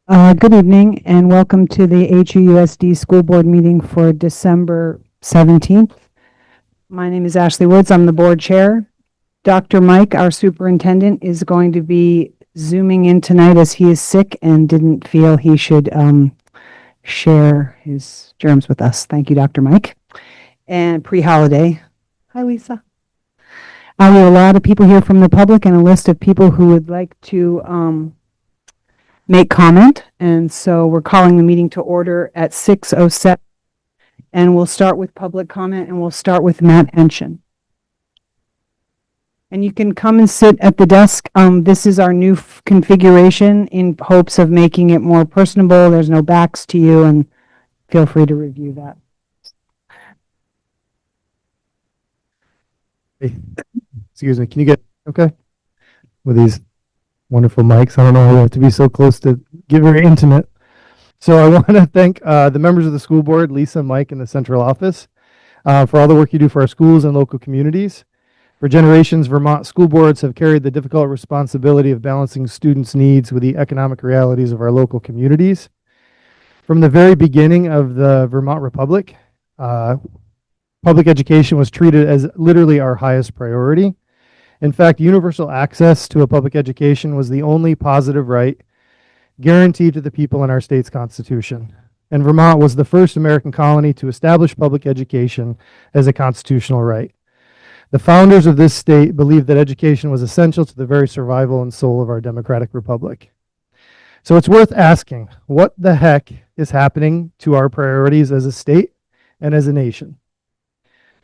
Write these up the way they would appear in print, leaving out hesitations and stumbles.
Good evening and welcome to the HUUSD School Board meeting for December 17th. My name is Ashley Woods. I'm the board chair. Dr. Mike, our superintendent, is going to be zooming in tonight as he is sick and didn't feel he should share his germs with us. Thank you, Dr. Mike. And pre-holiday. Hi, Lisa. We have a lot of people here from the public and a list of people who would like to make comment, and so we're calling the meeting to order at 6:07, and we'll start with public comment, and we'll start with Matt Henshin. And you can come and sit at the desk. This is our new configuration in hopes of making it more personable. There's no backs to you, and feel free to review that. Hey, excuse me, can you get okay with these wonderful mics? I don't know how we have to be so close to get very intimate. So I want to thank the members of the school board, Lisa, Mike, and the central office for all the work you do for our schools and local communities. For generations, Vermont school boards have carried the difficult responsibility of balancing students' needs with the economic realities of our local communities. From the very beginning of the Vermont Republic, public education was treated as literally our highest priority. In fact, universal access to a public education was the only positive right guaranteed to the people in our state's constitution. And Vermont was the first American colony to establish public education as a constitutional right. The founders of this state believed that education was essential to the very survival and soul of our democratic republic. So it's worth asking, what the heck is happening to our priorities as a state and as a nation?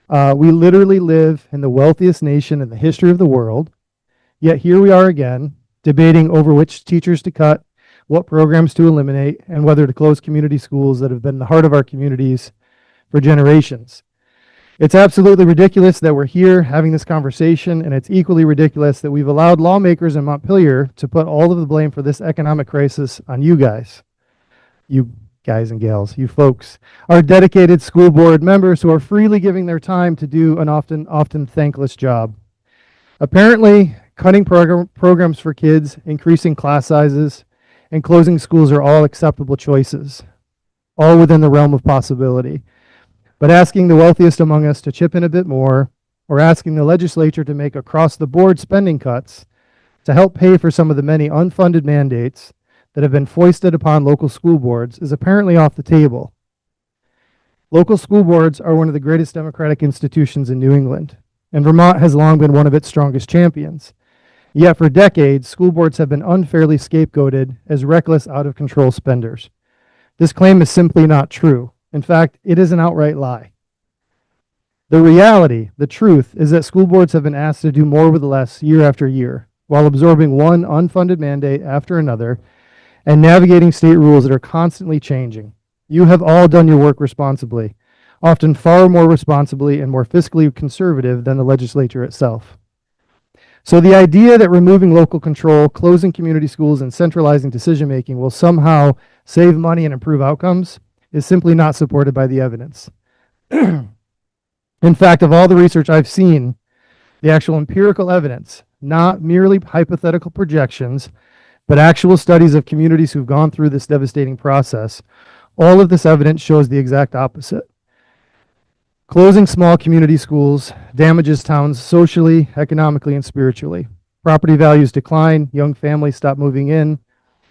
We literally live in the wealthiest nation in the history of the world, yet here we are again, debating over which teachers to cut, what programs to eliminate, and whether to close community schools that have been the heart of our communities for generations. It's absolutely ridiculous that we're here having this conversation, and it's equally ridiculous that we've allowed lawmakers in Montpelier to put all of the blame for this economic crisis on you guys. You guys and gals, you folks, our dedicated school board members who are freely giving their time to do an often thankless job. Apparently, cutting programs for kids, increasing class sizes, and closing schools are all acceptable choices, all within the realm of possibility. But asking the wealthiest among us to chip in a bit more, or asking the legislature to make across-the-board spending cuts to help pay for some of the many unfunded mandates that have been foisted upon local school boards is apparently off the table. Local school boards are one of the greatest democratic institutions in New England, and Vermont has long been one of its strongest champions. Yet for decades, school boards have been unfairly scapegoated as reckless, out-of-control spenders. This claim is simply not true. In fact, it is an outright lie. The reality, the truth, is that school boards have been asked to do more with less year after year, while absorbing one unfunded mandate after another and navigating state rules that are constantly changing. You have all done your work responsibly, often far more responsibly and more fiscally conservative than the legislature itself. So the idea that removing local control, closing community schools, and centralizing decision-making will somehow save money and improve outcomes is simply not supported by the evidence. In fact, of all the research I've seen, the actual empirical evidence, not merely hypothetical projections, but actual studies of communities who've gone through this devastating process, all of this evidence shows the exact opposite. Closing small community schools damages towns socially, economically, and spiritually. Property values decline, young families stop moving in,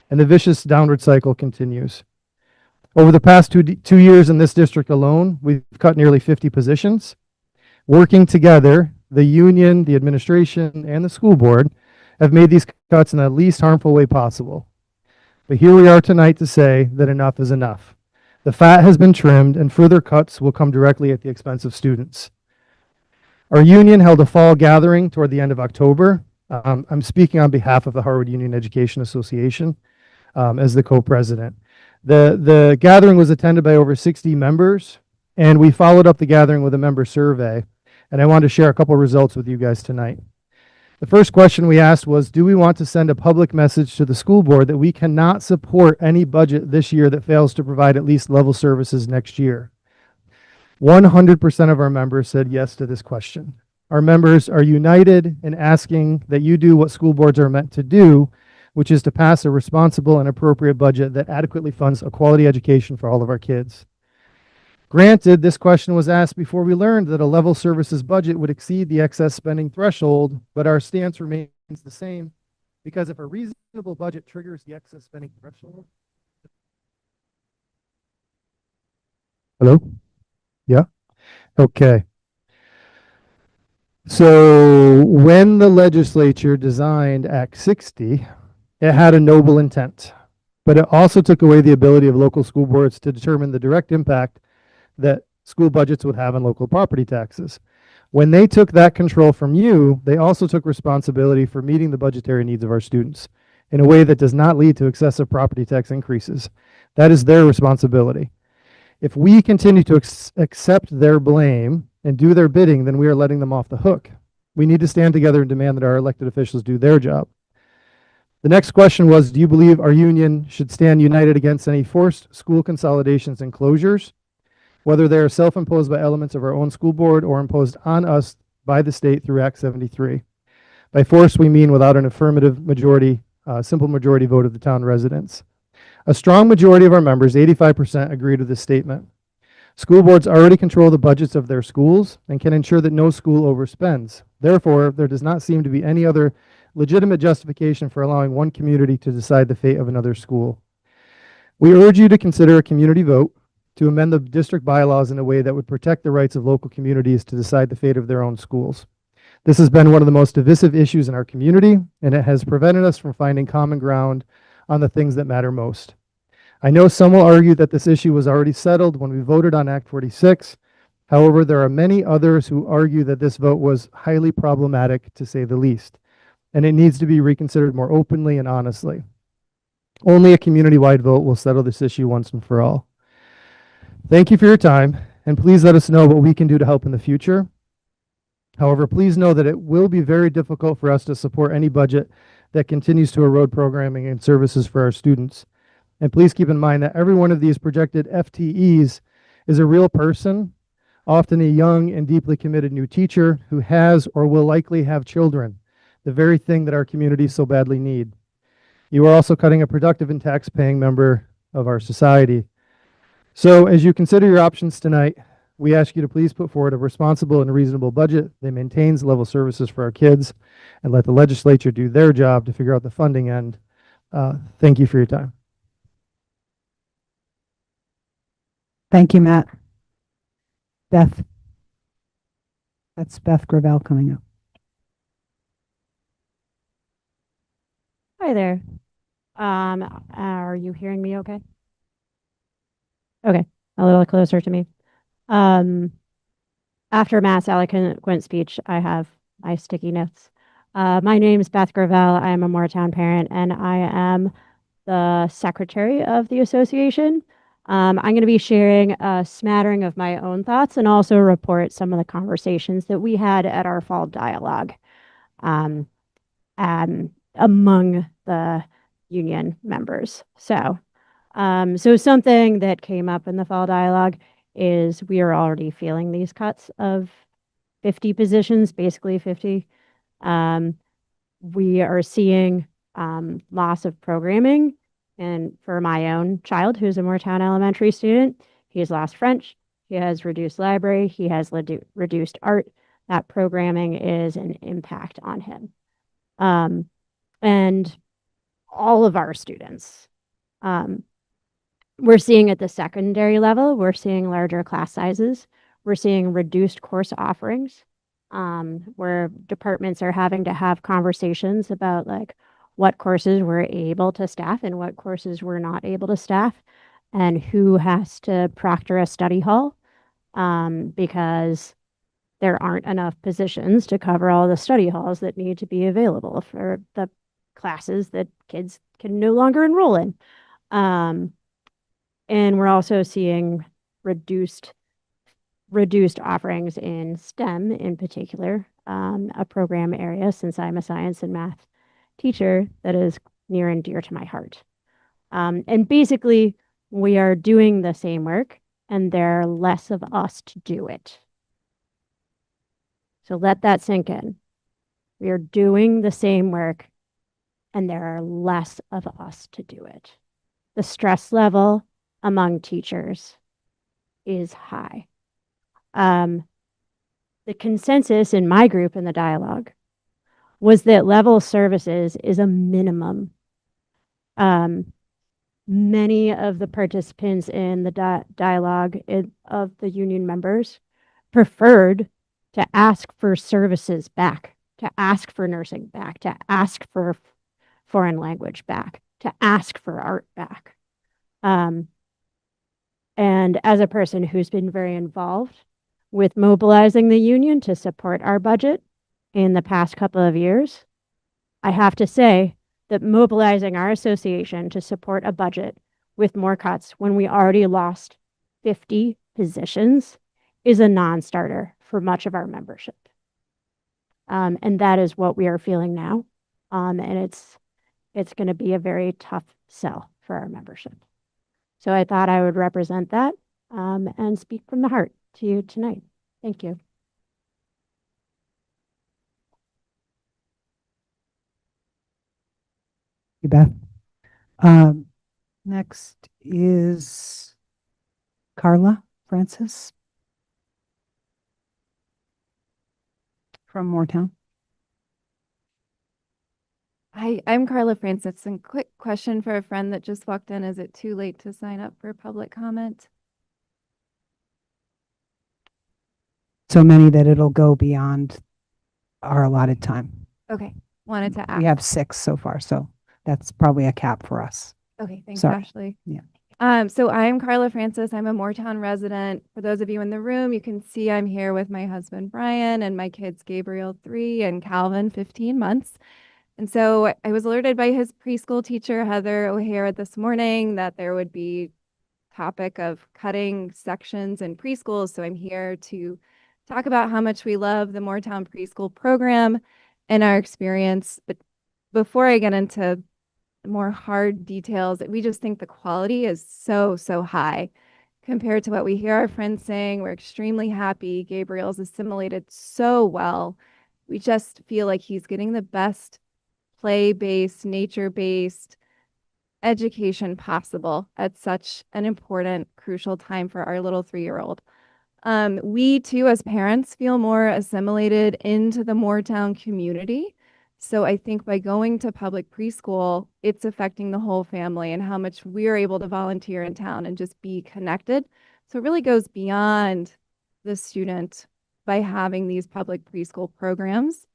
and the vicious downward cycle continues. Over the past two years in this district alone, we've cut nearly 50 positions. Working together, the union, the administration, and the school board have made these cuts in the least harmful way possible. But here we are tonight to say that enough is enough. The fat has been trimmed, and further cuts will come directly at the expense of students. Our union held a fall gathering toward the end of October. I'm speaking on behalf of the Harwood Union Education Association as the co-president. The gathering was attended by over 60 members, and we followed up the gathering with a member survey, and I wanted to share a couple results with you guys tonight. The first question we asked was, do we want to send a public message to the school board that we cannot support any budget this year that fails to provide at least level services next year? 100% of our members said yes to this question. Our members are united in asking that you do what school boards are meant to do, which is to pass a responsible and appropriate budget that adequately funds a quality education for all of our kids. Granted, this question was asked before we learned that a level services budget would exceed the excess spending threshold, but our stance remains the same because if a reasonable budget triggers the excess spending threshold. Hello? Yeah? Okay. So when the legislature designed Act 60, it had a noble intent, but it also took away the ability of local school boards to determine the direct impact that school budgets would have on local property taxes. When they took that control from you, they also took responsibility for meeting the budgetary needs of our students in a way that does not lead to excessive property tax increases. That is their responsibility. If we continue to accept their blame and do their bidding, then we are letting them off the hook. We need to stand together and demand that our elected officials do their job. The next question was, do you believe our union should stand united against any forced school consolidations and closures, whether they are self-imposed by elements of our own school board or imposed on us by the state through Act 73? By force, we mean without an affirmative majority, simple majority vote of the town residents. A strong majority of our members, 85%, agreed with this statement. School boards already control the budgets of their schools and can ensure that no school overspends. Therefore, there does not seem to be any other legitimate justification for allowing one community to decide the fate of another school. We urge you to consider a community vote to amend the district bylaws in a way that would protect the rights of local communities to decide the fate of their own schools. This has been one of the most divisive issues in our community, and it has prevented us from finding common ground on the things that matter most. I know some will argue that this issue was already settled when we voted on Act 46. However, there are many others who argue that this vote was highly problematic, to say the least, and it needs to be reconsidered more openly and honestly. Only a community-wide vote will settle this issue once and for all. Thank you for your time, and please let us know what we can do to help in the future. However, please know that it will be very difficult for us to support any budget that continues to erode programming and services for our students. And please keep in mind that every one of these projected FTEs is a real person, often a young and deeply committed new teacher who has or will likely have children, the very thing that our communities so badly need. You are also cutting a productive and tax-paying member of our society. So as you consider your options tonight, we ask you to please put forward a responsible and reasonable budget that maintains level services for our kids and let the legislature do their job to figure out the funding end. Thank you for your time. Thank you, Matt. Beth. That's Beth Gravel coming up. Hi there. Are you hearing me okay? Okay, a little closer to me. After Matt's eloquent speech, I have my sticky notes. My name is Beth Gravel. I am a Moortown parent, and I am the secretary of the association. I'm going to be sharing a smattering of my own thoughts and also report some of the conversations that we had at our fall dialogue among the union members. So something that came up in the fall dialogue is we are already feeling these cuts of 50 positions, basically 50. We are seeing loss of programming. And for my own child, who's a Moortown Elementary student, he has lost French, he has reduced library, he has reduced art. That programming is an impact on him. And all of our students, we're seeing at the secondary level, we're seeing larger class sizes, we're seeing reduced course offerings, where departments are having to have conversations about like what courses we're able to staff and what courses we're not able to staff, and who has to proctor a study hall, because there aren't enough positions to cover all the study halls that need to be available for the classes that kids can no longer enroll in. And we're also seeing reduced offerings in STEM in particular, a program area, since I'm a science and math teacher, that is near and dear to my heart. And basically, we are doing the same work, and there are less of us to do it. So let that sink in. We are doing the same work, and there are less of us to do it. The stress level among teachers is high. The consensus in my group in the dialogue was that level services is a minimum. Many of the participants in the dialogue of the union members preferred to ask for services back, to ask for nursing back, to ask for foreign language back, to ask for art back. And as a person who's been very involved with mobilizing the union to support our budget in the past couple of years, I have to say that mobilizing our association to support a budget with more cuts when we already lost 50 positions is a non-starter for much of our membership. And that is what we are feeling now. And it's going to be a very tough sell for our membership. So I thought I would represent that and speak from the heart to you tonight. Thank you. You, Beth. Next is Carla Francis from Moortown. Hi, I'm Carla Francis. And quick question for a friend that just walked in. Is it too late to sign up for public comment? So many that it'll go beyond our allotted time. Okay, wanted to ask. We have 6 so far, so that's probably a cap for us. Okay, thanks, Sorry. Ashley. Yeah. So I'm Carla Francis. I'm a Moortown resident. For those of you in the room, you can see I'm here with my husband, Brian, and my kids, Gabriel, 3, and Calvin, 15 months. And so I was alerted by his preschool teacher, Heather O'Hara, this morning that there would be topic of cutting sections in preschools. So I'm here to talk about how much we love the Moortown preschool program and our experience. But before I get into more hard details, we just think the quality is so, so high compared to what we hear our friends saying. We're extremely happy. Gabriel's assimilated so well. We just feel like he's getting the best play-based, nature-based education possible at such an important, crucial time for our little 3-year-old. We too, as parents, feel more assimilated into the Moortown community. So I think by going to public preschool, it's affecting the whole family and how much we're able to volunteer in town and just be connected. So it really goes beyond the student by having these public preschool programs.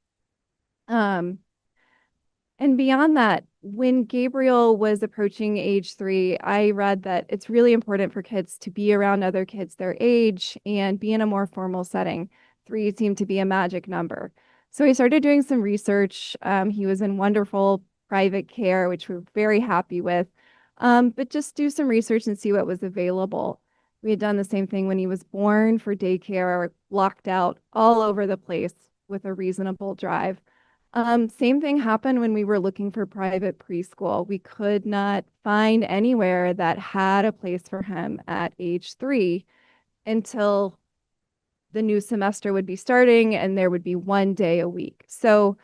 And beyond that, when Gabriel was approaching age 3, I read that it's really important for kids to be around other kids their age and be in a more formal setting. 3 seemed to be a magic number. So I started doing some research. He was in wonderful private care, which we're very happy with. But just do some research and see what was available. We had done the same thing when he was born for daycare, locked out all over the place with a reasonable drive. Same thing happened when we were looking for private preschool. We could not find anywhere that had a place for him at age 3 until the new semester would be starting and there would be 1 day a week. So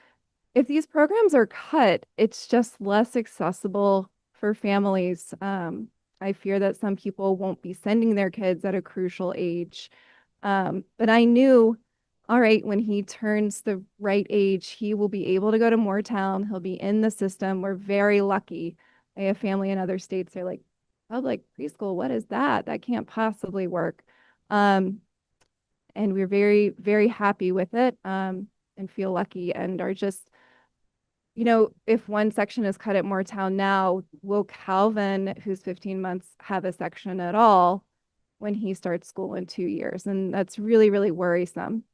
if these programs are cut, it's just less accessible for families. I fear that some people won't be sending their kids at a crucial age. But I knew, all right, when he turns the right age, he will be able to go to Moortown. He'll be in the system. We're very lucky. I have family in other states. They're like, public preschool, what is that? That can't possibly work. And we're very, very happy with it and feel lucky and are just, if one section is cut at Moortown now, will Calvin, who's 15 months, have a section at all when he starts school in 2 years? And that's really, really worrisome.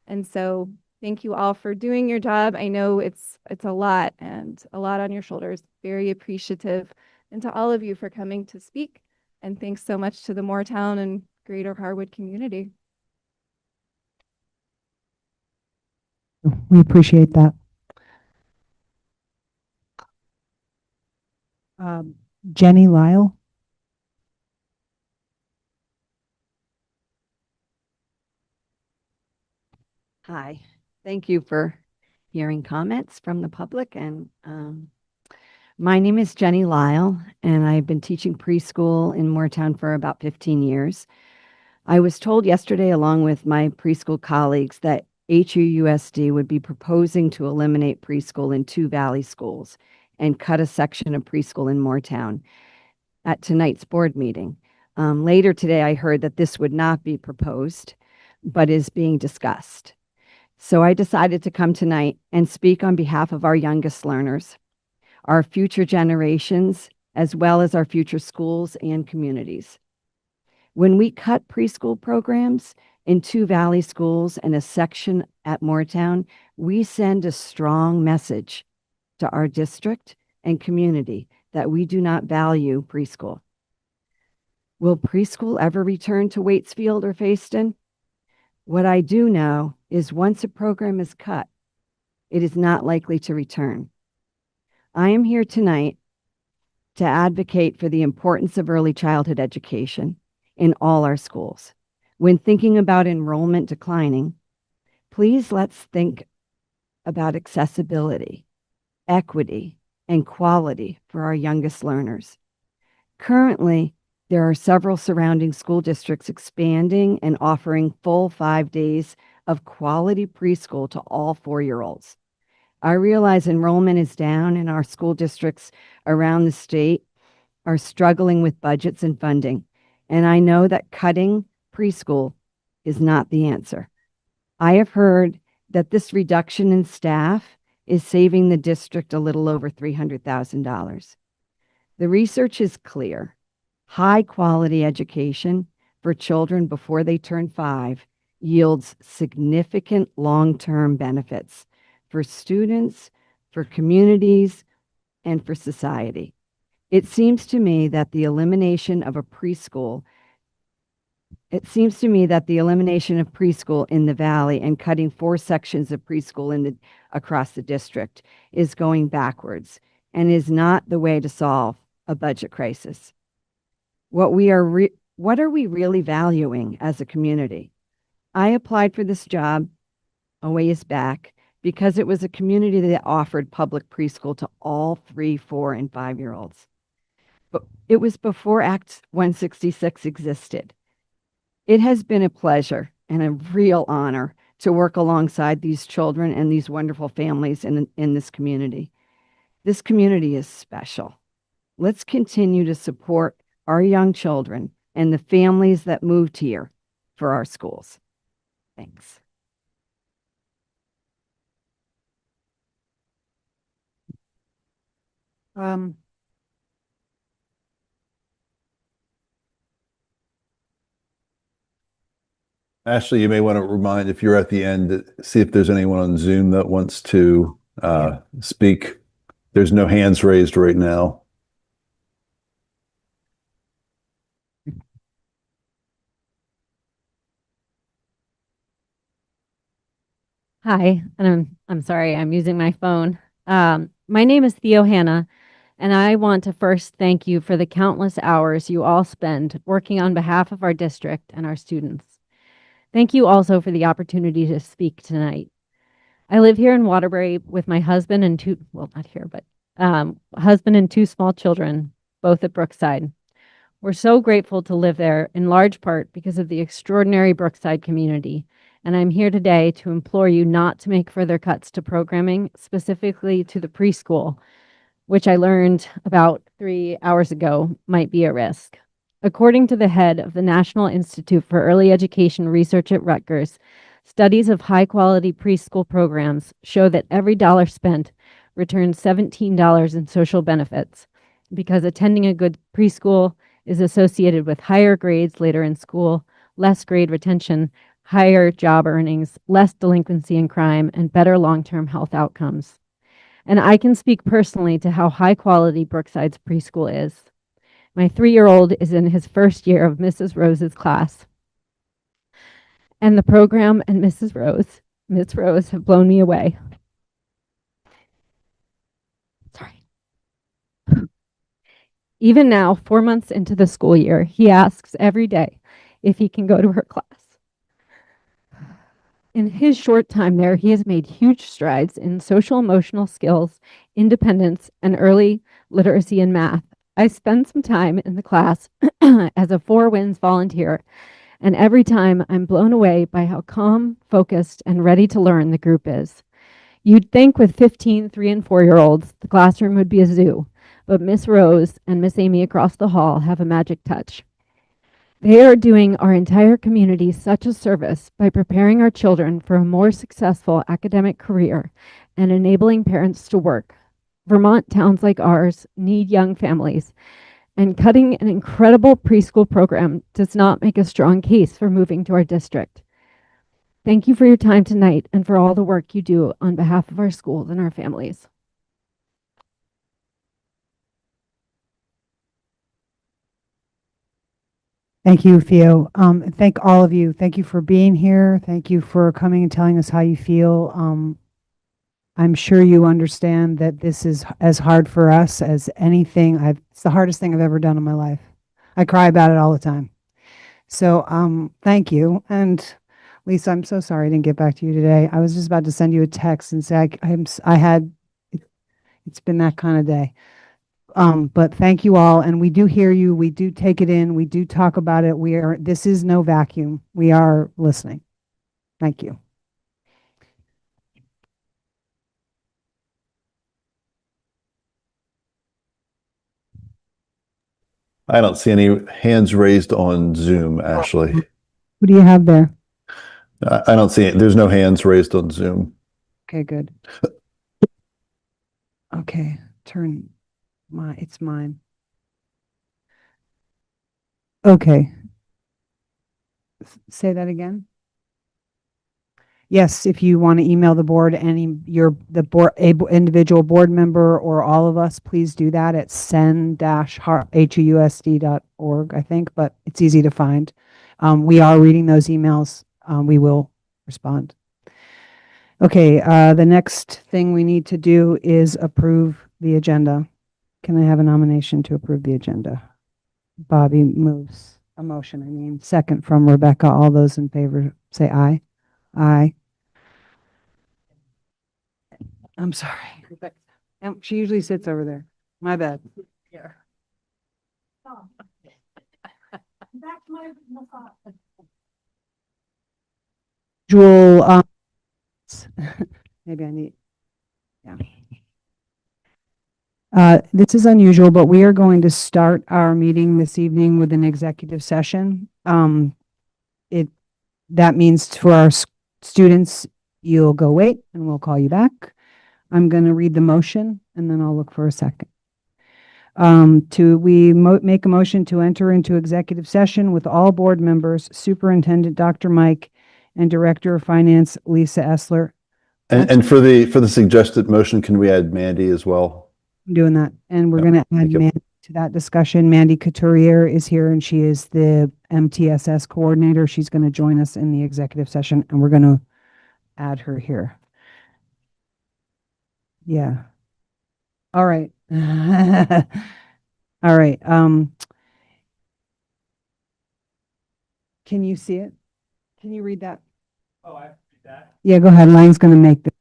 And so thank you all for doing your job. I know it's a lot and a lot on your shoulders. Very appreciative. And to all of you for coming to speak. And thanks so much to the Moortown and Greater Harwood community. We appreciate that. Jenny Lyle. Hi, thank you for hearing comments from the public and My name is Jenny Lyle, and I've been teaching preschool in Moortown for about 15 years. I was told yesterday, along with my preschool colleagues, that HUUSD would be proposing to eliminate preschool in 2 Valley schools and cut a section of preschool in Moortown at tonight's board meeting. Later today, I heard that this would not be proposed, but is being discussed. So I decided to come tonight and speak on behalf of our youngest learners, our future generations, as well as our future schools and communities. When we cut preschool programs in 2 Valley schools and a section at Moortown, we send a strong message to our district and community that we do not value preschool. Will preschool ever return to Waitsfield or Fayston? What I do know is once a program is cut, it is not likely to return. I am here tonight to advocate for the importance of early childhood education in all our schools. When thinking about enrollment declining, please let's think about accessibility, equity, and quality for our youngest learners. Currently, there are several surrounding school districts expanding and offering full 5 days of quality preschool to all 4-year-olds. I realize enrollment is down and our school districts around the state are struggling with budgets and funding. And I know that cutting preschool is not the answer. I have heard that this reduction in staff is saving the district a little over $300,000. The research is clear. High quality education for children before they turn 5 yields significant long-term benefits for students, for communities, and for society. It seems to me that the elimination of preschool in the Valley and cutting 4 sections of preschool across the district is going backwards and is not the way to solve a budget crisis. What are we really valuing as a community? I applied for this job a ways back because it was a community that offered public preschool to all 3, 4, and 5-year-olds. But it was before Act 166 existed. It has been a pleasure and a real honor to work alongside these children and these wonderful families in this community. This community is special. Let's continue to support our young children and the families that moved here for our schools. Thanks. Ashley, you may want to remind, if you're at the end, see if there's anyone on Zoom that wants to speak. There's no hands raised right now. Hi, and I'm sorry, I'm using my phone. My name is Theo Hanna, and I want to first thank you for the countless hours you all spend working on behalf of our district and our students. Thank you also for the opportunity to speak tonight. I live here in Waterbury with my husband and husband and 2 small children, both at Brookside. We're so grateful to live there, in large part because of the extraordinary Brookside community. And I'm here today to implore you not to make further cuts to programming, specifically to the preschool, which I learned about 3 hours ago might be a risk. According to the head of the National Institute for Early Education Research at Rutgers, studies of high-quality preschool programs show that every dollar spent returns $17 in social benefits because attending a good preschool is associated with higher grades later in school, less grade retention, higher job earnings, less delinquency and crime, and better long-term health outcomes. And I can speak personally to how high-quality Brookside's preschool is. My 3-year-old is in his first year of Mrs. Rose's class. And the program and Miss Rose have blown me away. Sorry. Even now, 4 months into the school year, he asks every day if he can go to her class. In his short time there, he has made huge strides in social emotional skills, independence, and early literacy in math. I spend some time in the class as a Four Winds volunteer, and every time I'm blown away by how calm, focused, and ready to learn the group is. You'd think with 15 3 and 4-year-olds, the classroom would be a zoo, but Miss Rose and Miss Amy across the hall have a magic touch. They are doing our entire community such a service by preparing our children for a more successful academic career and enabling parents to work. Vermont towns like ours need young families, and cutting an incredible preschool program does not make a strong case for moving to our district. Thank you for your time tonight and for all the work you do on behalf of our schools and our families. Thank you, Theo. Thank all of you. Thank you for being here. Thank you for coming and telling us how you feel. I'm sure you understand that this is as hard for us as anything. It's the hardest thing I've ever done in my life. I cry about it all the time. So, thank you. And Lisa, I'm so sorry I didn't get back to you today. I was just about to send you a text and say it's been that kind of day. But thank you all. And we do hear you. We do take it in. We do talk about it. This is no vacuum. We are listening. Thank you. I don't see any hands raised on Zoom, Ashley. What do you have there? I don't see it. There's no hands raised on Zoom. Okay, good. Okay, it's mine. Okay. Say that again. Yes, if you want to email the board, individual board member or all of us, please do that at send-huusd.org, I think, but it's easy to find. We are reading those emails. We will respond. Okay, the next thing we need to do is approve the agenda. Can I have a nomination to approve the agenda? Bobby moves a motion, second from Rebecca. All those in favor say aye. Aye. I'm sorry. She usually sits over there. My bad. Here. Jewel, maybe I need, yeah. This is unusual, but we are going to start our meeting this evening with an executive session. That means for our students, you'll go wait and we'll call you back. I'm going to read the motion and then I'll look for a second. Make a motion to enter into executive session with all board members, Superintendent Dr. Mike, and Director of Finance Lisa Essler. And for the suggested motion, can we add Mandy as well? I'm doing that, and we're going to add thank you. Mandy to that discussion. Mandy Couturier is here, and she is the MTSS coordinator. She's going to join us in the executive session, and we're going to add her here. Yeah. All right. All right. Can you see it? Can you read that? Oh, I read that. Yeah, go ahead. Lang's going to make the.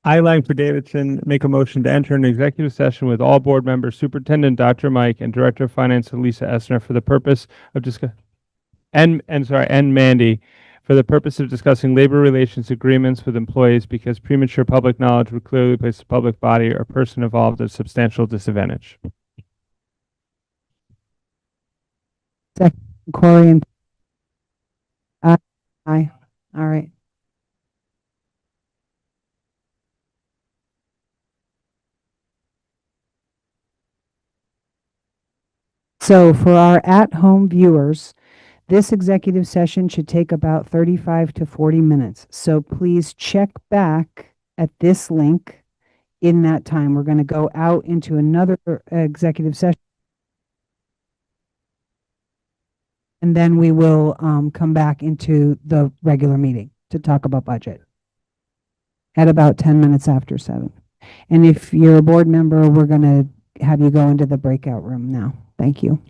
I, Langford Davidson, make a motion to enter an executive session with all board members, Superintendent Dr. Mike, and Director of Finance Lisa Essner for the purpose of and Mandy, for the purpose of discussing labor relations agreements with employees because premature public knowledge would clearly place the public body or person involved at a substantial disadvantage. Corey and aye. All right. So for our at-home viewers, this executive session should take about 35 to 40 minutes. So please check back at this link in that time. We're going to go out into another executive session. And then we will come back into the regular meeting to talk about budget at about 10 minutes after 7. And if you're a board member, we're going to have you go into the breakout room now. Thank you.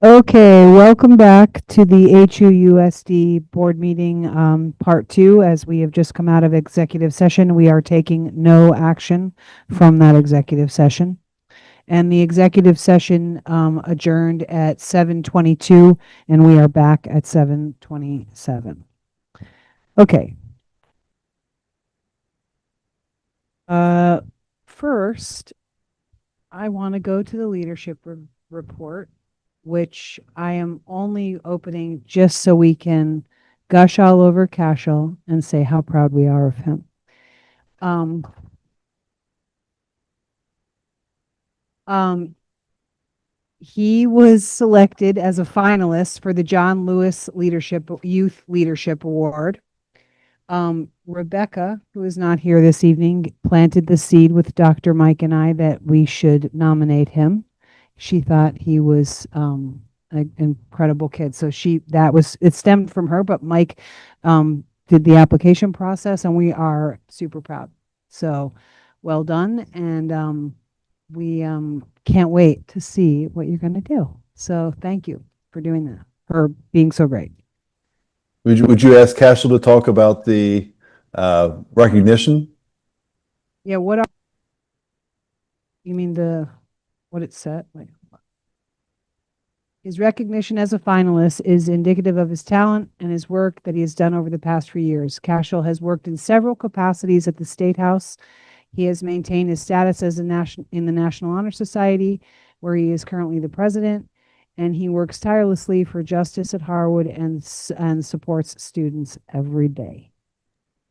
Okay, welcome back to the HUUSD board meeting, part 2. As we have just come out of executive session, we are taking no action from that executive session. And the executive session adjourned at 7:22, and we are back at 7:27. Okay. First, I want to go to the leadership report, which I am only opening just so we can gush all over Cashel and say how proud we are of him. Um, he was selected as a finalist for the John Lewis Youth Leadership Award. Rebecca, who is not here this evening, planted the seed with Dr. Mike and I that we should nominate him. She thought he was an incredible kid. So it stemmed from her, but Mike did the application process, and we are super proud. So well done. And we can't wait to see what you're going to do. So thank you for doing that, for being so great. Would you ask Cashel to talk about the recognition? Yeah, you mean what it said? Like, his recognition as a finalist is indicative of his talent and his work that he has done over the past 3 years. Cashel has worked in several capacities at the State House. He has maintained his status as in the National Honor Society, where he is currently the president, and he works tirelessly for justice at Harwood and supports students every day.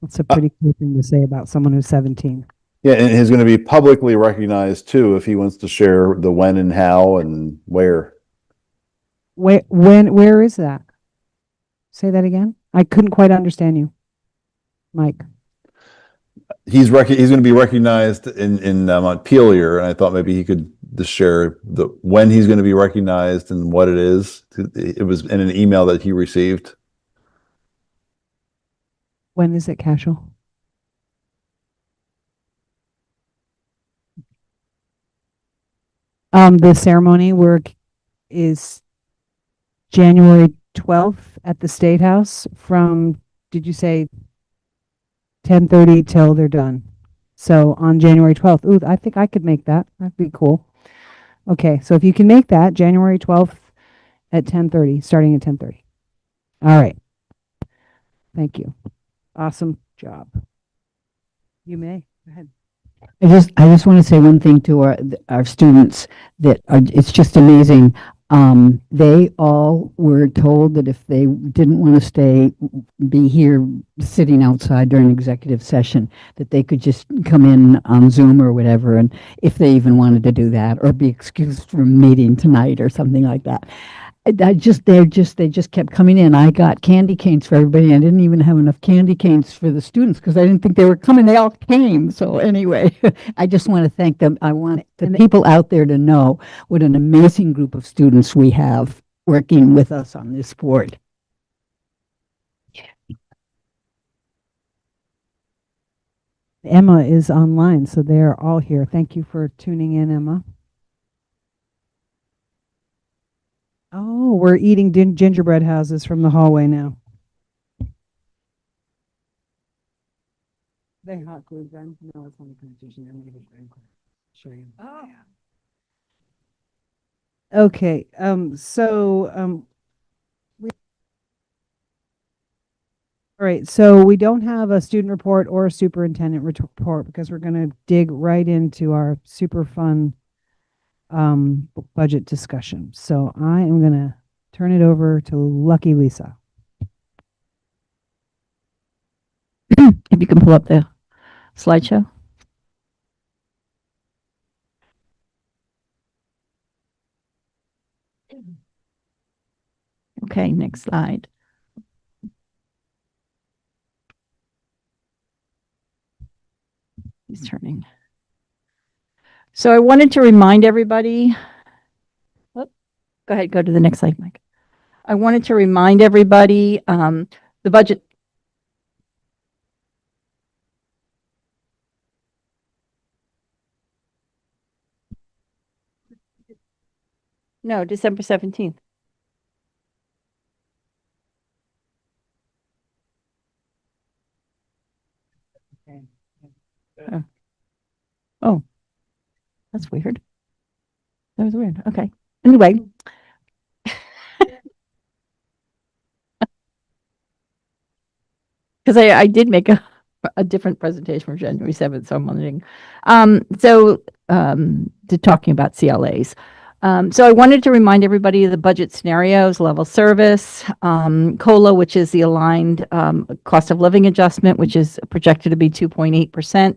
That's a pretty cool thing to say about someone who's 17. Yeah, and he's going to be publicly recognized too if he wants to share the when and how and where. Where is that? Say that again. I couldn't quite understand you, Mike. He's going to be recognized in Montpelier, and I thought maybe he could just share the when he's going to be recognized and what it is. It was in an email that he received. When is it, Cashel? The ceremony is January 12th at the State House from, did you say 10:30 till they're done? So on January 12th. Ooh, I think I could make that. That'd be cool. Okay, so if you can make that, January 12th at 10:30, starting at 10:30. All right. Thank you. Awesome job. You may. Go ahead. I just want to say one thing to our students it's just amazing. They all were told that if they didn't want to be here sitting outside during executive session, that they could just come in on Zoom or whatever, and if they even wanted to do that, or be excused from meeting tonight or something like that. They just kept coming in. I got candy canes for everybody. I didn't even have enough candy canes for the students because I didn't think they were coming. They all came. So anyway, I just want to thank them. I want the people out there to know what an amazing group of students we have working with us on this board. Emma is online, so they are all here. Thank you for tuning in, Emma. Oh, we're eating gingerbread houses from the hallway now. They hot glue gun? No, it's on the competition. I'm going to show you. Oh. Okay. All right. So we don't have a student report or a superintendent report because we're going to dig right into our super fun budget discussion. So I am going to turn it over to Lucky Lisa. If you can pull up the slideshow. Okay, next slide. He's turning. So I wanted to remind everybody, go ahead, go to the next slide, Mike. I wanted to remind everybody the budget. No, December 17th. Oh, that's weird. That was weird. Okay. Anyway. Because I did make a different presentation for January 7th, so I'm wondering. To talking about CLAs. So I wanted to remind everybody of the budget scenarios, level service, COLA, which is the aligned cost of living adjustment, which is projected to be 2.8%.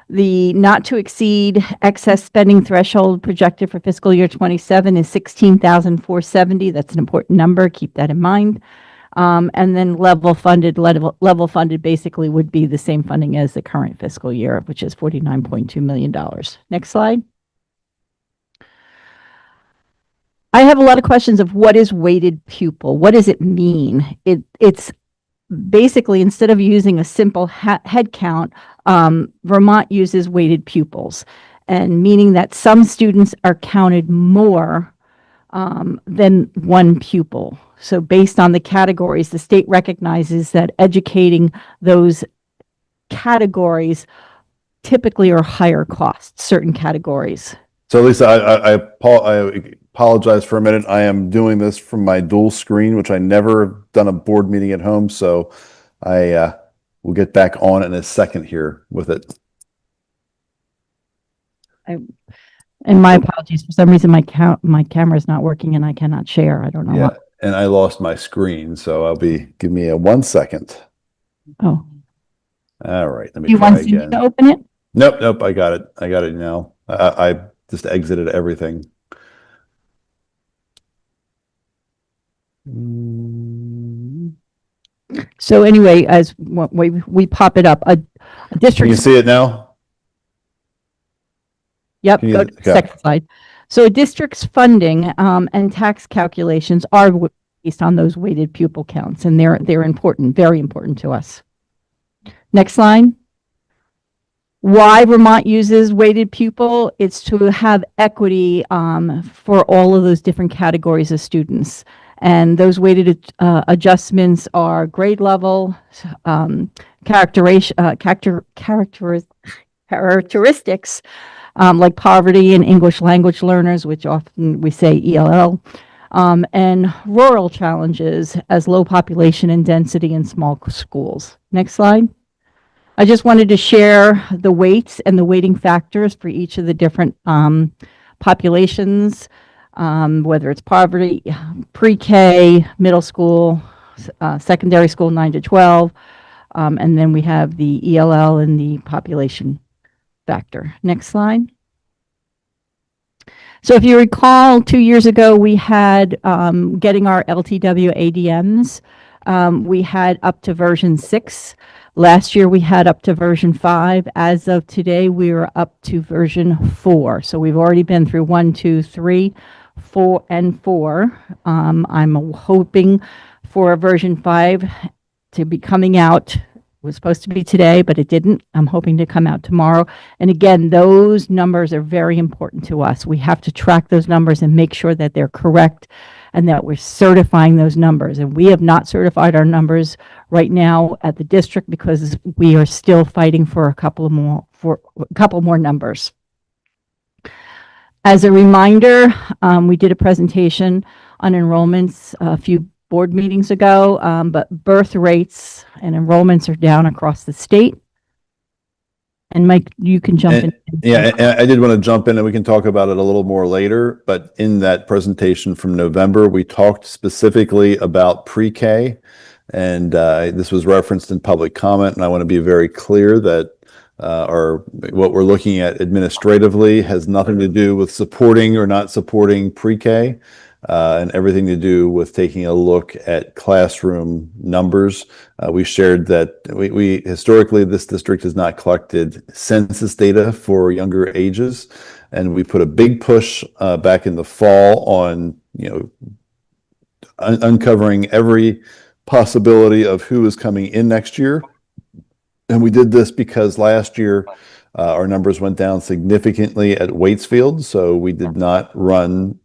The not to exceed excess spending threshold projected for fiscal year 27 is 16,470. That's an important number. Keep that in mind. And then level funded basically would be the same funding as the current fiscal year, which is $49.2 million. Next slide. I have a lot of questions of what is weighted pupil? What does it mean? It's basically, instead of using a simple head count, Vermont uses weighted pupils, and meaning that some students are counted more than one pupil. So based on the categories, the state recognizes that educating those categories typically are higher costs, certain categories. So Lisa, I apologize for a minute. I am doing this from my dual screen, which I never have done a board meeting at home. So I will get back on in a second here with it. And my apologies. For some reason, my camera is not working and I cannot share. I don't know Yeah, why. and I lost my screen, so give me a 1 second. Oh, All right, let me do you try want Cindy again. to open it? Nope, I got it. I got it now. I just exited everything. So anyway, as we pop it up, a Can you district. see it now? Yep, Can you- go to the okay. second slide. So a district's funding and tax calculations are based on those weighted pupil counts, and they're important, very important to us. Next slide. Why Vermont uses weighted pupil? It's to have equity for all of those different categories of students. And those weighted adjustments are grade level, characteristics like poverty and English language learners, which often we say ELL, and rural challenges as low population and density in small schools. Next slide. I just wanted to share the weights and the weighting factors for each of the different populations, whether it's poverty, pre-K, middle school, secondary school 9 to 12, and then we have the ELL and the population factor. Next slide. So if you recall, 2 years ago, we had getting our LTW ADMs. We had up to version 6. Last year, we had up to version 5. As of today, we are up to version 4. So we've already been through 1, 2, 3, 4, and 4. I'm hoping for a version 5 to be coming out. It was supposed to be today, but it didn't. I'm hoping to come out tomorrow. And again, those numbers are very important to us. We have to track those numbers and make sure that they're correct and that we're certifying those numbers. And we have not certified our numbers right now at the district because we are still fighting for a couple more numbers. As a reminder, we did a presentation on enrollments a few board meetings ago, but birth rates and enrollments are down across the state. And Mike, you can jump in. Yeah, and I did want to jump in and we can talk about it a little more later, but in that presentation from November, we talked specifically about pre-K, and this was referenced in public comment, and I want to be very clear that what we're looking at administratively has nothing to do with supporting or not supporting pre-K. And everything to do with taking a look at classroom numbers. We shared that we historically, this district has not collected census data for younger ages. And we put a big push back in the fall on, uncovering every possibility of who is coming in next year. And we did this because last year, our numbers went down significantly at Waitsfield. So we did not run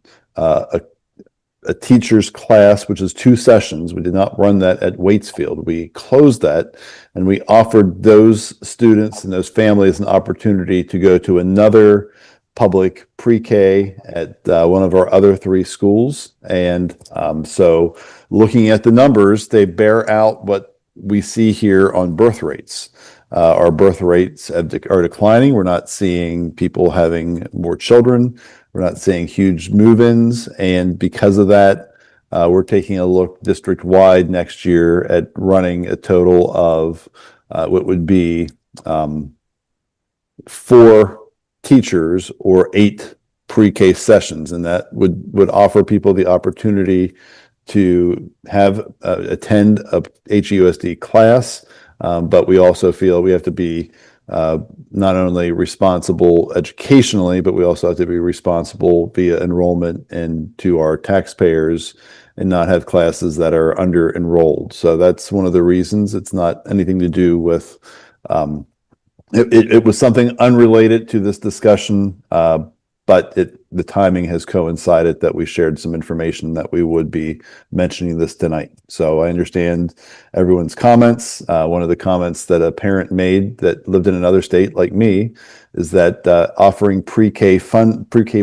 a teacher's class, which is 2 sessions. We did not run that at Waitsfield. We closed that and we offered those students and those families an opportunity to go to another public pre-K at one of our other 3 schools. And so looking at the numbers, they bear out what we see here on birth rates. Our birth rates are declining. We're not seeing people having more children. We're not seeing huge move-ins. And because of that, we're taking a look district-wide next year at running a total of what would be 4 teachers or 8 pre-K sessions. And that would offer people the opportunity to have attend a HUUSD class. But we also feel we have to be not only responsible educationally, but we also have to be responsible via enrollment and to our taxpayers and not have classes that are under enrolled. So that's one of the reasons. It's not anything to do with, it was something unrelated to this discussion, but the timing has coincided that we shared some information that we would be mentioning this tonight. So I understand everyone's comments. One of the comments that a parent made that lived in another state like me is that offering pre-K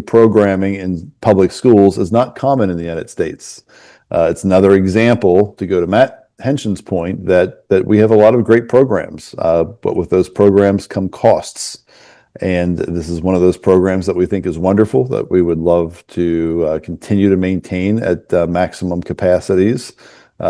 programming in public schools is not common in the United States. It's another example, to go to Matt Henshin's point, that we have a lot of great programs, but with those programs come costs. And this is one of those programs that we think is wonderful, that we would love to continue to maintain at maximum capacities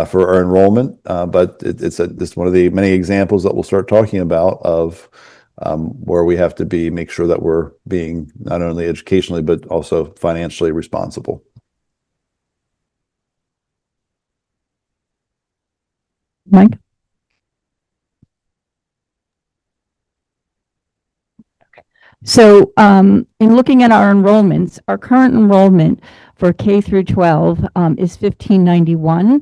for our enrollment. But it's one of the many examples that we'll start talking about of where we have to make sure that we're being not only educationally, but also financially responsible. Mike? So in looking at our enrollments, our current enrollment for K through 12 is 1591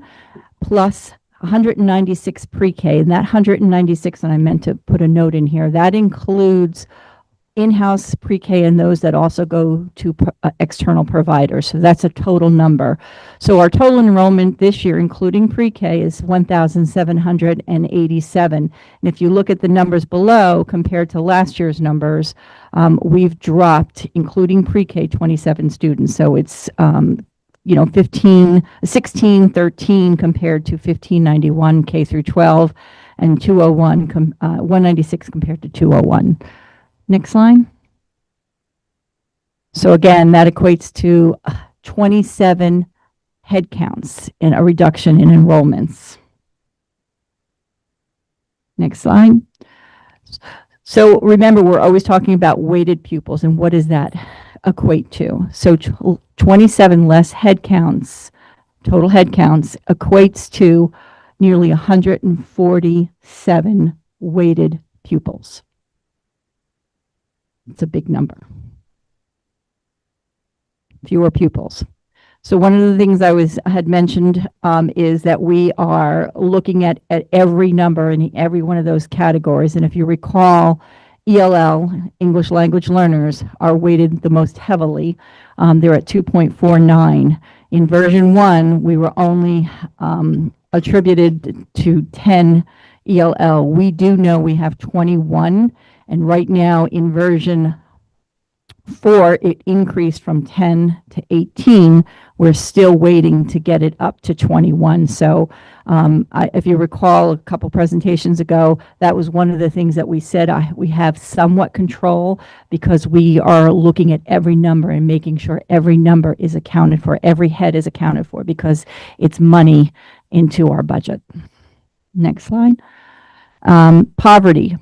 plus 196 pre-K. And that 196, and I meant to put a note in here, that includes in-house pre-K and those that also go to external providers. So that's a total number. So our total enrollment this year, including pre-K, is 1,787. And if you look at the numbers below compared to last year's numbers, we've dropped, including pre-K, 27 students. So it's 1613 compared to 1591 K through 12, and 196 compared to 201. Next line. So again, that equates to 27 headcounts in a reduction in enrollments. Next slide. So remember, we're always talking about weighted pupils, and what does that equate to? So 27 less headcounts, total headcounts, equates to nearly 147 weighted pupils. It's a big number. Fewer pupils. So one of the things I had mentioned is that we are looking at every number in every one of those categories. And if you recall, ELL, English Language Learners, are weighted the most heavily. They're at 2.49. In version 1, we were only attributed to 10 ELL. We do know we have 21. And right now in version 4, it increased from 10 to 18. We're still waiting to get it up to 21. So if you recall a couple presentations ago, that was one of the things that we said we have somewhat control, because we are looking at every number and making sure every number is accounted for, every head is accounted for, because it's money into our budget. Next slide. Poverty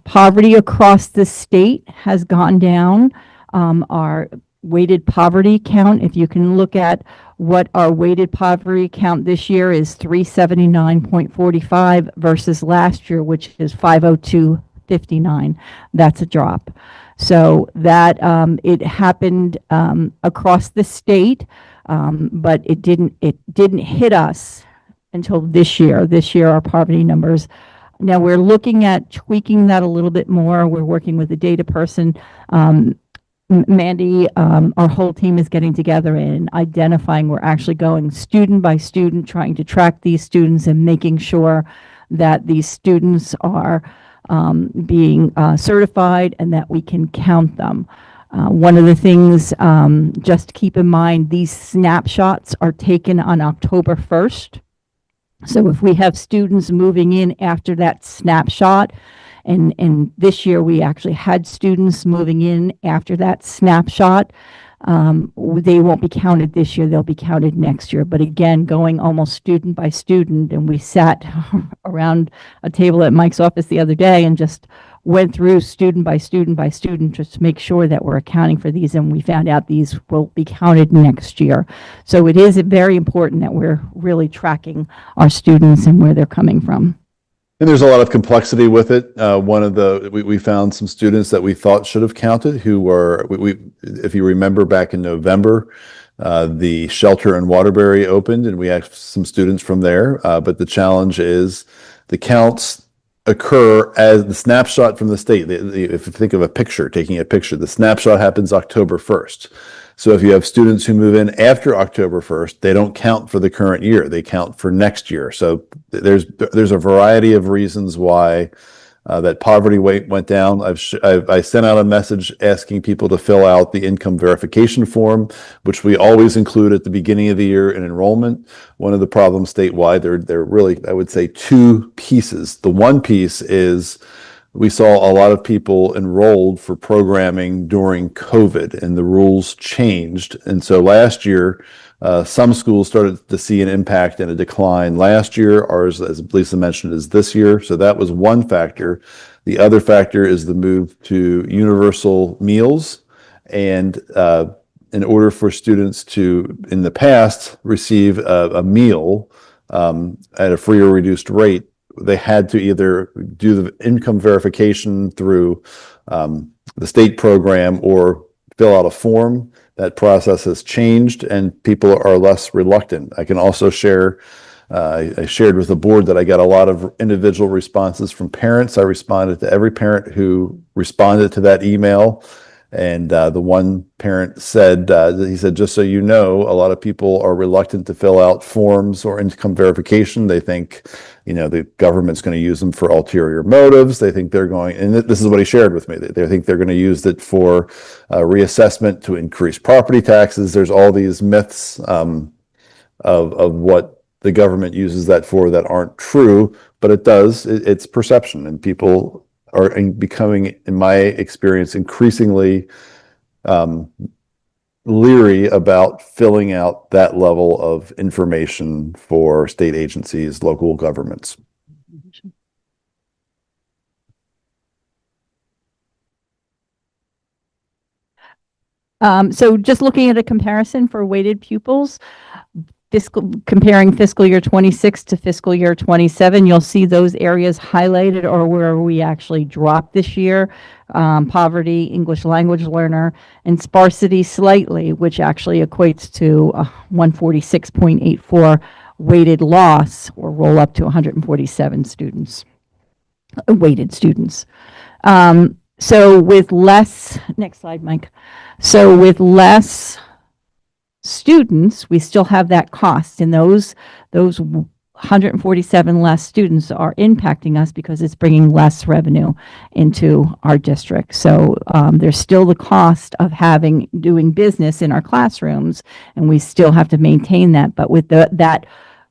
across the state has gone down. Our weighted poverty count, if you can look at what our weighted poverty count this year is, 379.45 versus last year, which is 502.59. That's a drop. So that it happened across the state, but it didn't hit us until this year. This year, our poverty numbers. Now we're looking at tweaking that a little bit more. We're working with a data person Mandy, our whole team is getting together and identifying, we're actually going student by student, trying to track these students and making sure that these students are being certified and that we can count them. One of the things, just keep in mind, these snapshots are taken on October 1st. So if we have students moving in after that snapshot, and this year we actually had students moving in after that snapshot, they won't be counted this year, they'll be counted next year. But again, going almost student by student, and we sat around a table at Mike's office the other day and just went through student by student by student just to make sure that we're accounting for these, and we found out these will be counted next year. So it is very important that we're really tracking our students and where they're coming from. And there's a lot of complexity with it. We found some students that we thought should have counted who were, if you remember back in November, the shelter in Waterbury opened and we had some students from there. But the challenge is the counts occur as the snapshot from the state. If you think of a picture, taking a picture, the snapshot happens October 1st. So if you have students who move in after October 1st, they don't count for the current year. They count for next year. So there's a variety of reasons why that poverty rate went down. I sent out a message asking people to fill out the income verification form, which we always include at the beginning of the year in enrollment. One of the problems statewide, there are really, I would say, two pieces. The one piece is we saw a lot of people enrolled for programming during COVID and the rules changed. And so last year, some schools started to see an impact and a decline last year. Ours, as Lisa mentioned, is this year. So that was one factor. The other factor is the move to universal meals. And in order for students to, in the past, receive a meal at a free or reduced rate, they had to either do the income verification through the state program or fill out a form. That process has changed and people are less reluctant. I can also share, I shared with the board that I got a lot of individual responses from parents. I responded to every parent who responded to that email. And the one parent said, he said, just so you know, a lot of people are reluctant to fill out forms or income verification. They think, the government's going to use them for ulterior motives. They think they're going, and this is what he shared with me, they think they're going to use it for reassessment to increase property taxes. There's all these myths of what the government uses that for that aren't true, but it does. It's perception, and people are becoming, in my experience, increasingly leery about filling out that level of information for state agencies, local governments. So just looking at a comparison for weighted pupils, comparing fiscal year 26 to fiscal year 27, you'll see those areas highlighted or where we actually dropped this year. Poverty, English language learner, and sparsity slightly, which actually equates to 146.84 weighted loss, or roll up to 147 students, weighted students. So with less, next slide, Mike. So with less students, we still have that cost, and those 147 less students are impacting us because it's bringing less revenue into our district. So there's still the cost of doing business in our classrooms, and we still have to maintain that. But with that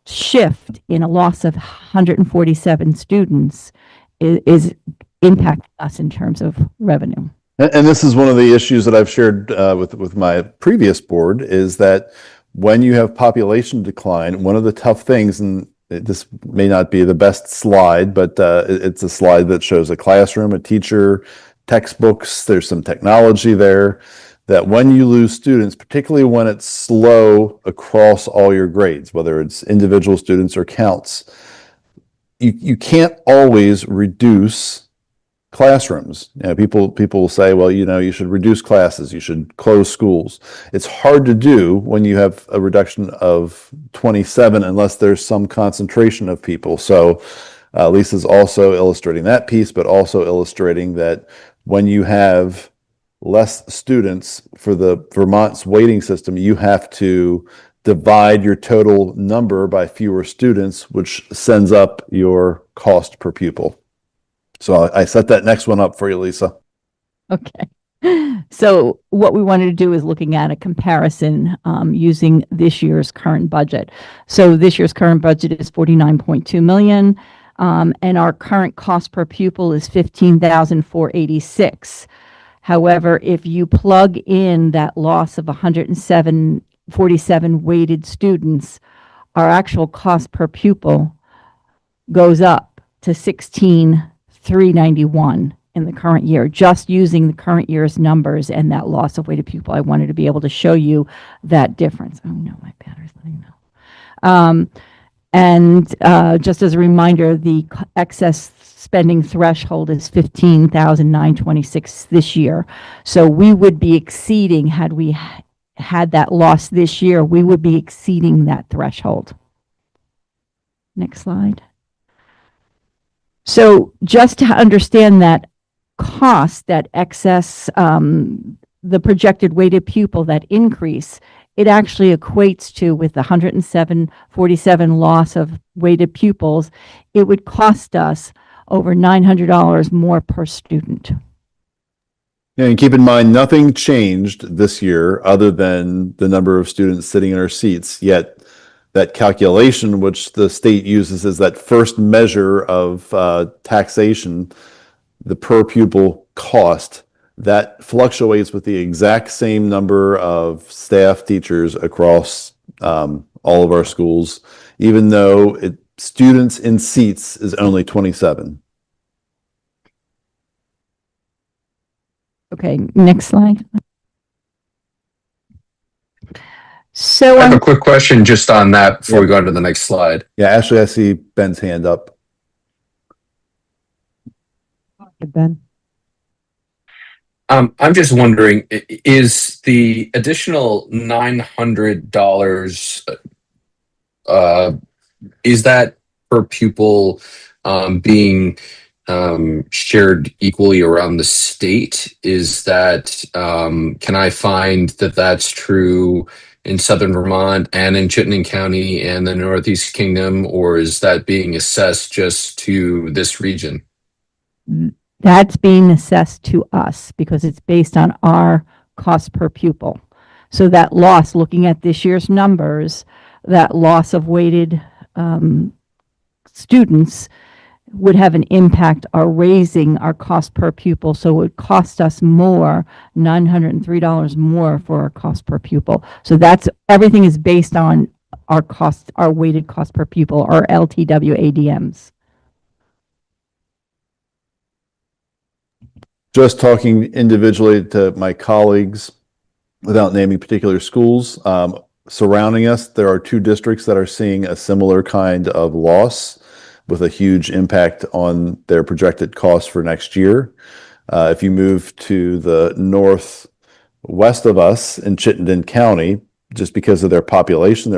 shift in a loss of 147 students is impacting us in terms of revenue. And this is one of the issues that I've shared with my previous board, is that when you have population decline, one of the tough things, and this may not be the best slide, but it's a slide that shows a classroom, a teacher, textbooks, there's some technology there, that when you lose students, particularly when it's slow across all your grades, whether it's individual students or counts, you can't always reduce classrooms. People will say, well, you should reduce classes, you should close schools. It's hard to do when you have a reduction of 27 unless there's some concentration of people. So Lisa's also illustrating that piece, but also illustrating that when you have less students for the Vermont's weighting system, you have to divide your total number by fewer students, which sends up your cost per pupil. So I set that next one up for you, Lisa. Okay. So what we wanted to do is looking at a comparison using this year's current budget. So this year's current budget is 49.2 million, and our current cost per pupil is 15,486. However, if you plug in that loss of 147 weighted students, our actual cost per pupil goes up to 16,391 in the current year, just using the current year's numbers and that loss of weighted pupil. I wanted to be able to show you that difference. Oh no, my battery's letting me know. Just as a reminder, the excess spending threshold is 15,926 this year. So we would be exceeding, had we had that loss this year, we would be exceeding that threshold. Next slide. So just to understand that cost, that excess, the projected weighted pupil, that increase, it actually equates to, with the 147 loss of weighted pupils, it would cost us over $900 more per student. Yeah, and keep in mind, nothing changed this year other than the number of students sitting in our seats, yet that calculation, which the state uses as that first measure of taxation, the per pupil cost, that fluctuates with the exact same number of staff teachers across all of our schools, even though students in seats is only 27. Okay, next slide. So I have a quick question just on that before we go on to the next slide. Yeah, Ashley, I see Ben's hand up. Ben. I'm just wondering, is the additional $900, is that per pupil being shared equally around the state? Is that, can I find that that's true in Southern Vermont and in Chittenden County and the Northeast Kingdom, or is that being assessed just to this region? That's being assessed to us because it's based on our cost per pupil. So that loss, looking at this year's numbers, that loss of weighted students would have an impact on raising our cost per pupil. So it would cost us more, $903 more for our cost per pupil. So that's, everything is based on our cost, our weighted cost per pupil, our LTW ADMs. Just talking individually to my colleagues, without naming particular schools, surrounding us, there are 2 districts that are seeing a similar kind of loss with a huge impact on their projected costs for next year. If you move to the northwest of us in Chittenden County, just because of their population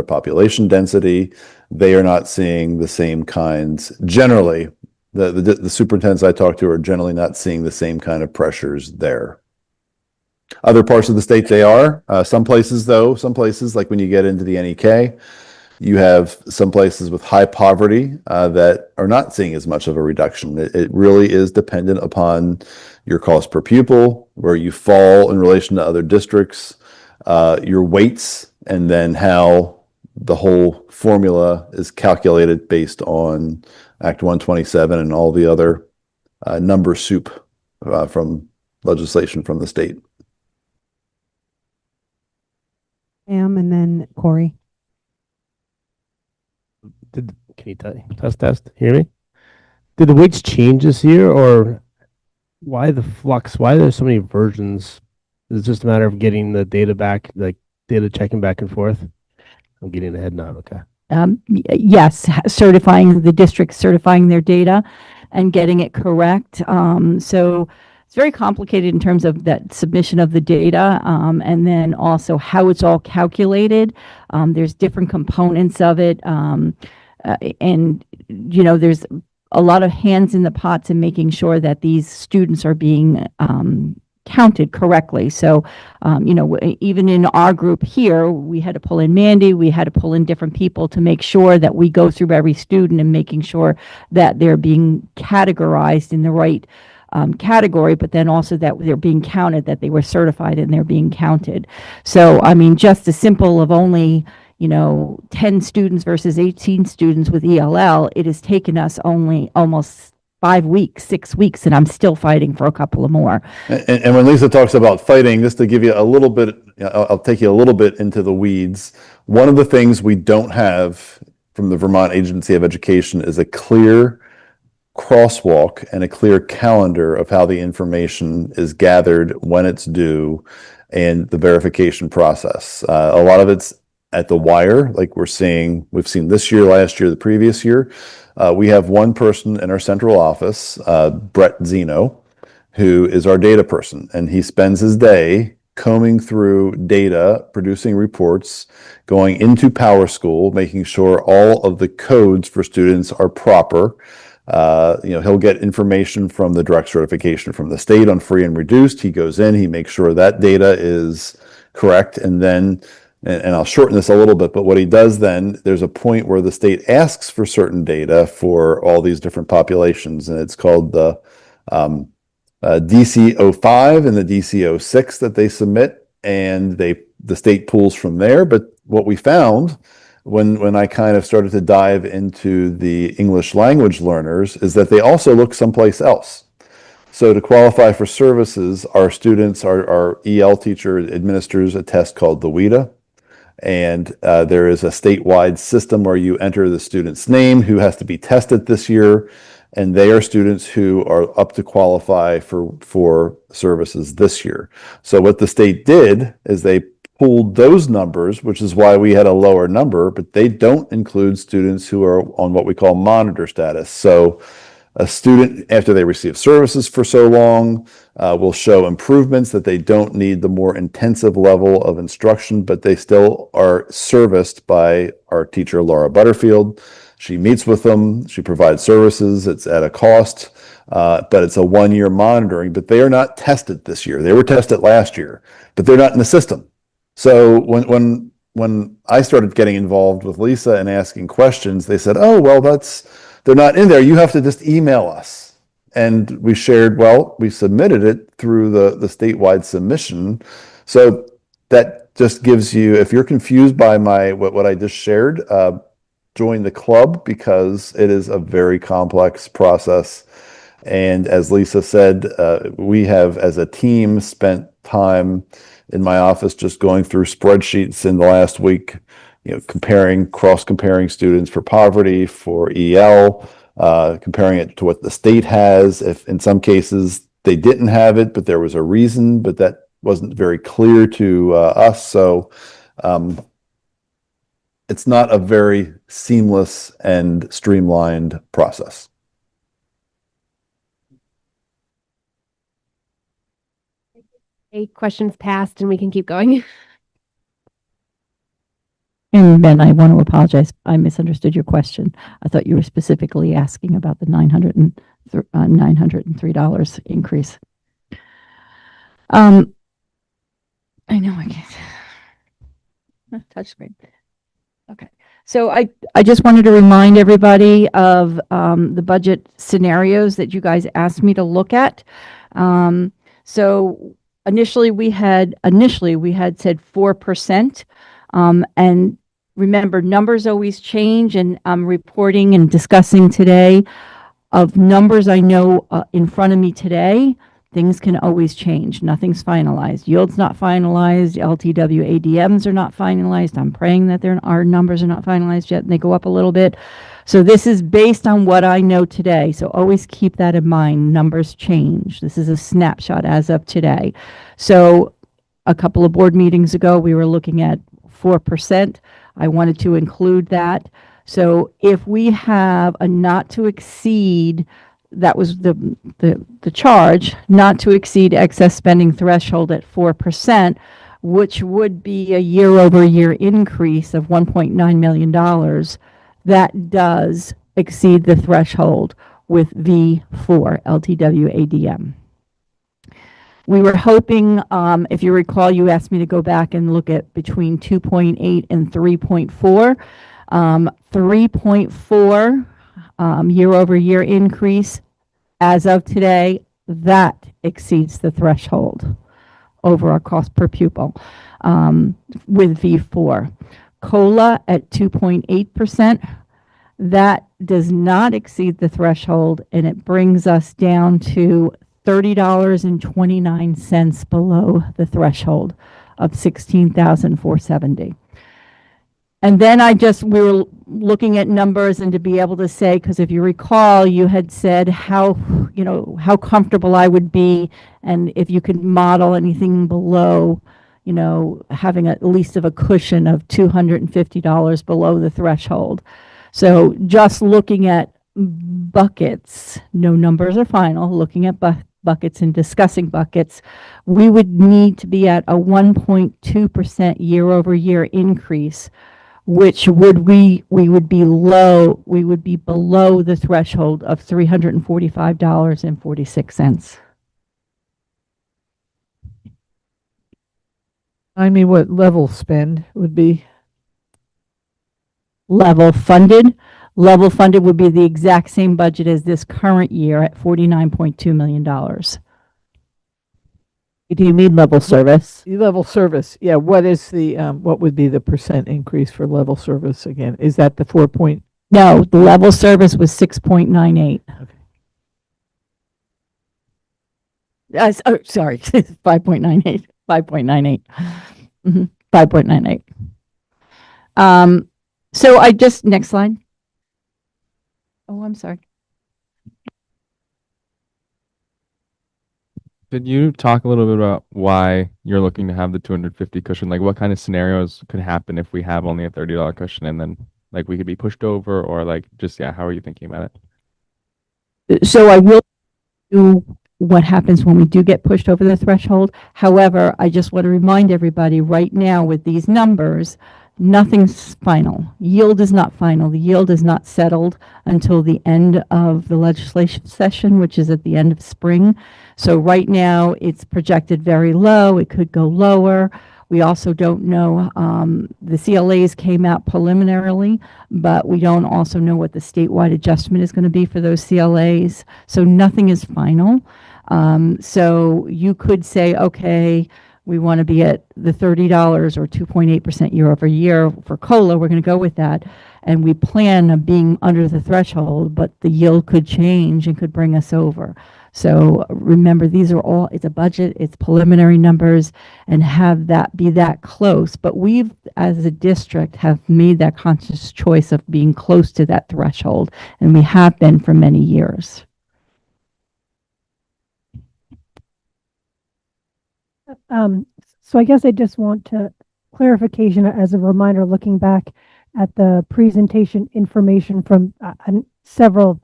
density, they are not seeing the same kinds. Generally, the superintendents I talk to are generally not seeing the same kind of pressures there. Other parts of the state, they are. Some places, like when you get into the NEK, you have some places with high poverty that are not seeing as much of a reduction. It really is dependent upon your cost per pupil, where you fall in relation to other districts, your weights, and then how the whole formula is calculated based on Act 127 and all the other number soup from legislation from the state. Pam and then Corey. Can you test? Hear me? Did the weights change this year, or why the flux? Why are there so many versions? Is it just a matter of getting the data back, like data checking back and forth? I'm getting ahead now. Okay. Yes, certifying the district, certifying their data and getting it correct. So it's very complicated in terms of that submission of the data, and then also how it's all calculated. There's different components of it. And, you know, there's a lot of hands in the pots in making sure that these students are being counted correctly. So, even in our group here, we had to pull in Mandy, we had to pull in different people to make sure that we go through every student and making sure that they're being categorized in the right category, but then also that they're being counted, that they were certified and they're being counted. So, I mean, just as simple of only 10 students versus 18 students with ELL, it has taken us only almost 5 weeks, 6 weeks, and I'm still fighting for a couple of more. And when Lisa talks about fighting, just to give you a little bit, I'll take you a little bit into the weeds. One of the things we don't have from the Vermont Agency of Education is a clear crosswalk and a clear calendar of how the information is gathered, when it's due, and the verification process. A lot of it's at the wire, like we've seen this year, last year, the previous year. We have one person in our central office, Brett Zeno, who is our data person, and he spends his day combing through data, producing reports, going into Power School, making sure all of the codes for students are proper. He'll get information from the direct certification from the state on free and reduced. He goes in, he makes sure that data is correct, and then, and I'll shorten this a little bit, but what he does then, there's a point where the state asks for certain data for all these different populations, and it's called the DC-05 and the DC-06 that they submit, and the state pulls from there. But what we found when I kind of started to dive into the English language learners is that they also look someplace else. So to qualify for services, our students, our EL teacher administers a test called the WIDA. And there is a statewide system where you enter the student's name, who has to be tested this year, and they are students who are up to qualify for services this year. So what the state did is they pulled those numbers, which is why we had a lower number, but they don't include students who are on what we call monitor status. So a student, after they receive services for so long, will show improvements, that they don't need the more intensive level of instruction, but they still are serviced by our teacher, Laura Butterfield. She meets with them, she provides services, it's at a cost, but it's a 1-year monitoring, but they are not tested this year. They were tested last year, but they're not in the system. So when I started getting involved with Lisa and asking questions, they said, oh, well, they're not in there. You have to just email us. And we shared, well, we submitted it through the statewide submission. So that just gives you, if you're confused by what I just shared, join the club, because it is a very complex process. And as Lisa said, we have, as a team, spent time in my office just going through spreadsheets in the last week, cross-comparing students for poverty, for EL, comparing it to what the state has. If in some cases they didn't have it, but there was a reason, but that wasn't very clear to us. So it's not a very seamless and streamlined process. Questions passed and we can keep going. And Ben, I want to apologize. I misunderstood your question. I thought you were specifically asking about the $903 increase. I know I can't. Touch screen. Okay. So I just wanted to remind everybody of the budget scenarios that you guys asked me to look at. So initially we had said 4%. And remember, numbers always change, and I'm reporting and discussing today of numbers I know in front of me today. Things can always change. Nothing's finalized. Yield's not finalized. LTW ADMs are not finalized. I'm praying that our numbers are not finalized yet and they go up a little bit. So this is based on what I know today. So always keep that in mind. Numbers change. This is a snapshot as of today. So a couple of board meetings ago, we were looking at 4%. I wanted to include that. So if we have a not to exceed, that was the charge, not to exceed excess spending threshold at 4%, which would be a year-over-year increase of $1.9 million. That does exceed the threshold with V4 LTW ADM. We were hoping, if you recall, you asked me to go back and look at between 2.8 and 3.4. 3.4 year over year increase as of today, that exceeds the threshold over our cost per pupil with V4. COLA at 2.8%, that does not exceed the threshold, and it brings us down to $30.29 below the threshold of 16,470. And then we were looking at numbers, and to be able to say, because if you recall, you had said how comfortable I would be, and if you could model anything below, having at least of a cushion of $250 below the threshold. So just looking at buckets, no numbers are final, looking at buckets and discussing buckets, we would need to be at a 1.2% year over year increase, which we would be below the threshold of $345.46. I mean, what level spend would be? Level funded would be the exact same budget as this current year at $49.2 million. Do you mean level service? Level service, yeah. What is the, what would be the percent increase for level service again? Is that the 4 point? No, the level service was 6.98. Okay. Sorry, 5.98, 5.98. 5.98. So next slide. Oh, I'm sorry. Could you talk a little bit about why you're looking to have the 250 cushion? Like, what kind of scenarios could happen if we have only a $30 cushion, and then like we could be pushed over, or like just, yeah, how are you thinking about it? So I will do what happens when we do get pushed over the threshold. However, I just want to remind everybody right now with these numbers, nothing's final. Yield is not final. The yield is not settled until the end of the legislation session, which is at the end of spring. So right now it's projected very low. It could go lower. We also don't know, the CLAs came out preliminarily, but we don't also know what the statewide adjustment is going to be for those CLAs. So nothing is final. So you could say, okay, we want to be at the $30 or 2.8% year over year for COLA. We're going to go with that. And we plan on being under the threshold, but the yield could change and could bring us over. So remember, these are all, it's a budget, it's preliminary numbers, and have that be that close. But we've, as a district, have made that conscious choice of being close to that threshold, and we have been for many years. So I guess I just want to clarification as a reminder, looking back at the presentation information from several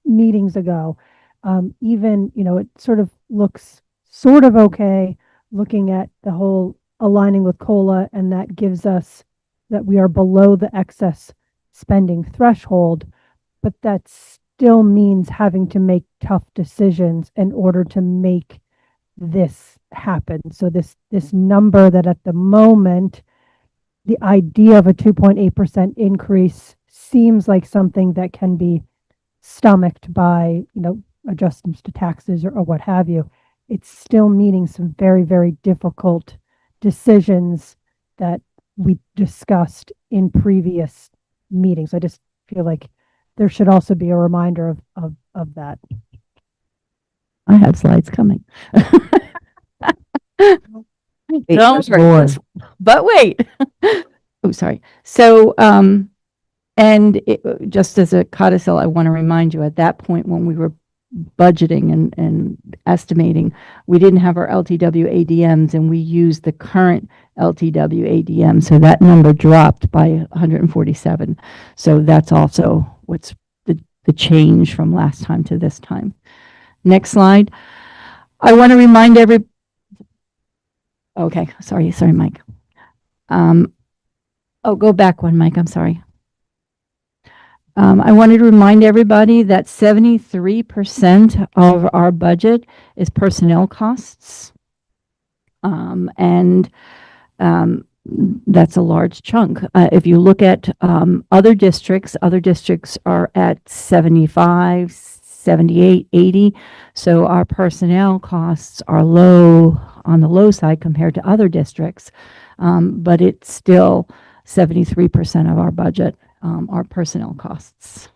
meetings ago. Even, it sort of looks sort of okay looking at the whole aligning with COLA, and that gives us that we are below the excess spending threshold, but that still means having to make tough decisions in order to make this happen. So this number that at the moment, the idea of a 2.8% increase seems like something that can be stomached by, adjustments to taxes or what have you. It's still meeting some very, very difficult decisions that we discussed in previous meetings. I just feel like there should also be a reminder of that. I have slides coming. Don't worry, but wait. Oh, sorry. So, just as a codicil, I want to remind you at that point when we were budgeting and estimating, we didn't have our LTW ADMs, and we used the current LTW ADM. So that number dropped by 147. So that's also what's the change from last time to this time. Next slide. I want to remind okay, sorry, Mike. Go back one, Mike, I'm sorry. I wanted to remind everybody that 73% of our budget is personnel costs. And that's a large chunk. If you look at other districts are at 75, 78, 80. So our personnel costs are low, on the low side compared to other districts. But it's still 73% of our budget, our personnel costs.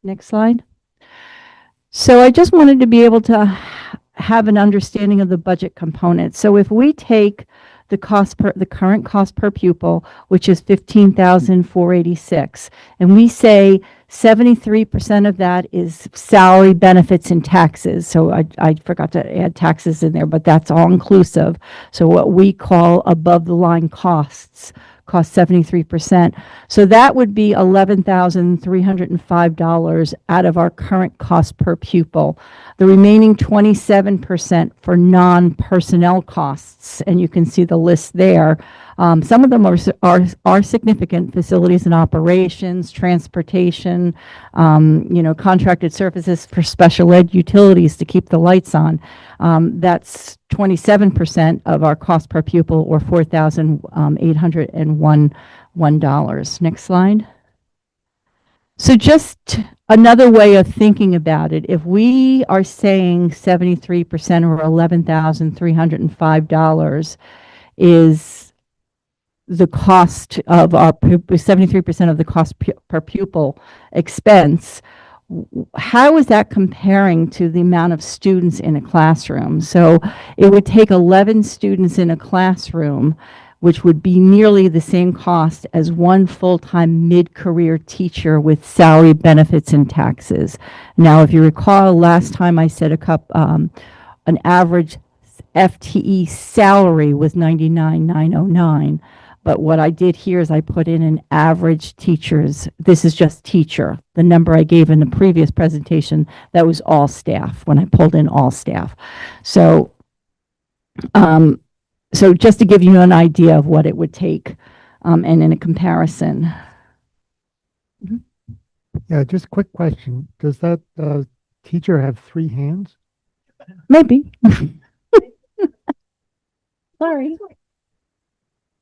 Next slide. So I just wanted to be able to have an understanding of the budget components. So if we take the current cost per pupil, which is 15,486, and we say 73% of that is salary, benefits, and taxes. So I forgot to add taxes in there, but that's all inclusive. So what we call above the line costs cost 73%. So that would be $11,305 out of our current cost per pupil. The remaining 27% for non-personnel costs, and you can see the list there. Some of them are significant: facilities and operations, transportation, contracted services for special ed, utilities to keep the lights on. That's 27% of our cost per pupil, or $4,801. Next slide. So just another way of thinking about it, if we are saying 73% or $11,305 is the cost of our 73% of the cost per pupil expense, how is that comparing to the amount of students in a classroom? So it would take 11 students in a classroom, which would be nearly the same cost as one full-time mid-career teacher with salary, benefits, and taxes. Now, if you recall, last time I said an average FTE salary was $99,909. But what I did here is I put in an average teachers. This is just teacher. The number I gave in the previous presentation, that was all staff, when I pulled in all staff. So, so just to give you an idea of what it would take, and in a comparison. Yeah, just a quick question. Does that teacher have 3 hands? Maybe. Sorry.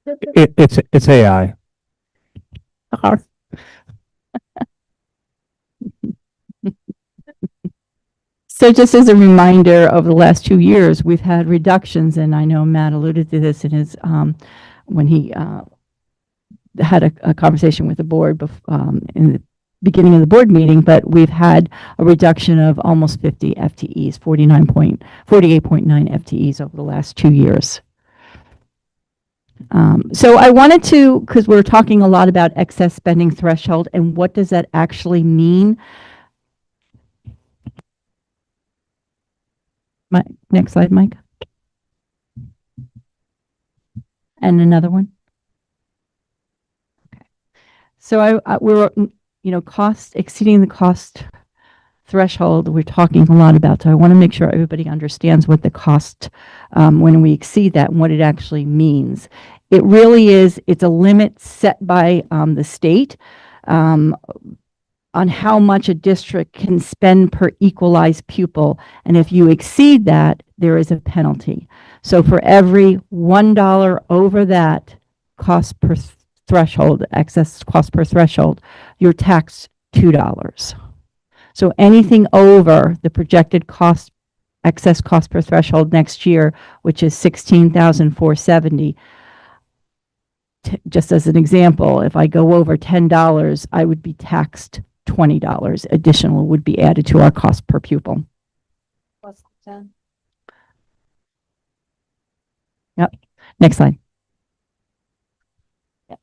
It's AI. So just as a reminder, over the last 2 years, we've had reductions, and I know Matt alluded to this in his, when he had a conversation with the board in the beginning of the board meeting, but we've had a reduction of almost 50 FTEs, 48.9 FTEs over the last 2 years. So I wanted to, because we're talking a lot about excess spending threshold and what does that actually mean. Next slide, Mike. And another one. Okay. So we're, cost exceeding the cost threshold we're talking a lot about. So I want to make sure everybody understands what the cost, when we exceed that, and what it actually means. It really is, it's a limit set by the state on how much a district can spend per equalized pupil. And if you exceed that, there is a penalty. So for every $1 over that cost per threshold, excess cost per threshold, you're taxed $2. So anything over the projected cost, excess cost per threshold next year, which is $16,470. Just as an example, if I go over $10, I would be taxed $20. Additional would be added to our cost per pupil. Plus 10. Yep. Next slide. Yep.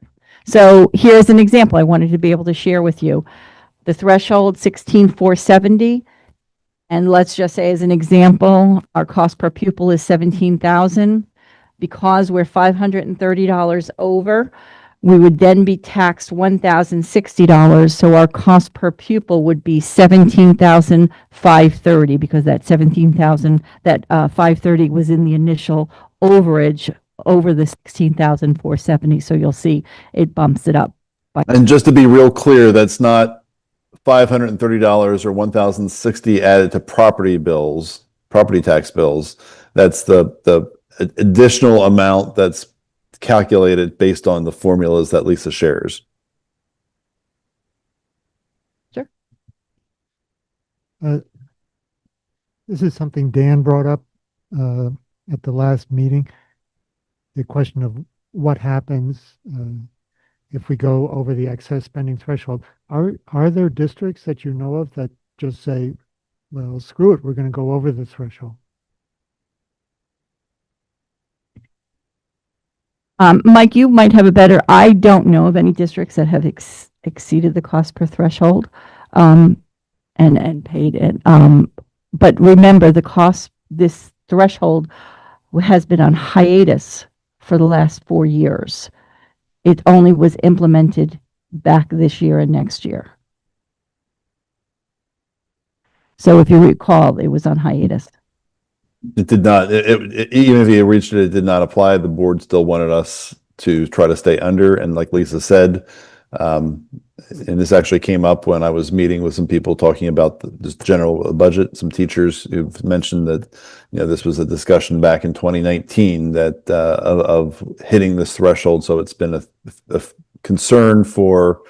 So here's an example I wanted to be able to share with you. The threshold, 16,470. And let's just say as an example, our cost per pupil is 17,000. Because we're $530 over, we would then be taxed $1,060. So our cost per pupil would be $17,530, because that 17,000, that 530 was in the initial overage over the 16,470. So you'll see it bumps it up. And just to be real clear, that's not $530 or 1,060 added to property tax bills. That's the additional amount that's calculated based on the formulas that Lisa shares. This is something Dan brought up at the last meeting. The question of what happens if we go over the excess spending threshold. Are there districts that you know of that just say, well, screw it, we're going to go over the threshold? Mike, you might have a better, I don't know of any districts that have exceeded the cost per threshold, and paid it. But remember, this threshold has been on hiatus for the last 4 years. It only was implemented back this year and next year. So if you recall, it was on hiatus. It did not, even if he had reached it, it did not apply. The board still wanted us to try to stay under. And like Lisa said, and this actually came up when I was meeting with some people talking about the general budget, some teachers who've mentioned that, this was a discussion back in 2019 that of hitting this threshold. So it's been a concern for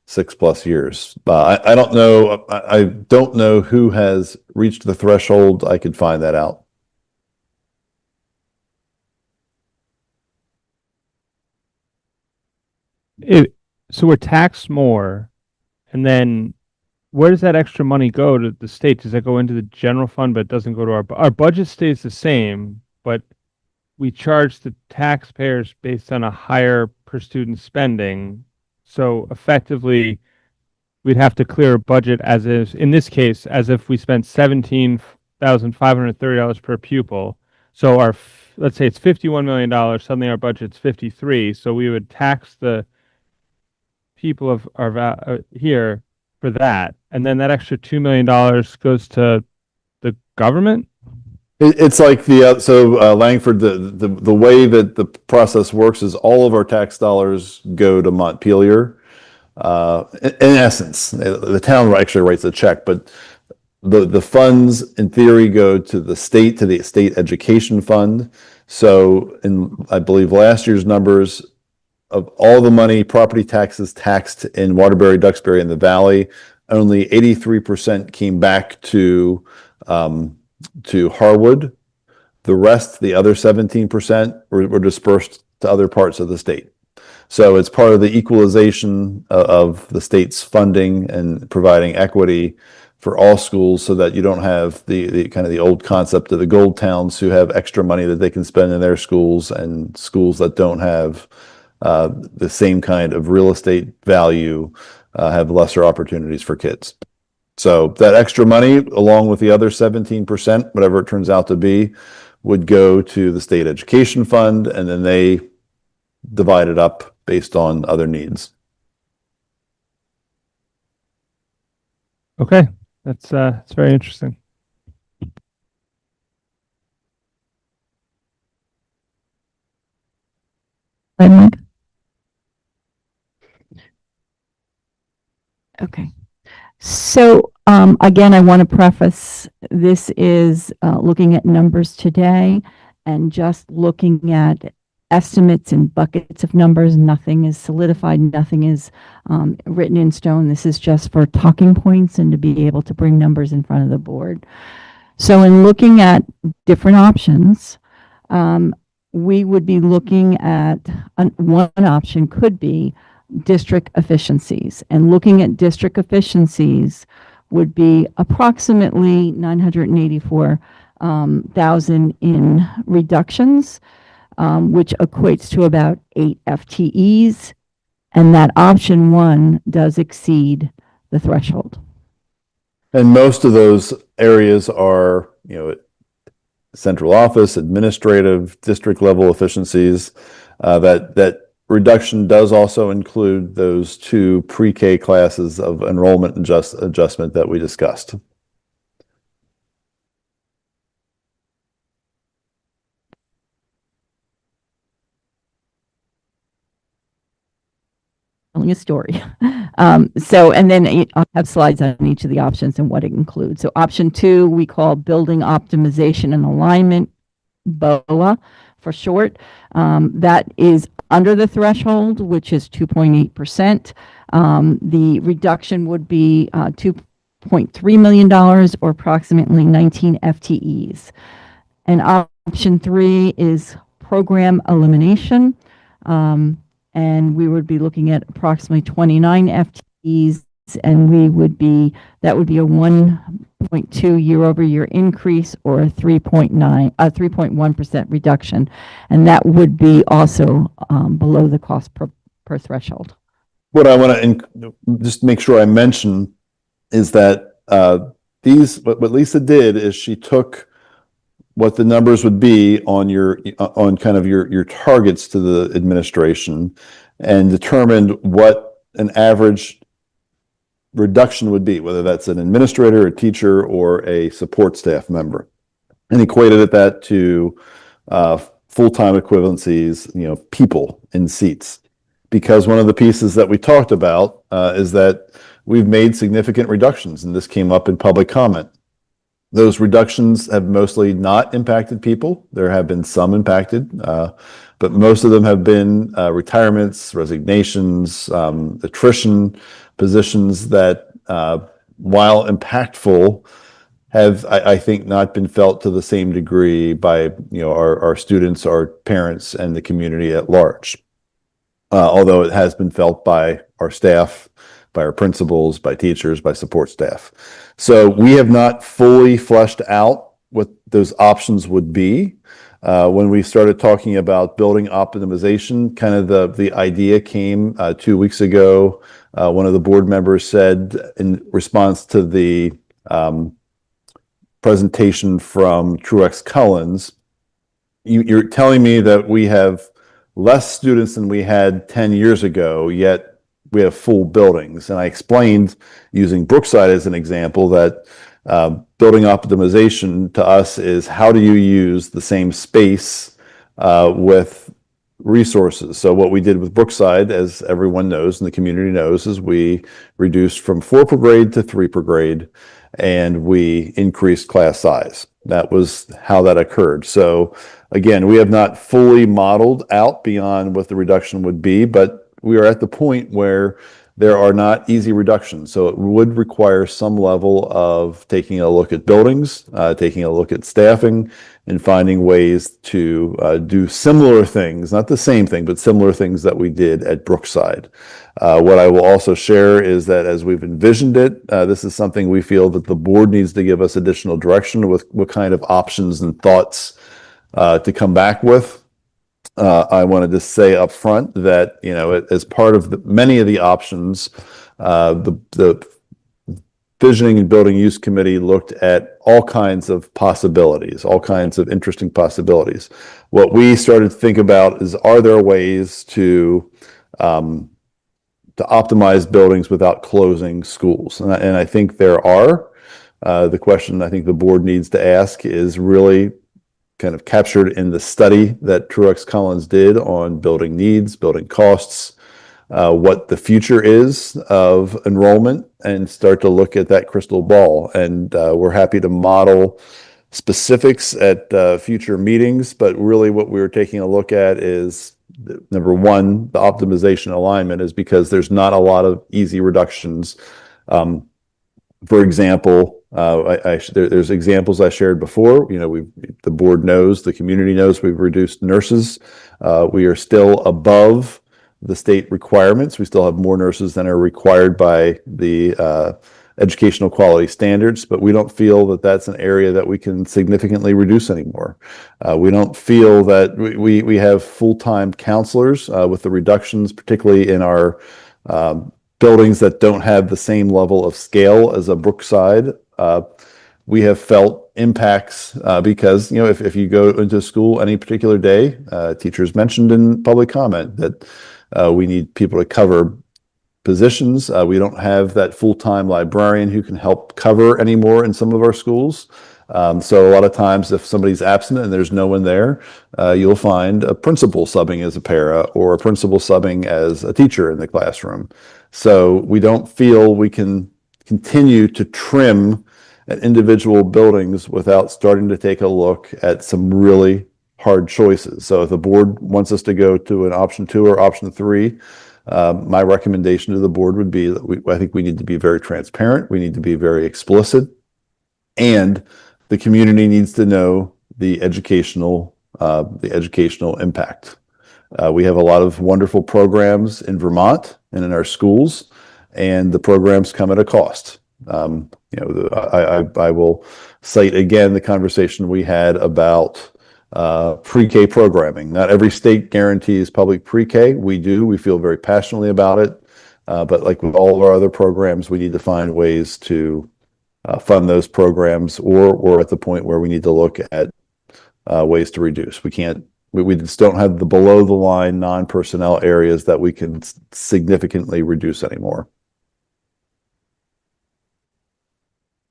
6+ years. I don't know. I don't know who has reached the threshold. I could find that out. So we're taxed more, and then where does that extra money go to the state? Does that go into the general fund, but it doesn't go to our budget stays the same, but we charge the taxpayers based on a higher per student spending. So effectively, we'd have to clear a budget as if, in this case, as if we spent $17,530 per pupil. So let's say it's $51 million. Suddenly our budget's 53. So we would tax the people of our here for that, and then that extra $2 million goes to the government. It's like Langford, the way that the process works is all of our tax dollars go to Montpelier. In essence, the town actually writes a check, but the funds in theory go to the state education fund. So I believe last year's numbers, of all the money property taxes taxed in Waterbury, Duxbury, and the Valley, only 83% came back to Harwood. The rest, the other 17%, were dispersed to other parts of the state. So it's part of the equalization of the state's funding and providing equity for all schools, so that you don't have the kind of the old concept of the gold towns who have extra money that they can spend in their schools, and schools that don't have the same kind of real estate value have lesser opportunities for kids. So that extra money, along with the other 17%, whatever it turns out to be, would go to the state education fund, and then they divide it up based on other needs. Okay, that's very interesting. Okay. So again, I want to preface, this is looking at numbers today and just looking at estimates and buckets of numbers. Nothing is solidified. Nothing is written in stone. This is just for talking points and to be able to bring numbers in front of the board. So in looking at different options, we would be looking at one option could be district efficiencies, and looking at district efficiencies would be approximately 984,000 in reductions, which equates to about 8 FTEs, and that option 1 does exceed the threshold. And most of those areas are, central office, administrative, district level efficiencies. That reduction does also include those 2 pre-K classes of enrollment adjustment that we discussed. Telling a story. So, and then I'll have slides on each of the options and what it includes. So option 2, we call building optimization and alignment, BOA for short. That is under the threshold, which is 2.8%. The reduction would be $2.3 million or approximately 19 FTEs. And option 3 is program elimination. And we would be looking at approximately 29 FTEs, and that would be a 1.2 year-over-year increase or a 3.1% reduction. And that would be also below the cost per threshold. What I want to just make sure I mention is that what Lisa did is she took what the numbers would be on kind of your targets to the administration and determined what an average reduction would be, whether that's an administrator, a teacher, or a support staff member, and equated that to full-time equivalencies, people in seats. Because one of the pieces that we talked about is that we've made significant reductions, and this came up in public comment. Those reductions have mostly not impacted people. There have been some impacted, but most of them have been retirements, resignations, attrition, positions that, while impactful, have, I think, not been felt to the same degree by our students, our parents, and the community at large. Although it has been felt by our staff, by our principals, by teachers, by support staff. So we have not fully fleshed out what those options would be. When we started talking about building optimization, kind of the idea came 2 weeks ago. One of the board members said in response to the presentation from Truex Collins, you're telling me that we have less students than we had 10 years ago, yet we have full buildings. And I explained, using Brookside as an example, that building optimization to us is how do you use the same space with resources. So what we did with Brookside, as everyone knows and the community knows, is we reduced from 4 per grade to 3 per grade, and we increased class size. That was how that occurred. So again, we have not fully modeled out beyond what the reduction would be, but we are at the point where there are not easy reductions. So it would require some level of taking a look at buildings, taking a look at staffing, and finding ways to do similar things, not the same thing, but similar things that we did at Brookside. What I will also share is that as we've envisioned it, this is something we feel that the board needs to give us additional direction with what kind of options and thoughts to come back with. I wanted to say up front that, as part of many of the options, the Visioning and Building Use Committee looked at all kinds of possibilities, all kinds of interesting possibilities. What we started to think about is, are there ways to optimize buildings without closing schools? And I think there are. The question I think the board needs to ask is really kind of captured in the study that Truex Collins did on building needs, building costs, what the future is of enrollment, and start to look at that crystal ball. And we're happy to model specifics at future meetings, but really what we were taking a look at is, number one, the optimization alignment is because there's not a lot of easy reductions. For example, there's examples I shared before. The board knows, the community knows, we've reduced nurses. We are still above the state requirements. We still have more nurses than are required by the educational quality standards, but we don't feel that that's an area that we can significantly reduce anymore. We don't feel that we have full-time counselors with the reductions, particularly in our buildings that don't have the same level of scale as a Brookside. We have felt impacts because, if you go into school any particular day, teachers mentioned in public comment that we need people to cover positions. We don't have that full-time librarian who can help cover anymore in some of our schools. So a lot of times if somebody's absent and there's no one there, you'll find a principal subbing as a para or a principal subbing as a teacher in the classroom. So we don't feel we can continue to trim at individual buildings without starting to take a look at some really hard choices. So if the board wants us to go to an option 2 or option 3, my recommendation to the board would be that I think we need to be very transparent. We need to be very explicit, and the community needs to know the educational impact. We have a lot of wonderful programs in Vermont and in our schools, and the programs come at a cost. I will cite again the conversation we had about pre-K programming. Not every state guarantees public pre-K. We do. We feel very passionately about it. But like with all of our other programs, we need to find ways to fund those programs, or at the point where we need to look at ways to reduce. We just don't have the below the line non-personnel areas that we can significantly reduce anymore.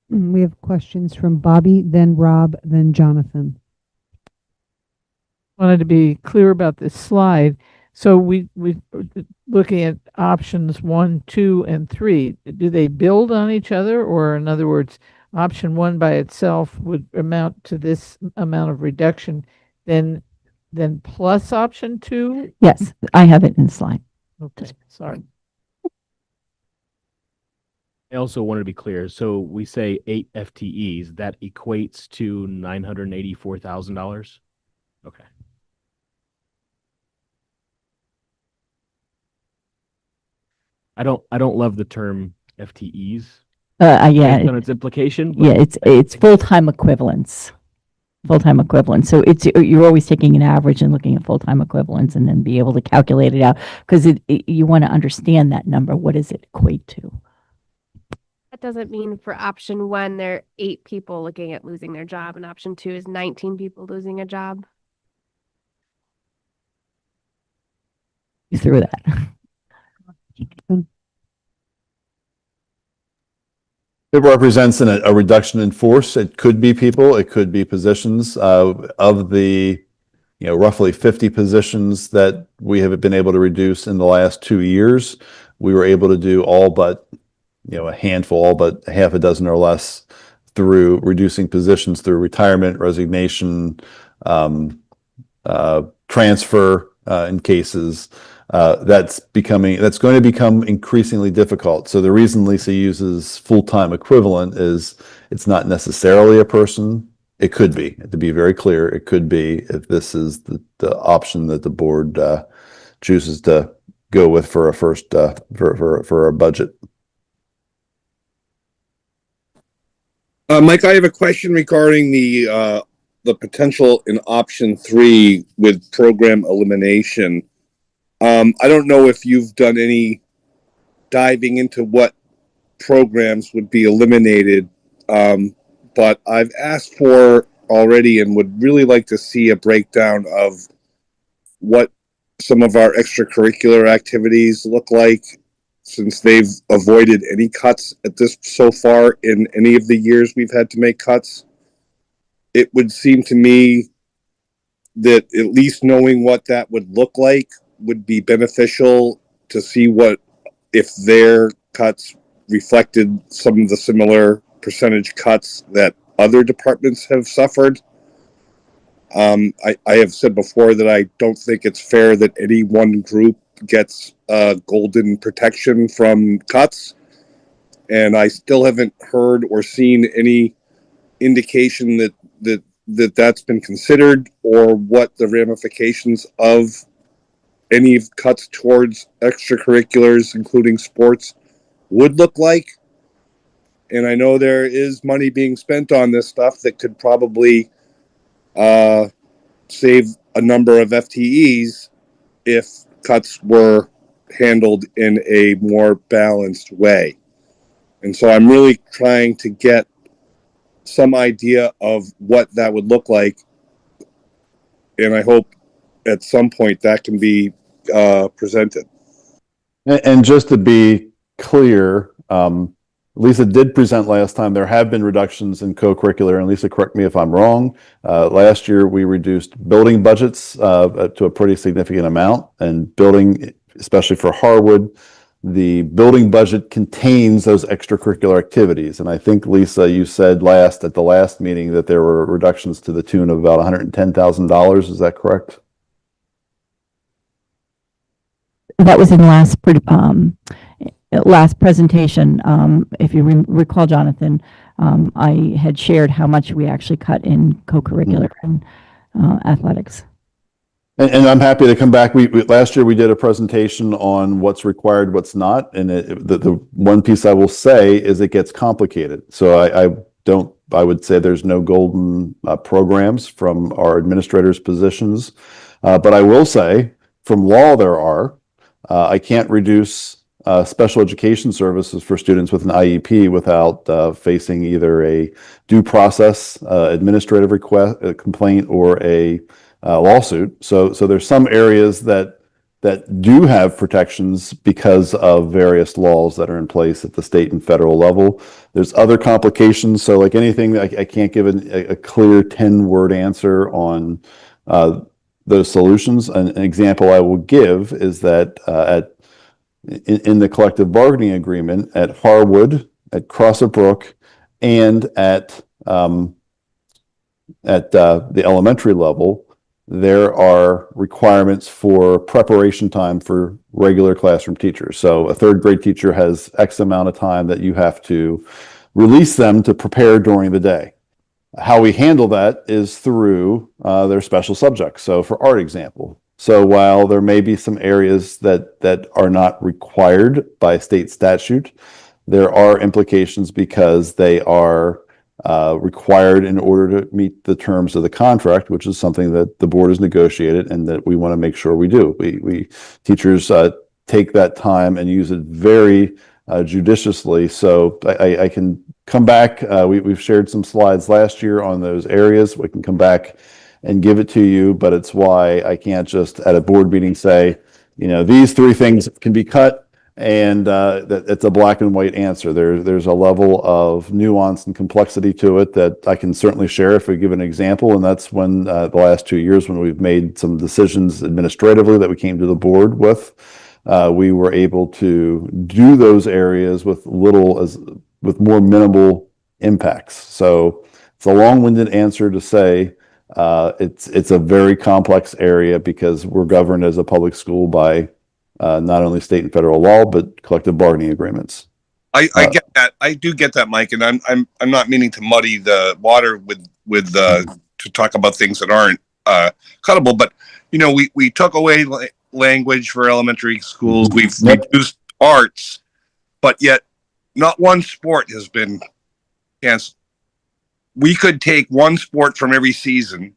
We have questions from Bobby, then Rob, then Jonathan. Wanted to be clear about this slide. So we looking at options 1, 2, and 3. Do they build on each other, or in other words, option 1 by itself would amount to this amount of reduction, then plus option 2? Yes, I have it in the slide. Okay, sorry. I also wanted to be clear. So we say 8 FTEs, that equates to $984,000. Okay. I don't love the term FTEs. Yeah, Based on its implication. yeah, it's full-time equivalents. Full-time equivalents. So you're always taking an average and looking at full-time equivalents and then be able to calculate it out, because you want to understand that number. What does it equate to? That doesn't mean for option 1, there are 8 people looking at losing their job, and option 2 is 19 people losing a job. You threw that. It represents a reduction in force. It could be people, it could be positions. Of the roughly 50 positions that we have been able to reduce in the last 2 years, we were able to do all but a handful, all but a half a dozen or less, through reducing positions through retirement, resignation, transfer in cases. That's going to become increasingly difficult. So the reason Lisa uses full-time equivalent is it's not necessarily a person. It could be, to be very clear, it could be, if this is the option that the board chooses to go with for a first for a budget. Mike, I have a question regarding the potential in option 3 with program elimination. I don't know if you've done any diving into what programs would be eliminated, but I've asked for already and would really like to see a breakdown of what some of our extracurricular activities look like, since they've avoided any cuts at this so far in any of the years we've had to make cuts. It would seem to me that at least knowing what that would look like would be beneficial to see what if their cuts reflected some of the similar percentage cuts that other departments have suffered. I have said before that I don't think it's fair that any one group gets golden protection from cuts, and I still haven't heard or seen any indication that that's been considered, or what the ramifications of any cuts towards extracurriculars, including sports, would look like. And I know there is money being spent on this stuff that could probably save a number of FTEs if cuts were handled in a more balanced way. And so I'm really trying to get some idea of what that would look like. And I hope at some point that can be presented. And just to be clear, Lisa did present last time. There have been reductions in co-curricular, and Lisa, correct me if I'm wrong. Last year, we reduced building budgets to a pretty significant amount, and building, especially for Harwood, the building budget contains those extracurricular activities. And I think, Lisa, you said at the last meeting that there were reductions to the tune of about $110,000. Is that correct? That was in last presentation. If you recall, Jonathan, I had shared how much we actually cut in co-curricular and athletics. And I'm happy to come back. We last year we did a presentation on what's required, what's not, and the one piece I will say is it gets complicated. So I would say there's no golden programs from our administrators' positions, but I will say from law there are. I can't reduce special education services for students with an IEP without facing either a due process administrative request, a complaint, or a lawsuit. So there's some areas that do have protections because of various laws that are in place at the state and federal level. There's other complications. So like anything, I can't give a clear 10-word answer on those solutions. An example I will give is that in the collective bargaining agreement at Harwood, at Crossett Brook, and at the elementary level, there are requirements for preparation time for regular classroom teachers. So a third grade teacher has X amount of time that you have to release them to prepare during the day. How we handle that is through their special subjects. So for art example. So while there may be some areas that are not required by state statute, there are implications because they are required in order to meet the terms of the contract, which is something that the board has negotiated and that we want to make sure we do. Teachers take that time and use it very judiciously. So I can come back. We've shared some slides last year on those areas. We can come back and give it to you, but it's why I can't just at a board meeting say, these three things can be cut, and that it's a black and white answer. There's a level of nuance and complexity to it that I can certainly share if we give an example, and that's when the last 2 years when we've made some decisions administratively that we came to the board with, we were able to do those areas with more minimal impacts. So it's a long-winded answer to say it's a very complex area because we're governed as a public school by not only state and federal law, but collective bargaining agreements. I get that. I do get that, Mike, and I'm not meaning to muddy the water with to talk about things that aren't cuttable. But we took away language for elementary schools. We've reduced arts, but yet not one sport has been canceled. We could take one sport from every season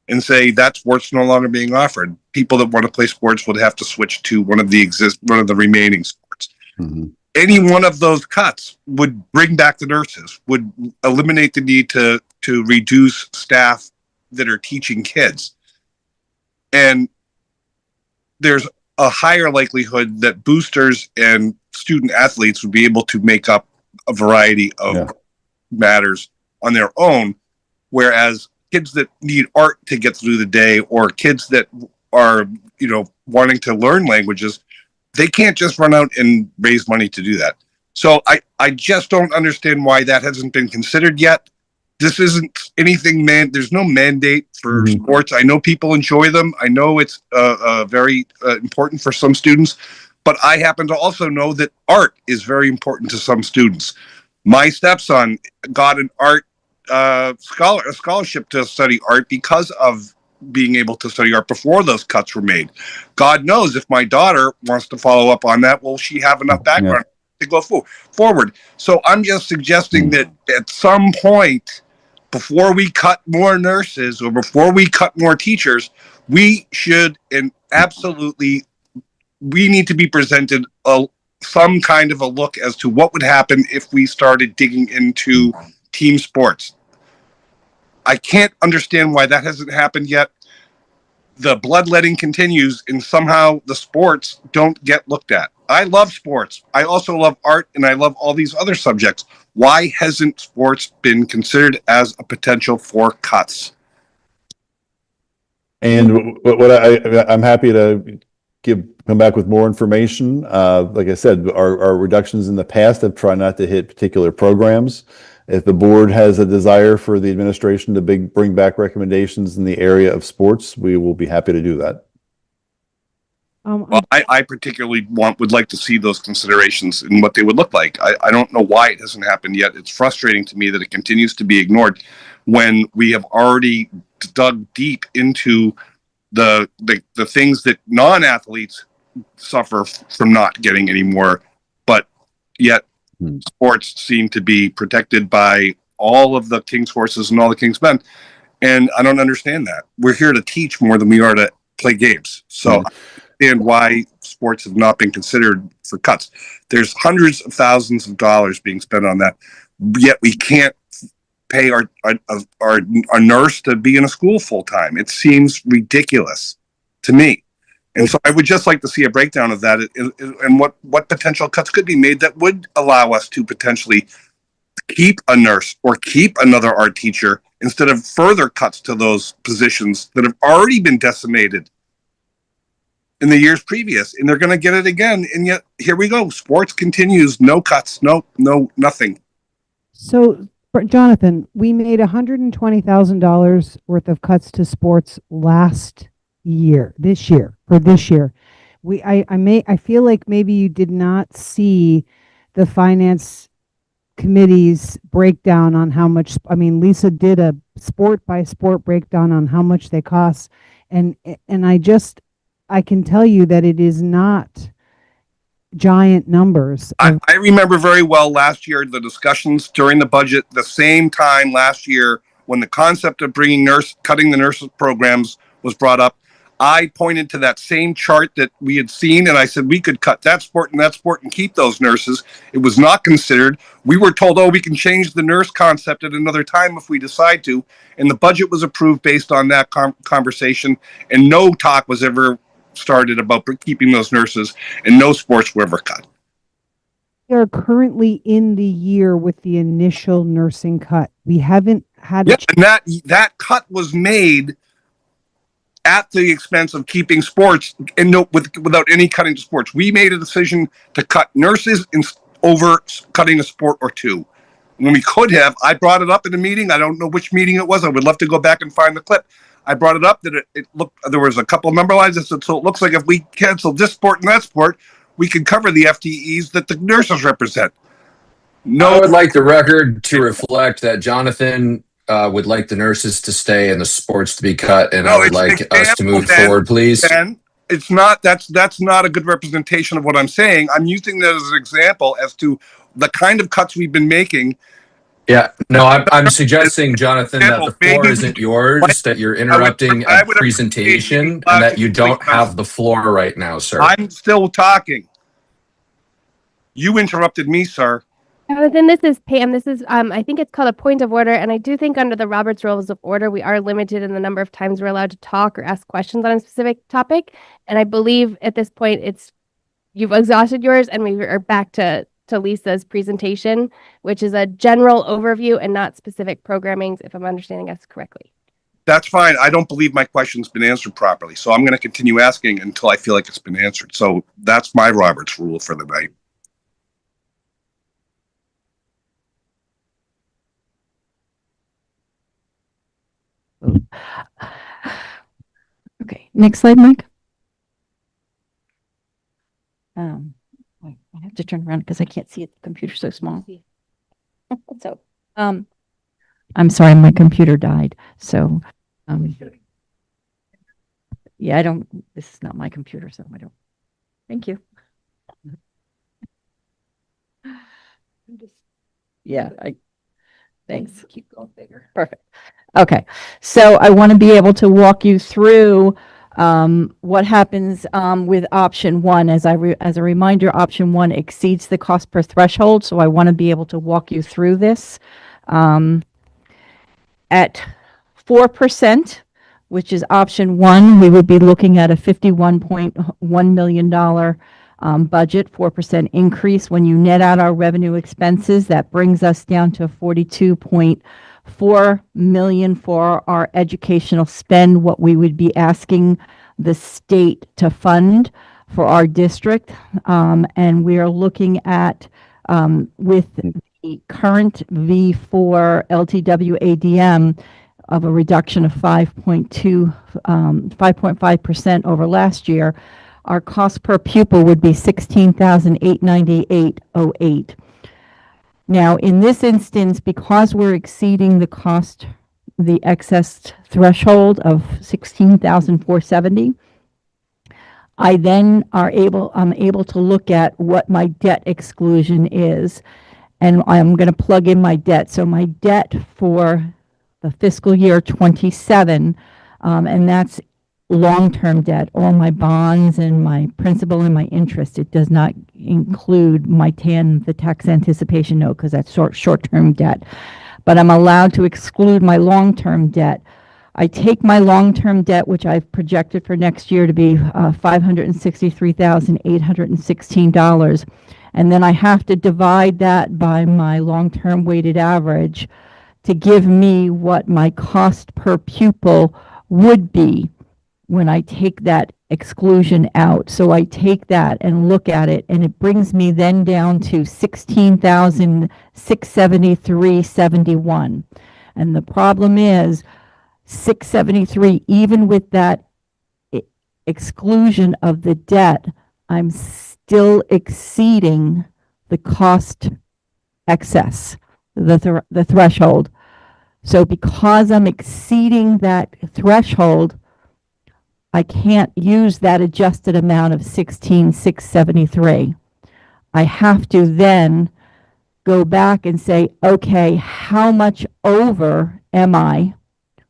and say that sport's no longer being offered. People that want to play sports would have to switch to one of the remaining sports. Mm-hmm. Any one of those cuts would bring back the nurses, would eliminate the need to reduce staff that are teaching kids. And there's a higher likelihood that boosters and student athletes would be able to make up a variety of matters on their own, whereas kids that need art to get through the day, or kids that are, wanting to learn languages, they can't just run out and raise money to do that. So I just don't understand why that hasn't been considered yet. This isn't anything, there's no mandate for sports. I know people enjoy them. I know it's very important for some students, but I happen to also know that art is very important to some students. My stepson got an art a scholarship to study art because of being able to study art before those cuts were made. God knows if my daughter wants to follow up on that, will she have enough background to go forward? So I'm just suggesting that at some point, before we cut more nurses or before we cut more teachers, we should we need to be presented some kind of a look as to what would happen if we started digging into team sports. I can't understand why that hasn't happened yet. The bloodletting continues and somehow the sports don't get looked at. I love sports. I also love art, and I love all these other subjects. Why hasn't sports been considered as a potential for cuts? And I'm happy to come back with more information. Like I said, our reductions in the past have tried not to hit particular programs. If the board has a desire for the administration to bring back recommendations in the area of sports, we will be happy to do that. Well, I particularly would like to see those considerations and what they would look like. I don't know why it hasn't happened yet. It's frustrating to me that it continues to be ignored when we have already dug deep into the things that non-athletes suffer from not getting anymore, but yet sports seem to be protected by all of the King's horses and all the King's men. And I don't understand that. We're here to teach more than we are to play games. So I understand why sports have not been considered for cuts. There's hundreds of thousands of dollars being spent on that, yet we can't pay our nurse to be in a school full time. It seems ridiculous to me. And so I would just like to see a breakdown of that and what potential cuts could be made that would allow us to potentially keep a nurse or keep another art teacher instead of further cuts to those positions that have already been decimated in the years previous. And they're going to get it again. And yet here we go. Sports continues. No cuts. No, nothing. So, Jonathan, we made $120,000 worth of cuts to sports last year. I feel like maybe you did not see the finance committee's breakdown on how much. I mean, Lisa did a sport by sport breakdown on how much they cost, and I can tell you that it is not giant numbers. I remember very well last year the discussions during the budget, the same time last year when the concept of cutting the nurses programs was brought up. I pointed to that same chart that we had seen, and I said we could cut that sport and keep those nurses. It was not considered. We were told, we can change the nurse concept at another time if we decide to, and the budget was approved based on that conversation, and no talk was ever started about keeping those nurses, and no sports were ever cut. We are currently in the year with the initial nursing cut. We haven't had and that cut was made at the expense of keeping sports and without any cutting to sports. We made a decision to cut nurses over cutting a sport or two. When we could have, I brought it up in a meeting. I don't know which meeting it was. I would love to go back and find the clip. I brought it up that it looked, there was a couple of number lines that said, so it looks like if we cancel this sport and that sport, we can cover the FTEs that the nurses represent. I would like the record to reflect that Jonathan would like the nurses to stay and the sports to be cut, and I would like us to move forward, please. Ben, it's not, that's not a good representation of what I'm saying. I'm using that as an example as to the kind of cuts we've been making. Yeah, no, I'm suggesting, Jonathan, that the floor isn't yours, that you're interrupting a presentation, and that you don't have the floor right now, sir. I'm still talking. You interrupted me, sir. Jonathan, this is Pam. This is, I think it's called a point of order. And I do think under the Roberts Rules of Order, we are limited in the number of times we're allowed to talk or ask questions on a specific topic. And I believe at this point, you've exhausted yours, and we are back to Lisa's presentation, which is a general overview and not specific programming, if I'm understanding us correctly. That's fine. I don't believe my question's been answered properly. So I'm going to continue asking until I feel like it's been answered. So that's my Roberts rule for the night. Okay, next slide, Mike. Wait, I have to turn around because I can't see it. The computer's so small. So, I'm sorry, my computer died. So, yeah, this is not my computer, so I don't. Thank you. Thanks. Keep going bigger. Perfect. Okay, so I want to be able to walk you through what happens with option one. As a reminder, option one exceeds the cost per threshold, so I want to be able to walk you through this. At 4%, which is option one, we would be looking at a $51.1 million budget, 4% increase. When you net out our revenue expenses, that brings us down to 42.4 million for our educational spend, what we would be asking the state to fund for our district. And we are looking at, with the current V4 LTW ADM of a reduction of 5.5% over last year, our cost per pupil would be $16,898.08. Now, in this instance, because we're exceeding the cost, the excess threshold of $16,470, I'm able to look at what my debt exclusion is, and I'm going to plug in my debt. So my debt for the fiscal year 27, and that's long-term debt, all my bonds and my principal and my interest. It does not include my the tax anticipation note, because that's short-term debt. But I'm allowed to exclude my long-term debt. I take my long-term debt, which I've projected for next year to be $563,816, and then I have to divide that by my long-term weighted average to give me what my cost per pupil would be when I take that exclusion out. So I take that and look at it, and it brings me then down to $16,673.71. And the problem is 673, even with that exclusion of the debt, I'm still exceeding the cost excess, the threshold. So because I'm exceeding that threshold, I can't use that adjusted amount of 16,673. I have to then go back and say, okay, how much over am I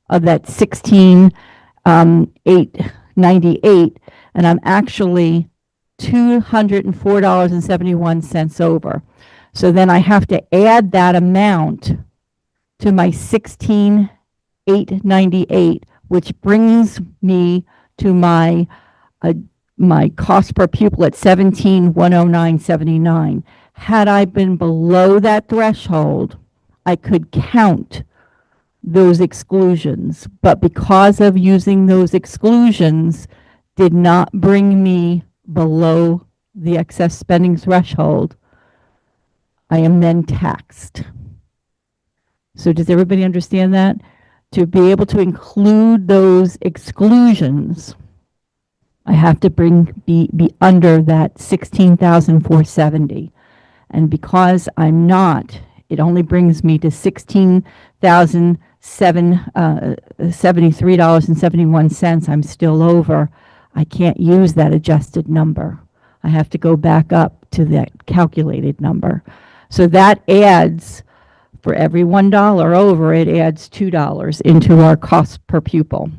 of that 16,898? And I'm actually $204.71 over. So then I have to add that amount to my 16,898, which brings me to my cost per pupil at 17,109.79. Had I been below that threshold, I could count those exclusions, but because of using those exclusions did not bring me below the excess spending threshold, I am then taxed. So does everybody understand that? To be able to include those exclusions, I have to be under that 16,470. And because I'm not, it only brings me to $16,773.71. I'm still over. I can't use that adjusted number. I have to go back up to that calculated number. So that adds, for every $1 over, it adds $2 into our cost per pupil.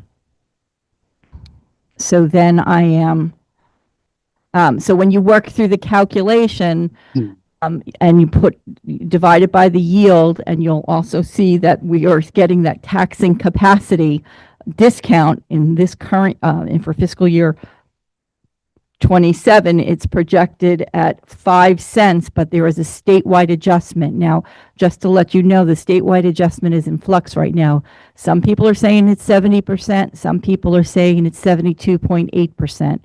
So then I am, so when you work through the calculation, and you divide it by the yield, and you'll also see that we are getting that taxing capacity discount in this current, and for fiscal year 27, it's projected at 5 cents, but there is a statewide adjustment. Now, just to let you know, the statewide adjustment is in flux right now. Some people are saying it's 70%. Some people are saying it's 72.8%.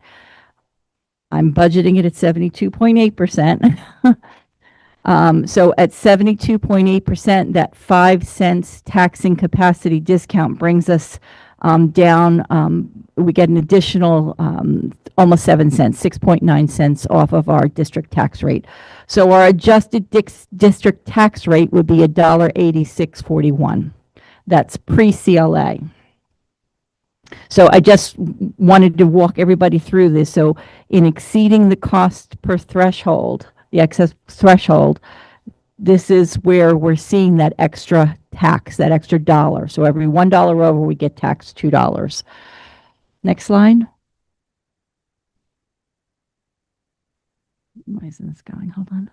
I'm budgeting it at 72.8%. So at 72.8%, that 5 cents taxing capacity discount brings us down. We get an additional almost 7 cents, 6.9 cents off of our district tax rate. So our adjusted district tax rate would be $1.8641. That's pre-CLA. So I just wanted to walk everybody through this. So in exceeding the cost per threshold, the excess threshold, this is where we're seeing that extra tax, that extra dollar. So every $1 over, we get taxed $2. Next slide. Why isn't this going? Hold on.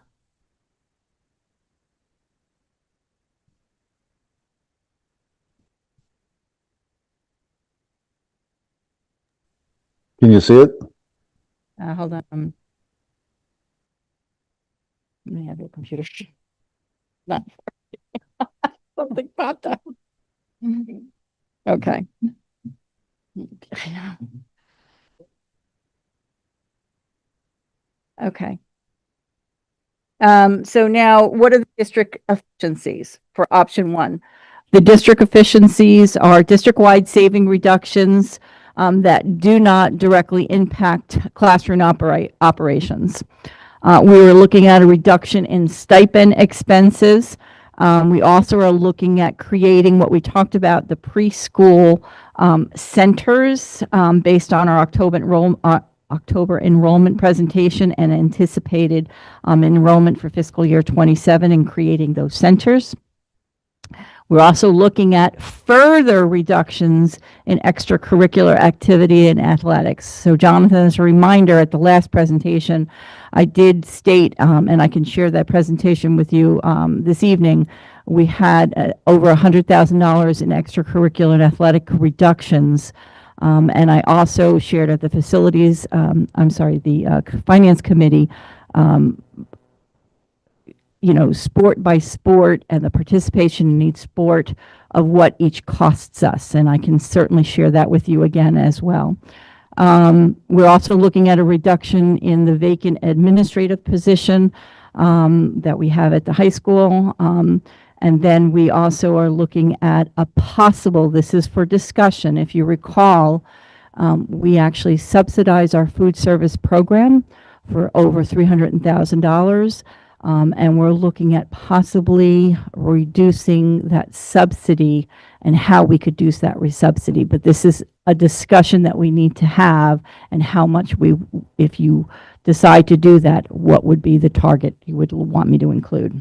Can you see it? Hold on. Let me have your computer. Not something popped up. Okay. Okay. So now what are the district efficiencies for option one? The district efficiencies are district-wide saving reductions that do not directly impact classroom operations. We were looking at a reduction in stipend expenses. We also are looking at creating what we talked about, the preschool centers based on our October enrollment presentation and anticipated enrollment for fiscal year 27 and creating those centers. We're also looking at further reductions in extracurricular activity and athletics. So Jonathan, as a reminder, at the last presentation, I did state, and I can share that presentation with you this evening, we had over $100,000 in extracurricular and athletic reductions. And I also shared at the facilities, the finance committee, sport by sport and the participation in each sport of what each costs us. And I can certainly share that with you again as well. We're also looking at a reduction in the vacant administrative position that we have at the high school. And then we also are looking at a possible, this is for discussion, if you recall, we actually subsidize our food service program for over $300,000. And we're looking at possibly reducing that subsidy and how we could use that resubsidy. But this is a discussion that we need to have, and how much if you decide to do that, what would be the target you would want me to include.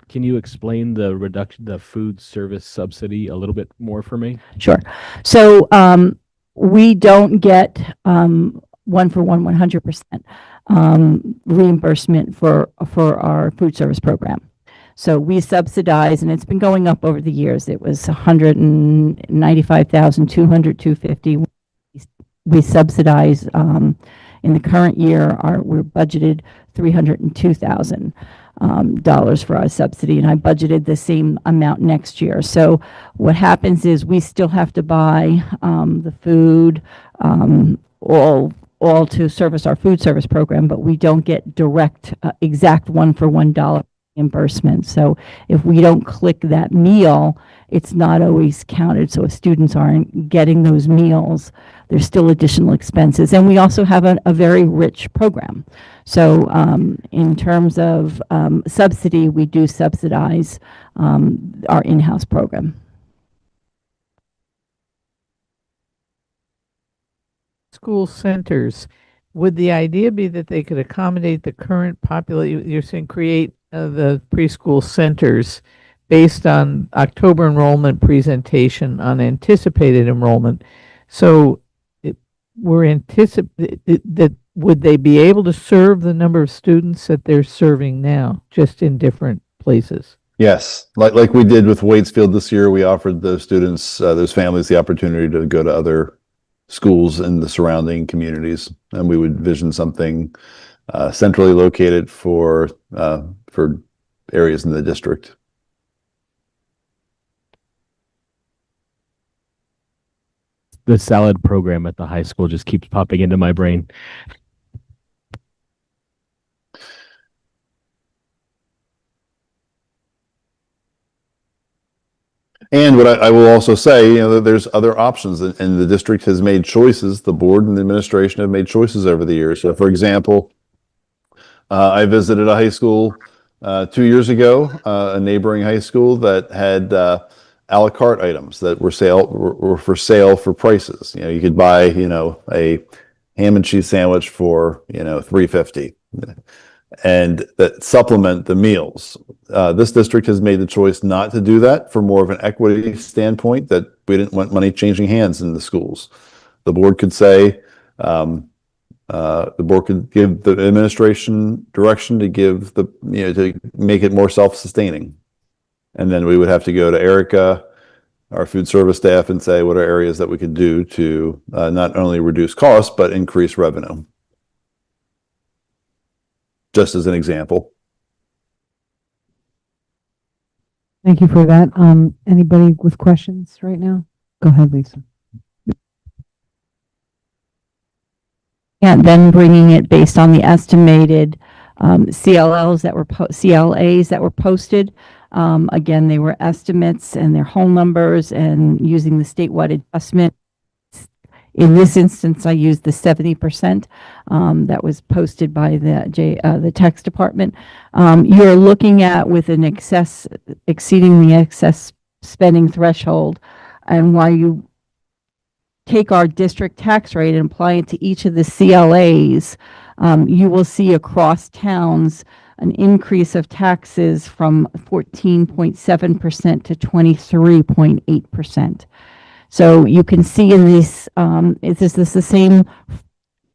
Can you explain the reduction, the food service subsidy a little bit more for me? Sure. So we don't get one for one, 100% reimbursement for our food service program. So we subsidize, and it's been going up over the years. It was 195,200, 250. We subsidize in the current year. We're budgeted $302,000 for our subsidy, and I budgeted the same amount next year. So what happens is we still have to buy the food, all to service our food service program, but we don't get direct, exact one-for-one dollar reimbursement. So if we don't click that meal, it's not always counted. So if students aren't getting those meals, there's still additional expenses. And we also have a very rich program. So in terms of subsidy, we do subsidize our in-house program. School centers, would the idea be that they could accommodate the current population? You're saying create the preschool centers based on October enrollment presentation on anticipated enrollment. So we're anticipating that, would they be able to serve the number of students that they're serving now, just in different places? Yes, like we did with Waitsfield this year, we offered those students, those families, the opportunity to go to other schools in the surrounding communities, and we would vision something centrally located for areas in the district. The salad program at the high school just keeps popping into my brain. And what I will also say, that there's other options, and the district has made choices. The board and the administration have made choices over the years. So, for example, I visited a high school 2 years ago, a neighboring high school that had a la carte items that were for sale for prices. You could buy, a ham and cheese sandwich for, $3.50. And that supplement the meals. This district has made the choice not to do that for more of an equity standpoint, that we didn't want money changing hands in the schools. The board could say, the board could give the administration direction to give to make it more self-sustaining. And then we would have to go to Erica, our food service staff, and say, what are areas that we could do to not only reduce costs, but increase revenue. just as an example. Thank you for that. Anybody with questions right now? Go ahead, Lisa. And then bringing it based on the estimated CLAs that were posted. Again, they were estimates and their whole numbers, and using the statewide adjustment. In this instance, I used the 70% that was posted by the tax department. You're looking at with an exceeding the excess spending threshold, and while you take our district tax rate and apply it to each of the CLAs, you will see across towns an increase of taxes from 14.7% to 23.8%. So you can see in this, this is the same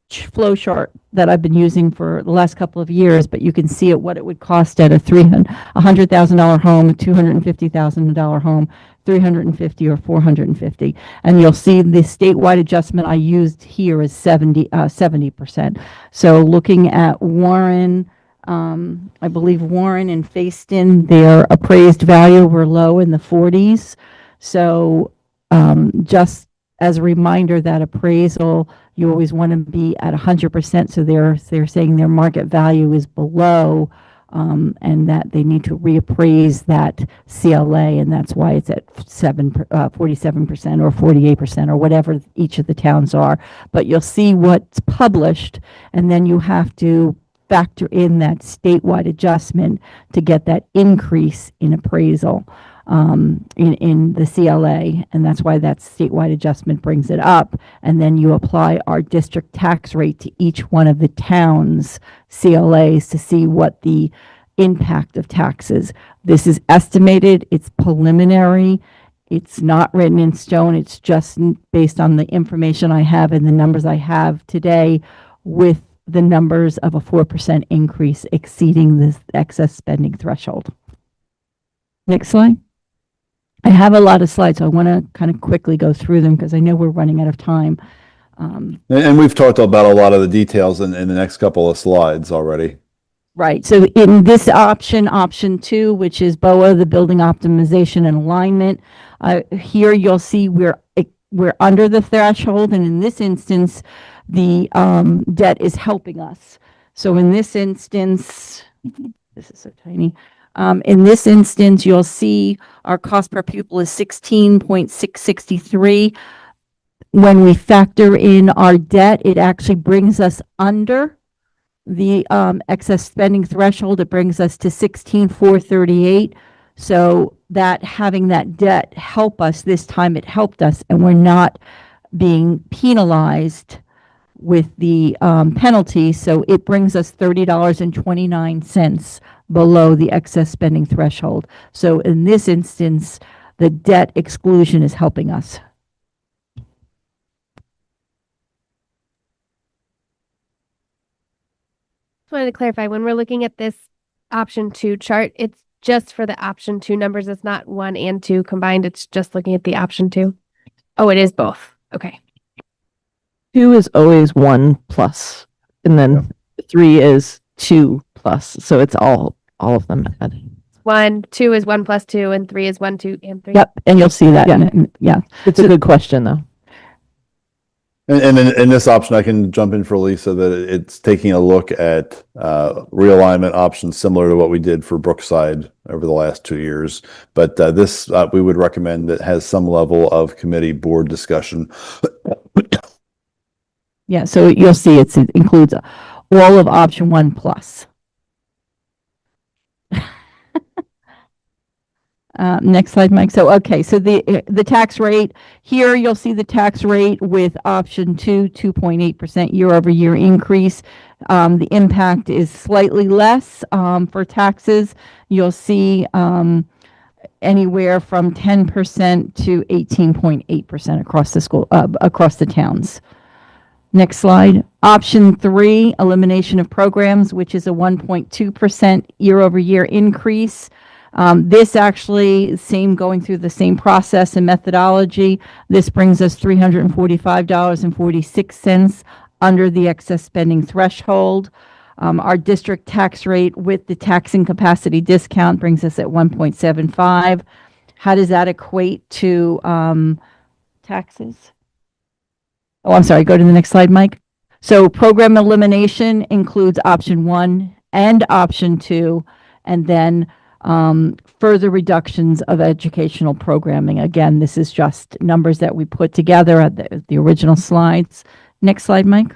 flow chart that I've been using for the last couple of years, but you can see it, what it would cost at a $100,000 home, a $250,000 home, 350 or 450. And you'll see the statewide adjustment I used here is 70%. So looking at Warren, I believe Warren and Fayston, their appraised value were low in the 40s. So just as a reminder, that appraisal, you always want to be at 100%. So they're saying their market value is below, and that they need to reappraise that CLA, and that's why it's at 47% or 48% or whatever each of the towns are. But you'll see what's published, and then you have to factor in that statewide adjustment to get that increase in appraisal in the CLA, and that's why that statewide adjustment brings it up. And then you apply our district tax rate to each one of the towns' CLAs to see what the impact of taxes. This is estimated, it's preliminary, it's not written in stone, it's just based on the information I have and the numbers I have today, with the numbers of a 4% increase exceeding the excess spending threshold. Next slide. I have a lot of slides, so I want to kind of quickly go through them because I know we're running out of time. And we've talked about a lot of the details in the next couple of slides already. Right. So in this option 2, which is BOA, the building optimization and alignment, here you'll see we're under the threshold, and in this instance, the debt is helping us. So in this instance, this is so tiny. In this instance, you'll see our cost per pupil is 16.663. When we factor in our debt, it actually brings us under the excess spending threshold. It brings us to 16,438. So that having that debt help us this time, it helped us, and we're not being penalized with the penalty. So it brings us $30.29 below the excess spending threshold. So in this instance, the debt exclusion is helping us. Just wanted to clarify, when we're looking at this option 2 chart, it's just for the option 2 numbers. It's not 1 and 2 combined. It's just looking at the option 2. Oh, it is both. Okay. 2 is always 1 plus, and then 3 is 2 plus. So it's all of them. 2 is 1 plus 2, and 3 is 1, 2, and 3. Yep, and you'll see that. Yeah. It's a good question, though. And then in this option, I can jump in for Lisa that it's taking a look at realignment options similar to what we did for Brookside over the last 2 years. But this we would recommend that has some level of committee board discussion. Yeah, so you'll see it includes all of option 1 plus. Next slide, Mike. So, okay, so the tax rate here, you'll see the tax rate with option 2, 2.8% year-over-year increase. The impact is slightly less for taxes. You'll see anywhere from 10% to 18.8% across the school, across the towns. Next slide. Option 3, elimination of programs, which is a 1.2% year-over-year increase. This actually, going through the same process and methodology. This brings us $345.46 under the excess spending threshold. Our district tax rate with the taxing capacity discount brings us at 1.75. How does that equate to taxes? Oh, I'm sorry. Go to the next slide, Mike. So program elimination includes option 1 and option 2, and then further reductions of educational programming. Again, this is just numbers that we put together at the original slides. Next slide, Mike.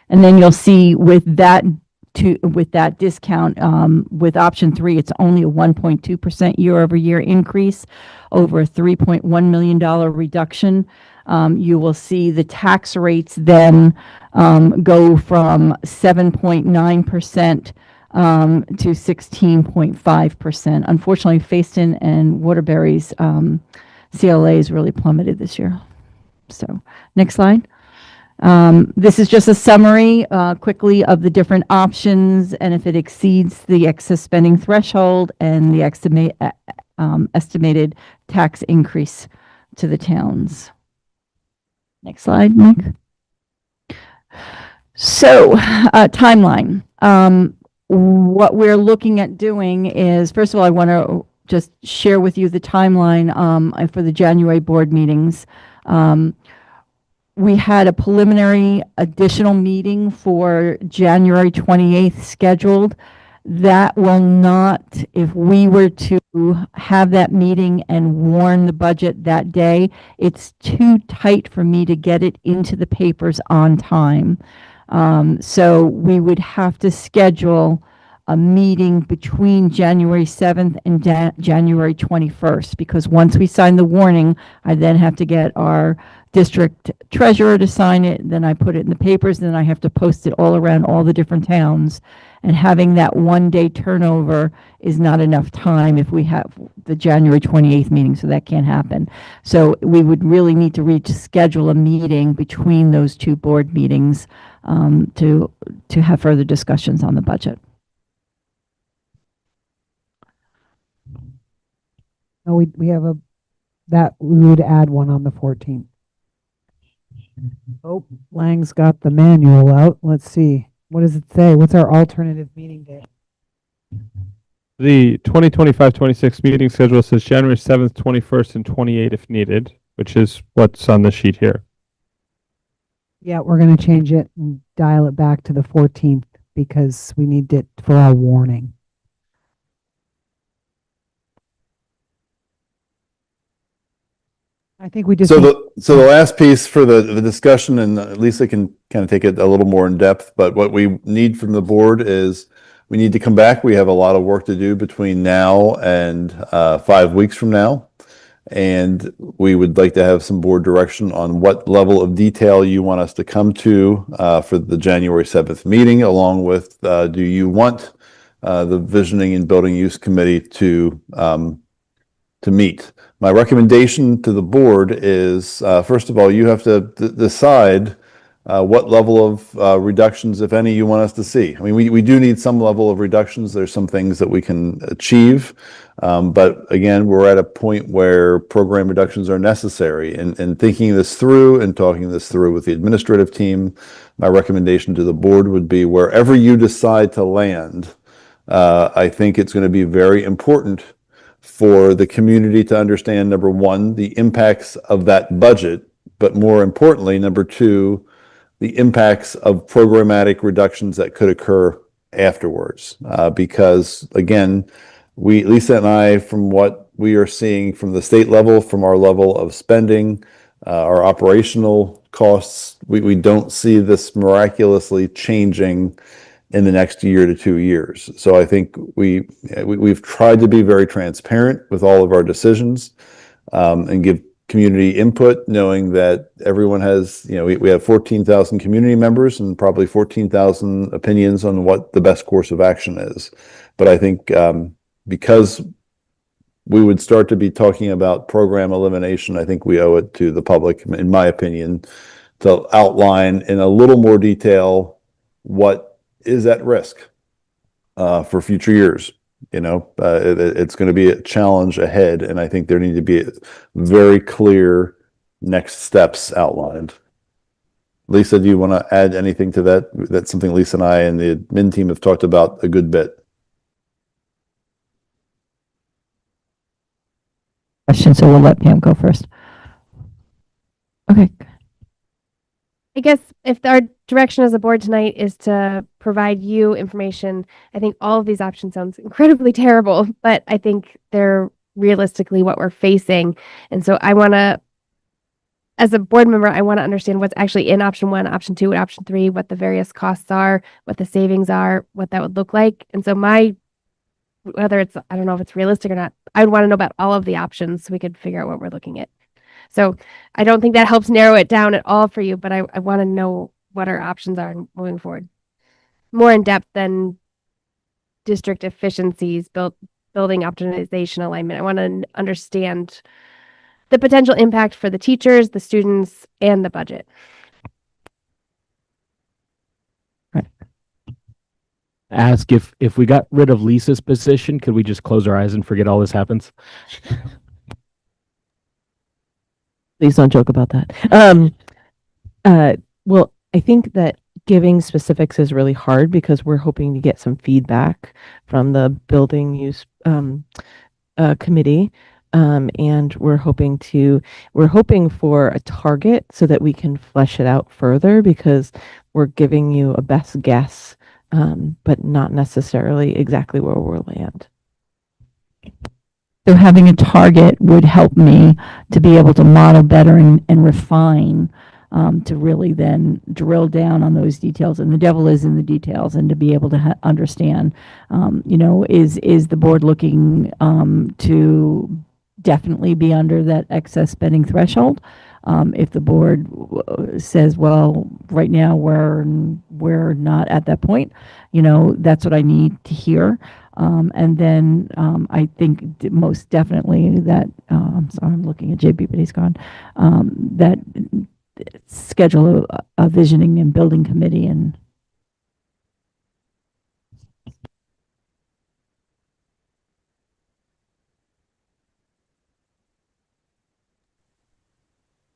And then you'll see with that discount, with option 3, it's only a 1.2% year-over-year increase, over a $3.1 million reduction. You will see the tax rates then go from 7.9% to 16.5%. Unfortunately, Facein and Waterbury's CLAs really plummeted this year. So, next slide. This is just a summary quickly of the different options and if it exceeds the excess spending threshold and the estimated tax increase to the towns. Next slide, Mike. So, timeline. What we're looking at doing is, first of all, I want to just share with you the timeline for the January board meetings. We had a preliminary additional meeting for January 28th scheduled. That will not, if we were to have that meeting and warn the budget that day, it's too tight for me to get it into the papers on time. So we would have to schedule a meeting between January 7th and January 21st, because once we sign the warning, I then have to get our district treasurer to sign it, then I put it in the papers, then I have to post it all around all the different towns. And having that one-day turnover is not enough time if we have the January 28th meeting, so that can't happen. So we would really need to reschedule a meeting between those two board meetings to have further discussions on the budget. No, we have that we would add one on the 14th. Oh, Lang's got the manual out. Let's see. What does it say? What's our alternative meeting day? The 2025-26 meeting schedule says January 7th, 21st, and 28th if needed, which is what's on the sheet here. Yeah, we're going to change it and dial it back to the 14th because we need it for our warning. I think we just. So the last piece for the discussion, and Lisa can kind of take it a little more in depth, but what we need from the board is we need to come back. We have a lot of work to do between now and 5 weeks from now. And we would like to have some board direction on what level of detail you want us to come to for the January 7th meeting, along with do you want the Visioning and Building Use Committee to meet? My recommendation to the board is, first of all, you have to decide what level of reductions, if any, you want us to see. I mean, we do need some level of reductions. There's some things that we can achieve. But again, we're at a point where program reductions are necessary. And thinking this through and talking this through with the administrative team, my recommendation to the board would be wherever you decide to land, I think it's going to be very important for the community to understand, number one, the impacts of that budget, but more importantly, number two, the impacts of programmatic reductions that could occur afterwards. Because again, Lisa and I, from what we are seeing from the state level, from our level of spending, our operational costs, we don't see this miraculously changing in the next year to 2 years. So I think we've tried to be very transparent with all of our decisions and give community input, knowing that everyone has, we have 14,000 community members and probably 14,000 opinions on what the best course of action is. But I think because we would start to be talking about program elimination, I think we owe it to the public, in my opinion, to outline in a little more detail what is at risk for future years. It's going to be a challenge ahead, and I think there need to be very clear next steps outlined. Lisa, do you want to add anything to that? That's something Lisa and I and the admin team have talked about a good bit. Question, so we'll let Pam go first. Okay. I guess if our direction as a board tonight is to provide you information, I think all of these options sounds incredibly terrible, but I think they're realistically what we're facing. And so I want to, as a board member, I want to understand what's actually in option one, option two, and option three, what the various costs are, what the savings are, what that would look like. And so whether it's, I don't know if it's realistic or not, I would want to know about all of the options so we could figure out what we're looking at. So I don't think that helps narrow it down at all for you, but I want to know what our options are moving forward. More in depth than district efficiencies, building optimization alignment. I want to understand the potential impact for the teachers, the students, and the budget. Ask if we got rid of Lisa's position, could we just close our eyes and forget all this happens? Please don't joke about that. Well, I think that giving specifics is really hard because we're hoping to get some feedback from the building use committee. And we're hoping for a target so that we can flesh it out further because we're giving you a best guess, but not necessarily exactly where we'll land. So having a target would help me to be able to model better and refine, to really then drill down on those details. And the devil is in the details, and to be able to understand, is the board looking to definitely be under that excess spending threshold? If the board says, well, right now we're not at that point, that's what I need to hear. And then I think most definitely that, I'm sorry, I'm looking at JB, but he's gone, that schedule a visioning and building committee. And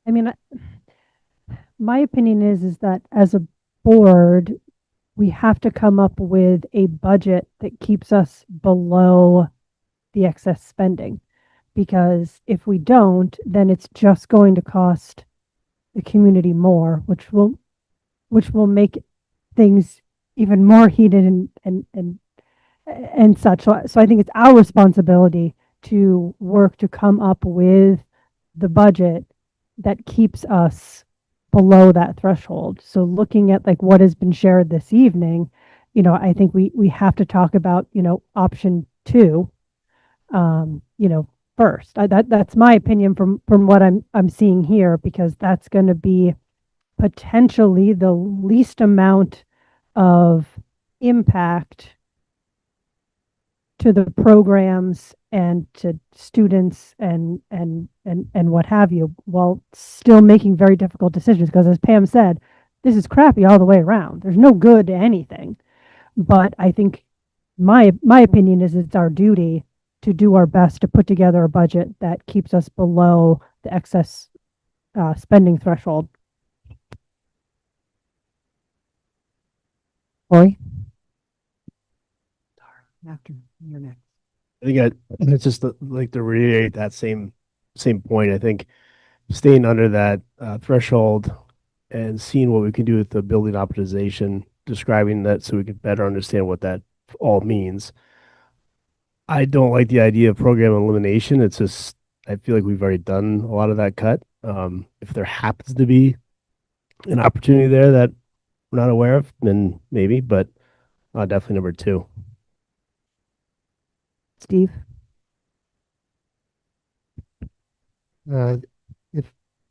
I mean, my opinion is that as a board, we have to come up with a budget that keeps us below the excess spending. Because if we don't, then it's just going to cost the community more, which will make things even more heated and such. So I think it's our responsibility to work to come up with the budget that keeps us below that threshold. So looking at like what has been shared this evening, I think we have to talk about, option two, first. That's my opinion from what I'm seeing here, because that's going to be potentially the least amount of impact to the programs and to students and what have you, while still making very difficult decisions. Because as Pam said, this is crappy all the way around. There's no good to anything. But I think my opinion is it's our duty to do our best to put together a budget that keeps us below the excess spending threshold. Corey? after you're next. I think it's just like to reiterate that same point. I think staying under that threshold and seeing what we can do with the building optimization, describing that so we can better understand what that all means. I don't like the idea of program elimination. It's just, I feel like we've already done a lot of that cut. If there happens to be an opportunity there that we're not aware of, then maybe, but definitely number two. Steve?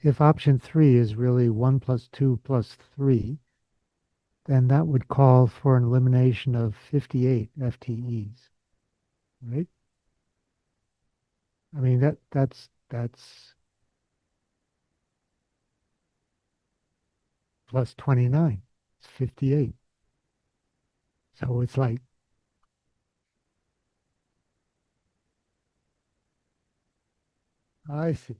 If option 3 is really 1 + 2 + 3, then that would call for an elimination of 58 FTEs, right? I mean, that's plus 29, it's 58. So it's like, I see.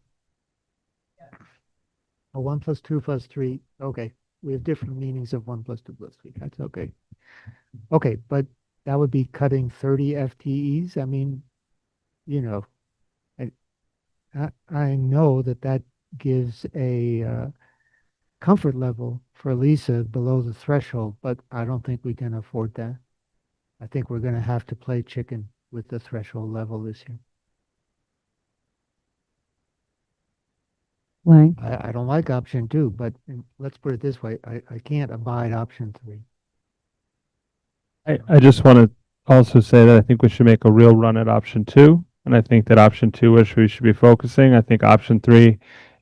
A 1 + 2 + 3. Okay. we have different meanings of 1 + 2 + 3. That's okay. Okay, but that would be cutting 30 FTEs. I mean, you know, I know that gives a comfort level for Lisa below the threshold, but I don't think we can afford that. I think we're going to have to play chicken with the threshold level this year. Lang? I don't like option 2, but let's put it this way. I can't abide option 3. I just want to also say that I think we should make a real run at option 2. And I think that option 2 is we should be focusing. I think option 3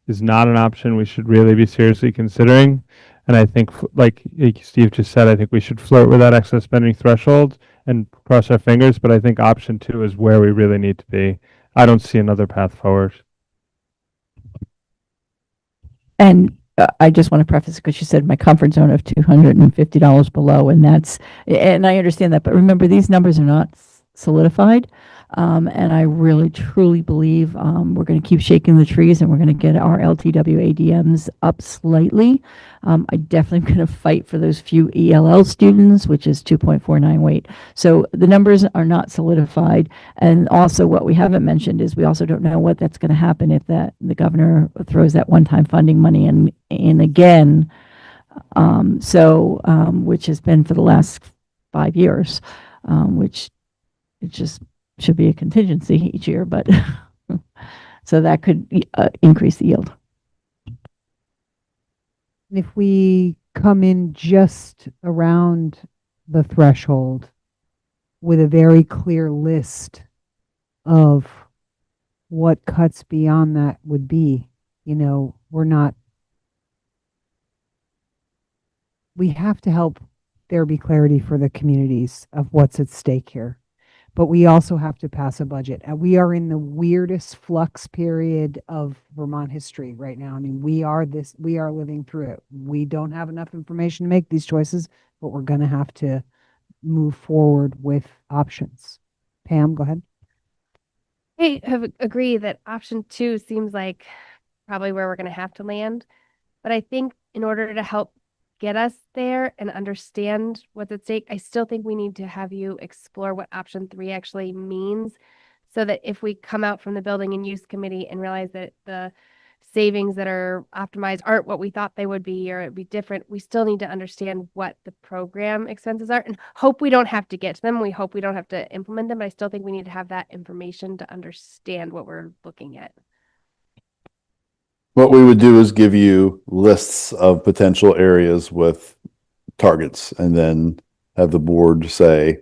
is not an option we should really be seriously considering. And I think, like Steve just said, I think we should flirt with that excess spending threshold and cross our fingers. But I think option 2 is where we really need to be. I don't see another path forward. And I just want to preface because you said my comfort zone of $250 below, and I understand that, but remember, these numbers are not solidified. And I really, truly believe we're going to keep shaking the trees and we're going to get our LTW ADMs up slightly. I definitely am going to fight for those few ELL students, which is 2.49 weight. So the numbers are not solidified. And also what we haven't mentioned is we also don't know what that's going to happen if the governor throws that one-time funding money in again. Which has been for the last 5 years, which it just should be a contingency each year, but so that could increase the yield. If we come in just around the threshold with a very clear list of what cuts beyond that would be, we have to help there be clarity for the communities of what's at stake here. But we also have to pass a budget. And we are in the weirdest flux period of Vermont history right now. I mean, we are living through it. We don't have enough information to make these choices, but we're going to have to move forward with options. Pam, go ahead. I have agreed that option 2 seems like probably where we're going to have to land. But I think in order to help get us there and understand what's at stake, I still think we need to have you explore what option 3 actually means, so that if we come out from the building and use committee and realize that the savings that are optimized aren't what we thought they would be, or it'd be different, we still need to understand what the program expenses are and hope we don't have to get to them. We hope we don't have to implement them, but I still think we need to have that information to understand what we're looking at. What we would do is give you lists of potential areas with targets and then have the board say,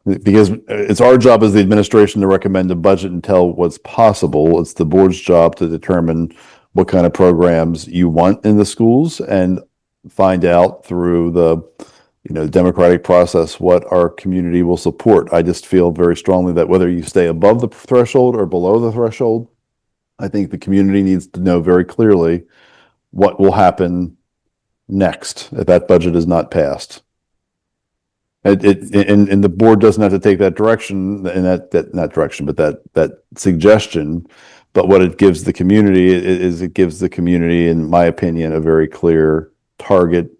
because it's our job as the administration to recommend a budget and tell what's possible. It's the board's job to determine what kind of programs you want in the schools and find out through the democratic process what our community will support. I just feel very strongly that whether you stay above the threshold or below the threshold, I think the community needs to know very clearly what will happen next if that budget is not passed. And the board doesn't have to take that direction and not direction, but that suggestion. But what it gives the community is it gives the community, in my opinion, a very clear target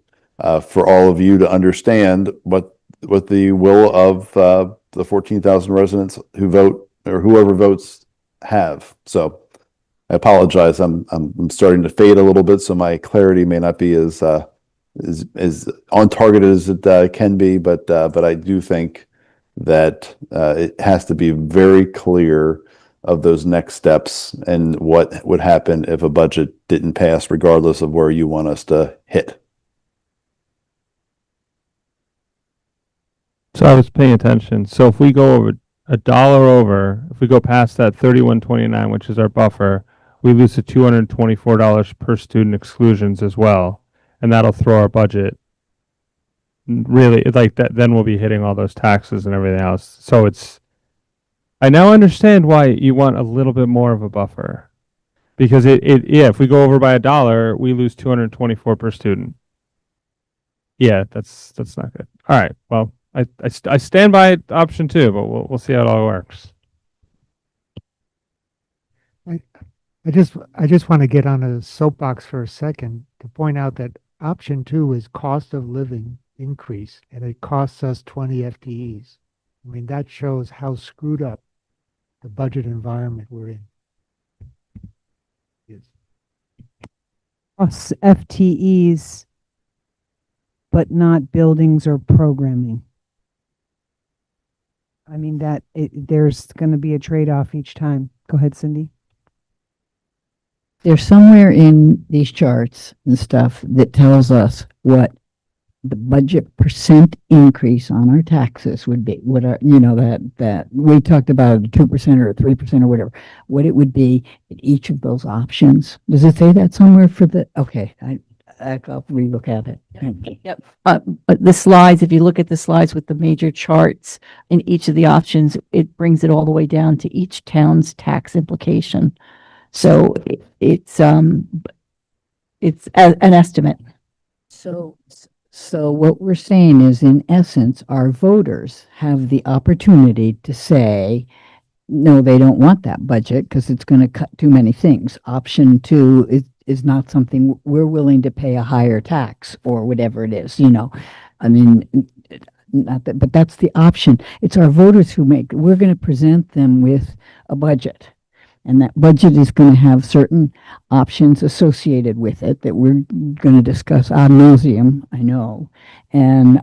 for all of you to understand what the will of the 14,000 residents who vote or whoever votes have. So I apologize. I'm starting to fade a little bit, so my clarity may not be as on target as it can be, but I do think that it has to be very clear of those next steps and what would happen if a budget didn't pass, regardless of where you want us to hit. So I was paying attention. So if we go over $1 over, if we go past that 31.29, which is our buffer, we lose the $224 per student exclusions as well. And that'll throw our budget really like that. Then we'll be hitting all those taxes and everything else. So I now understand why you want a little bit more of a buffer, because if we go over by $1, we lose 224 per student. Yeah, that's not good. All right. Well, I stand by option 2, but we'll see how it all works. I just want to get on a soapbox for a second to point out that option 2 is cost of living increase, and it costs us 20 FTEs. I mean, that shows how screwed up the budget environment we're in is. Plus FTEs, but not buildings or programming. I mean, there's going to be a trade-off each time. Go ahead, Cindy. There's somewhere in these charts and stuff that tells us what the budget percent increase on our taxes would be, what our, that we talked about 2% or 3% or whatever, what it would be in each of those options. Does it say that somewhere for the, okay, I'll relook at it. Yep. But the slides, if you look at the slides with the major charts in each of the options, it brings it all the way down to each town's tax implication. So it's an estimate. So what we're saying is, in essence, our voters have the opportunity to say, no, they don't want that budget because it's going to cut too many things. Option 2 is not something we're willing to pay a higher tax or whatever it is, I mean, not that, but that's the option. It's our voters who we're going to present them with a budget. And that budget is going to have certain options associated with it that we're going to discuss ad nauseum, I know. And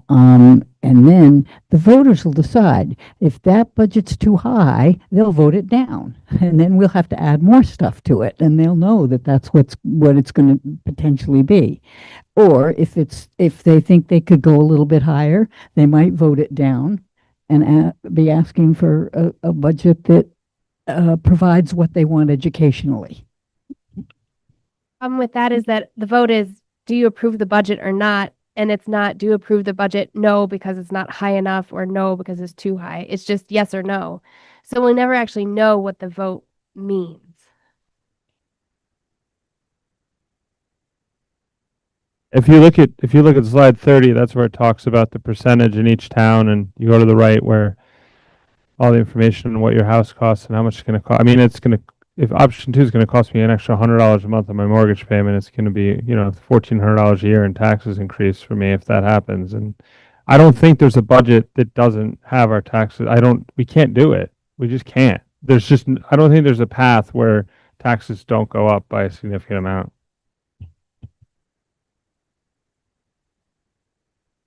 then the voters will decide if that budget's too high, they'll vote it down. And then we'll have to add more stuff to it, and they'll know that that's what it's going to potentially be. Or if they think they could go a little bit higher, they might vote it down and be asking for a budget that provides what they want educationally. Problem with that is that the vote is, do you approve the budget or not? And it's not, do you approve the budget? No, because it's not high enough, or no, because it's too high. It's just yes or no. So we never actually know what the vote means. If you look at slide 30, that's where it talks about the percentage in each town, and you go to the right where all the information on what your house costs and how much it's going to cost. I mean, if option 2 is going to cost me an extra $100 a month on my mortgage payment, it's going to be, $1,400 a year in taxes increase for me if that happens. And I don't think there's a budget that doesn't have our taxes. We can't do it. We just can't. I don't think there's a path where taxes don't go up by a significant amount.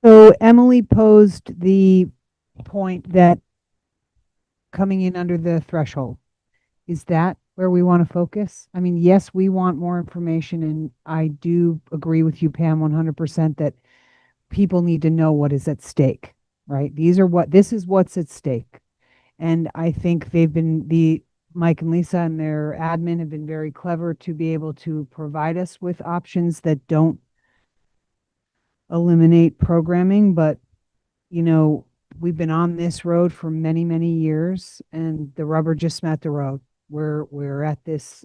So Emily posed the point that coming in under the threshold, is that where we want to focus? I mean, yes, we want more information, and I do agree with you, Pam, 100% that people need to know what is at stake, right? This is what's at stake. And I think Mike and Lisa and their admin have been very clever to be able to provide us with options that don't eliminate programming, but we've been on this road for many, many years, and the rubber just met the road. We're at this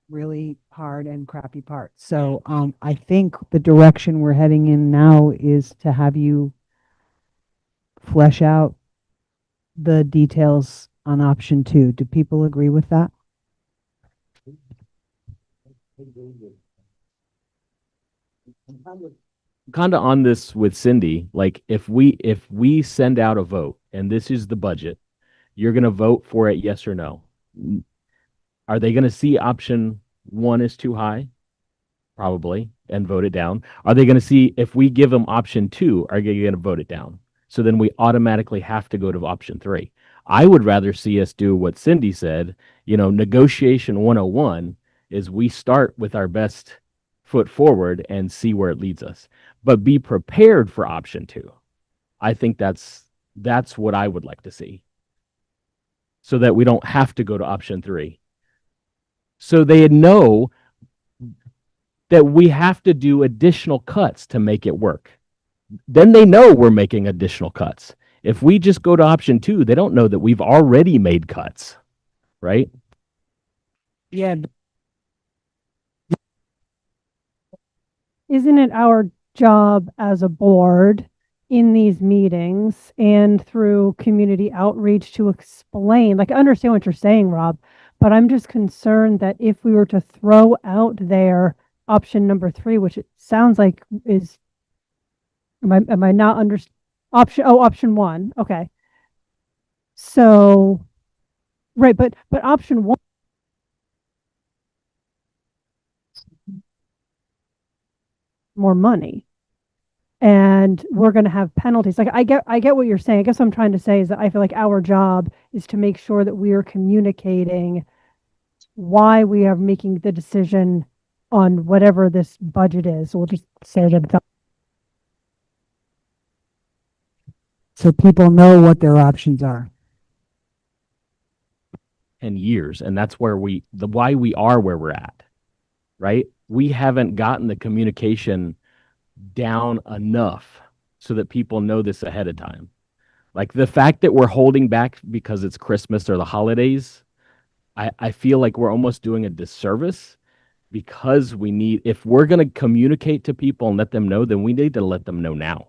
really hard and crappy part. So I think the direction we're heading in now is to have you flesh out the details on option 2. Do people agree with that? Kind of on this with Cindy, like if we send out a vote and this is the budget, you're going to vote for it, yes or no. Are they going to see option 1 is too high? Probably, and vote it down. Are they going to see if we give them option 2, are they going to vote it down? So then we automatically have to go to option 3. I would rather see us do what Cindy said, negotiation 101 is we start with our best foot forward and see where it leads us, but be prepared for option 2. I think that's what I would like to see, so that we don't have to go to option 3. So they know that we have to do additional cuts to make it work. Then they know we're making additional cuts. If we just go to option 2, they don't know that we've already made cuts, right? Yeah. Isn't it our job as a board in these meetings and through community outreach to explain, like, I understand what you're saying, Rob, but I'm just concerned that if we were to throw out there option number 3, which it sounds like is, am I not under, option 1. Okay. So, right, but option 1, more money. And we're going to have penalties. Like I get what you're saying. I guess what I'm trying to say is that I feel like our job is to make sure that we are communicating why we are making the decision on whatever this budget is. We'll just say that. So people know what their options are. And years, and that's where why we are where we're at, right? We haven't gotten the communication down enough so that people know this ahead of time. Like the fact that we're holding back because it's Christmas or the holidays, I feel like we're almost doing a disservice, because if we're going to communicate to people and let them know, then we need to let them know now.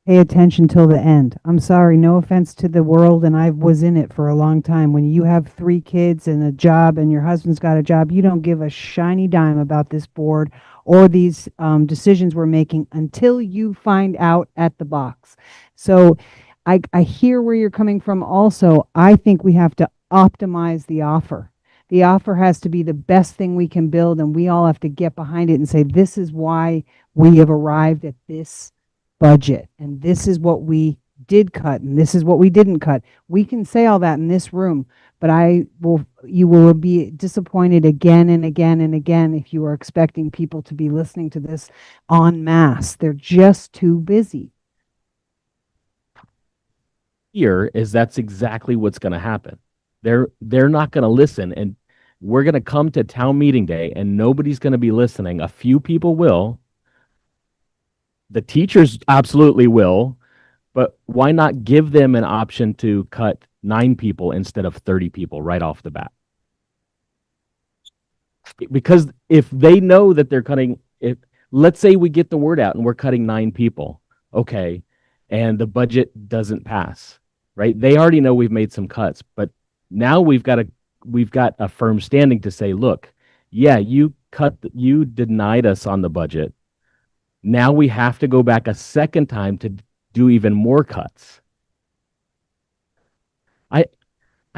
Pay attention till the end. I'm sorry, no offense to the world, and I was in it for a long time. When you have 3 kids and a job and your husband's got a job, you don't give a shiny dime about this board or these decisions we're making until you find out at the box. So I hear where you're coming from. Also, I think we have to optimize the offer. The offer has to be the best thing we can build, and we all have to get behind it and say, this is why we have arrived at this budget, and this is what we did cut, and this is what we didn't cut. We can say all that in this room, but you will be disappointed again and again and again if you are expecting people to be listening to this en masse. They're just too busy. Here is that's exactly what's going to happen. They're not going to listen, and we're going to come to town meeting day and nobody's going to be listening. A few people will. The teachers absolutely will, but why not give them an option to cut 9 people instead of 30 people right off the bat? Because if they know that they're cutting, let's say we get the word out and we're cutting 9 people, okay, and the budget doesn't pass, right? They already know we've made some cuts, but now we've got a firm standing to say, look, yeah, you denied us on the budget. Now we have to go back a second time to do even more cuts. I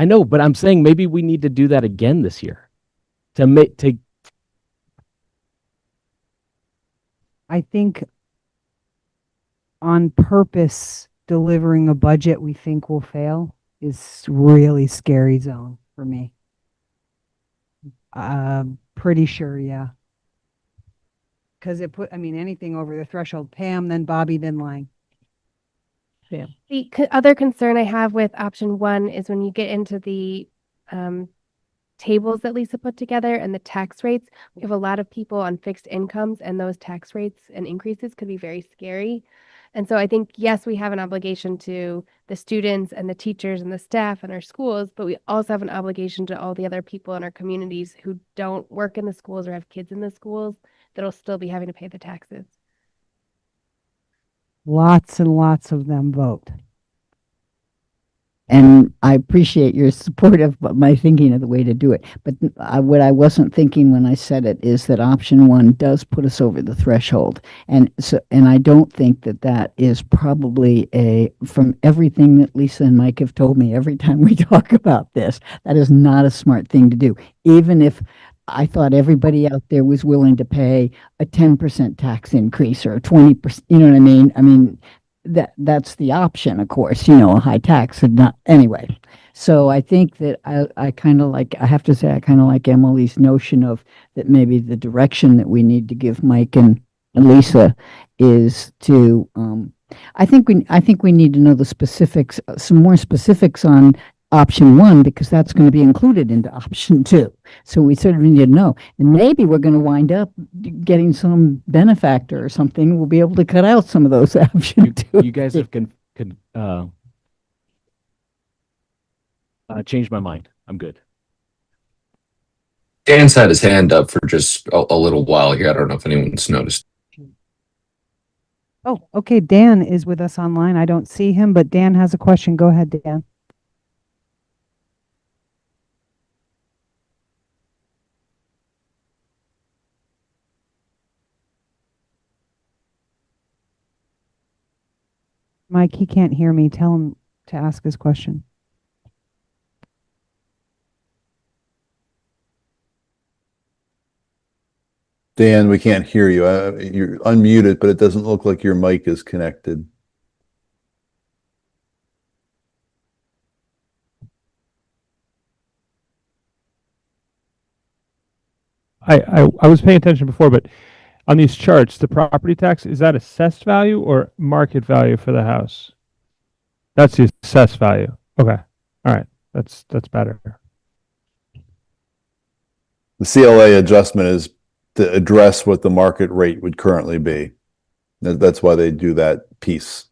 know, but I'm saying maybe we need to do that again this year I think on purpose delivering a budget we think will fail is really scary zone for me. Pretty sure, yeah. Because anything over the threshold, Pam, then Bobby, then Lang. The other concern I have with option 1 is when you get into the tables that Lisa put together and the tax rates, we have a lot of people on fixed incomes, and those tax rates and increases could be very scary. And so I think, yes, we have an obligation to the students and the teachers and the staff and our schools, but we also have an obligation to all the other people in our communities who don't work in the schools or have kids in the schools that'll still be having to pay the taxes. Lots and lots of them vote. And I appreciate your support of my thinking of the way to do it. But what I wasn't thinking when I said it is that option 1 does put us over the threshold. And I don't think that is probably from everything that Lisa and Mike have told me every time we talk about this, that is not a smart thing to do. Even if I thought everybody out there was willing to pay a 10% tax increase or a 20%, you know what I mean? I mean, that's the option, of course, a high tax and not anyway. So I think that I have to say, I kind of like Emily's notion of that maybe the direction that we need to give Mike and Lisa is to, I think we need to know the specifics, some more specifics on option 1, because that's going to be included into option 2. So we certainly need to know. And maybe we're going to wind up getting some benefactor or something. We'll be able to cut out some of those option 2. you guys have changed my mind. I'm good. Dan's had his hand up for just a little while here. I don't know if anyone's noticed. Oh, okay. Dan is with us online. I don't see him, but Dan has a question. Go ahead, Dan. Mike, he can't hear me. Tell him to ask his question. Dan, we can't hear you. You're unmuted, but it doesn't look like your mic is connected. I was paying attention before, but on these charts, the property tax, is that assessed value or market value for the house? That's the assessed value. Okay. All right. That's better. The CLA adjustment is to address what the market rate would currently be. That's why they do that piece.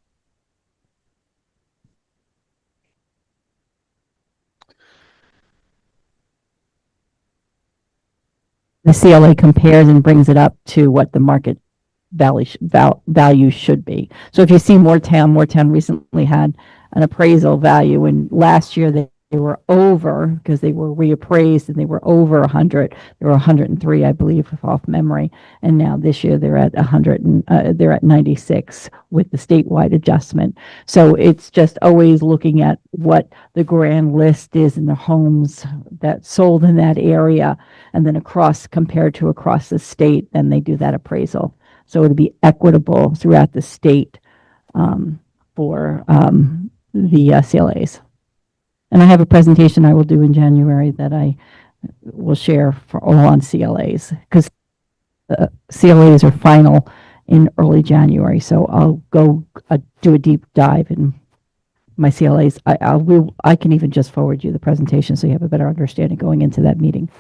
The CLA compares and brings it up to what the market value should be. So if you see Moortown recently had an appraisal value, and last year they were over because they were reappraised and they were over 100. They were 103, I believe, off memory. And now this year they're at 100 and they're at 96 with the statewide adjustment. So it's just always looking at what the grand list is in the homes that sold in that area, and then compared to across the state, then they do that appraisal. So it'll be equitable throughout the state for the CLAs. And I have a presentation I will do in January that I will share for all on CLAs, because CLAs are final in early January. So I'll go do a deep dive in my CLAs. I can even just forward you the presentation so you have a better understanding going into that meeting.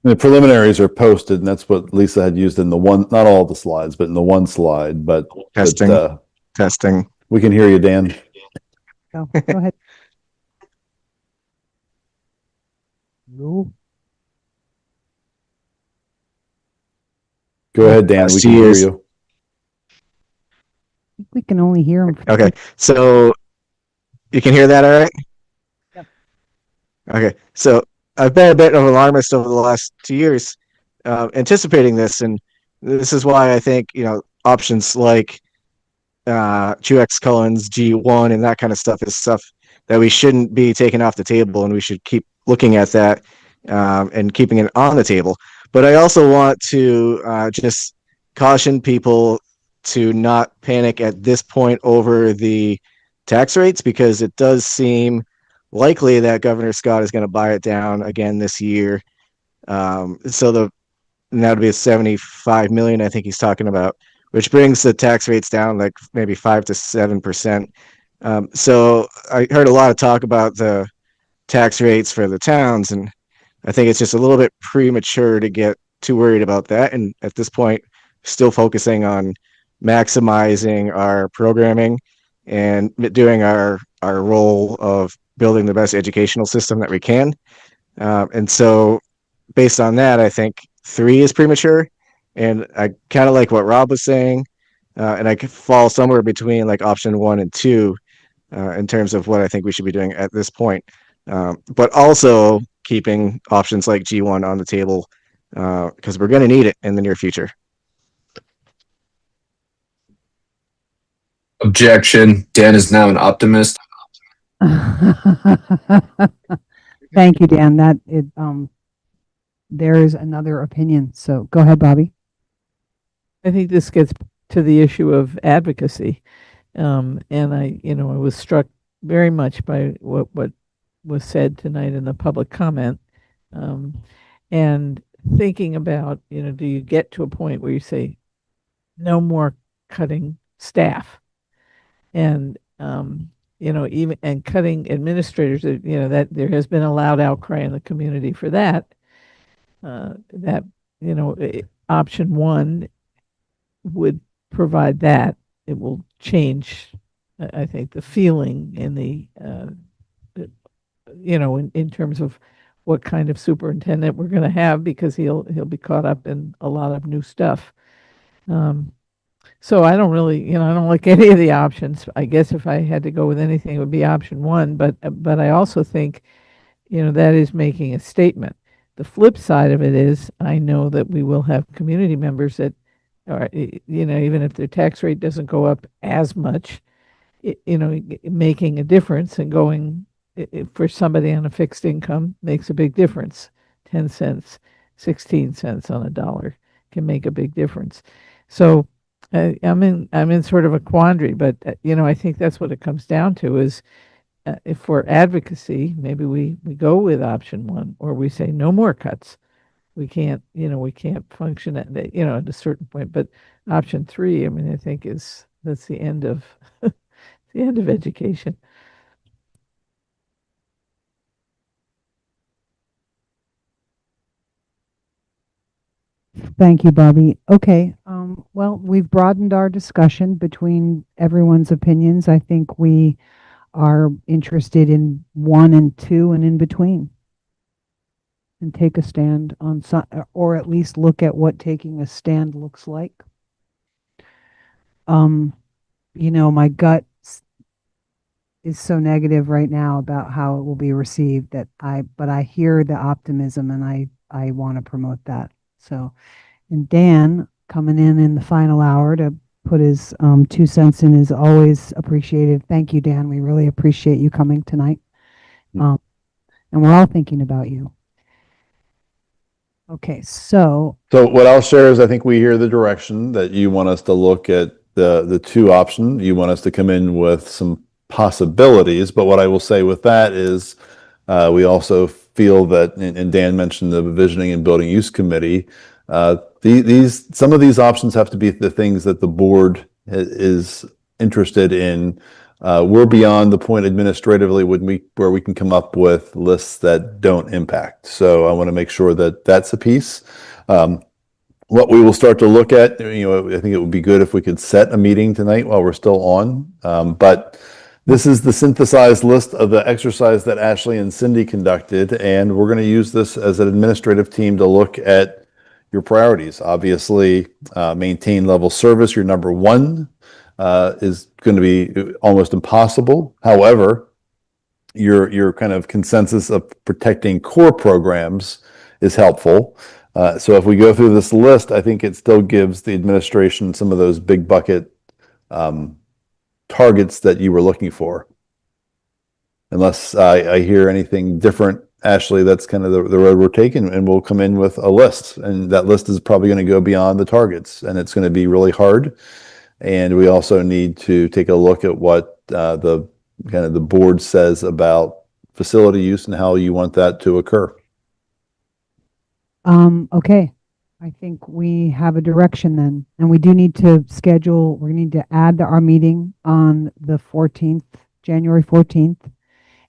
The preliminaries are posted, and that's what Lisa had used in the one, not all the slides, but in the one slide. But Testing. We can hear you, Dan. Go ahead. No. Go ahead, Dan. We can hear you. I think we can only hear him. Okay, so you can hear that all right? Yep. Okay, so I've been a bit of an alarmist over the last 2 years, anticipating this, and this is why I think, options like Truex Cullen's G1 and that kind of stuff is stuff that we shouldn't be taking off the table, and we should keep looking at that and keeping it on the table. But I also want to just caution people to not panic at this point over the tax rates, because it does seem likely that Governor Scott is going to buy it down again this year. So that would be a 75 million, I think he's talking about, which brings the tax rates down like maybe 5 to 7%. So I heard a lot of talk about the tax rates for the towns, and I think it's just a little bit premature to get too worried about that. And at this point, still focusing on maximizing our programming and doing our role of building the best educational system that we can. And so based on that, I think 3 is premature. And I kind of like what Rob was saying. And I could fall somewhere between like option 1 and 2 in terms of what I think we should be doing at this point. But also keeping options like G1 on the table because we're going to need it in the near future. Objection. Dan is now an optimist. Thank you, Dan. There is another opinion. So go ahead, Bobby. I think this gets to the issue of advocacy. And I was struck very much by what was said tonight in the public comment. And thinking about, do you get to a point where you say, no more cutting staff? And, even and cutting administrators, that there has been a loud outcry in the community for that. Option 1 would provide that. It will change, I think, the feeling in in terms of what kind of superintendent we're going to have, because he'll be caught up in a lot of new stuff. So I don't really, I don't like any of the options. I guess if I had to go with anything, it would be option 1. But I also think, that is making a statement. The flip side of it is, I know that we will have community members that are, even if their tax rate doesn't go up as much, making a difference and going for somebody on a fixed income makes a big difference. 10 cents, 16 cents on a dollar can make a big difference. So I'm in sort of a quandary, but I think that's what it comes down to is if for advocacy, maybe we go with option one, or we say no more cuts. We can't function at at a certain point. But option three, I mean, I think that's the end of the end of education. Thank you, Bobby. Okay, well, we've broadened our discussion between everyone's opinions. I think we are interested in 1 and 2 and in between, and take a stand on some, or at least look at what taking a stand looks like. My gut is so negative right now about how it will be received but I hear the optimism, and I want to promote that. So, and Dan coming in the final hour to put his 2 cents in is always appreciated. Thank you, Dan. We really appreciate you coming tonight. And we're all thinking about you. Okay, so what I'll share is I think we hear the direction that you want us to look at the 2 options. You want us to come in with some possibilities, but what I will say with that is we also feel that, and Dan mentioned the Visioning and Building Use Committee, some of these options have to be the things that the board is interested in. We're beyond the point administratively where we can come up with lists that don't impact. So I want to make sure that that's a piece. What we will start to look at, I think it would be good if we could set a meeting tonight while we're still on. But this is the synthesized list of the exercise that Ashley and Cindy conducted, and we're going to use this as an administrative team to look at your priorities. Obviously, maintain level service, your number 1, is going to be almost impossible. However, your kind of consensus of protecting core programs is helpful. So if we go through this list, I think it still gives the administration some of those big bucket targets that you were looking for. Unless I hear anything different, Ashley, that's kind of the road we're taking, and we'll come in with a list, and that list is probably going to go beyond the targets, and it's going to be really hard. And we also need to take a look at what the board says about facility use and how you want that to occur. Okay, I think we have a direction then, and we need to add our meeting on the 14th, January 14th.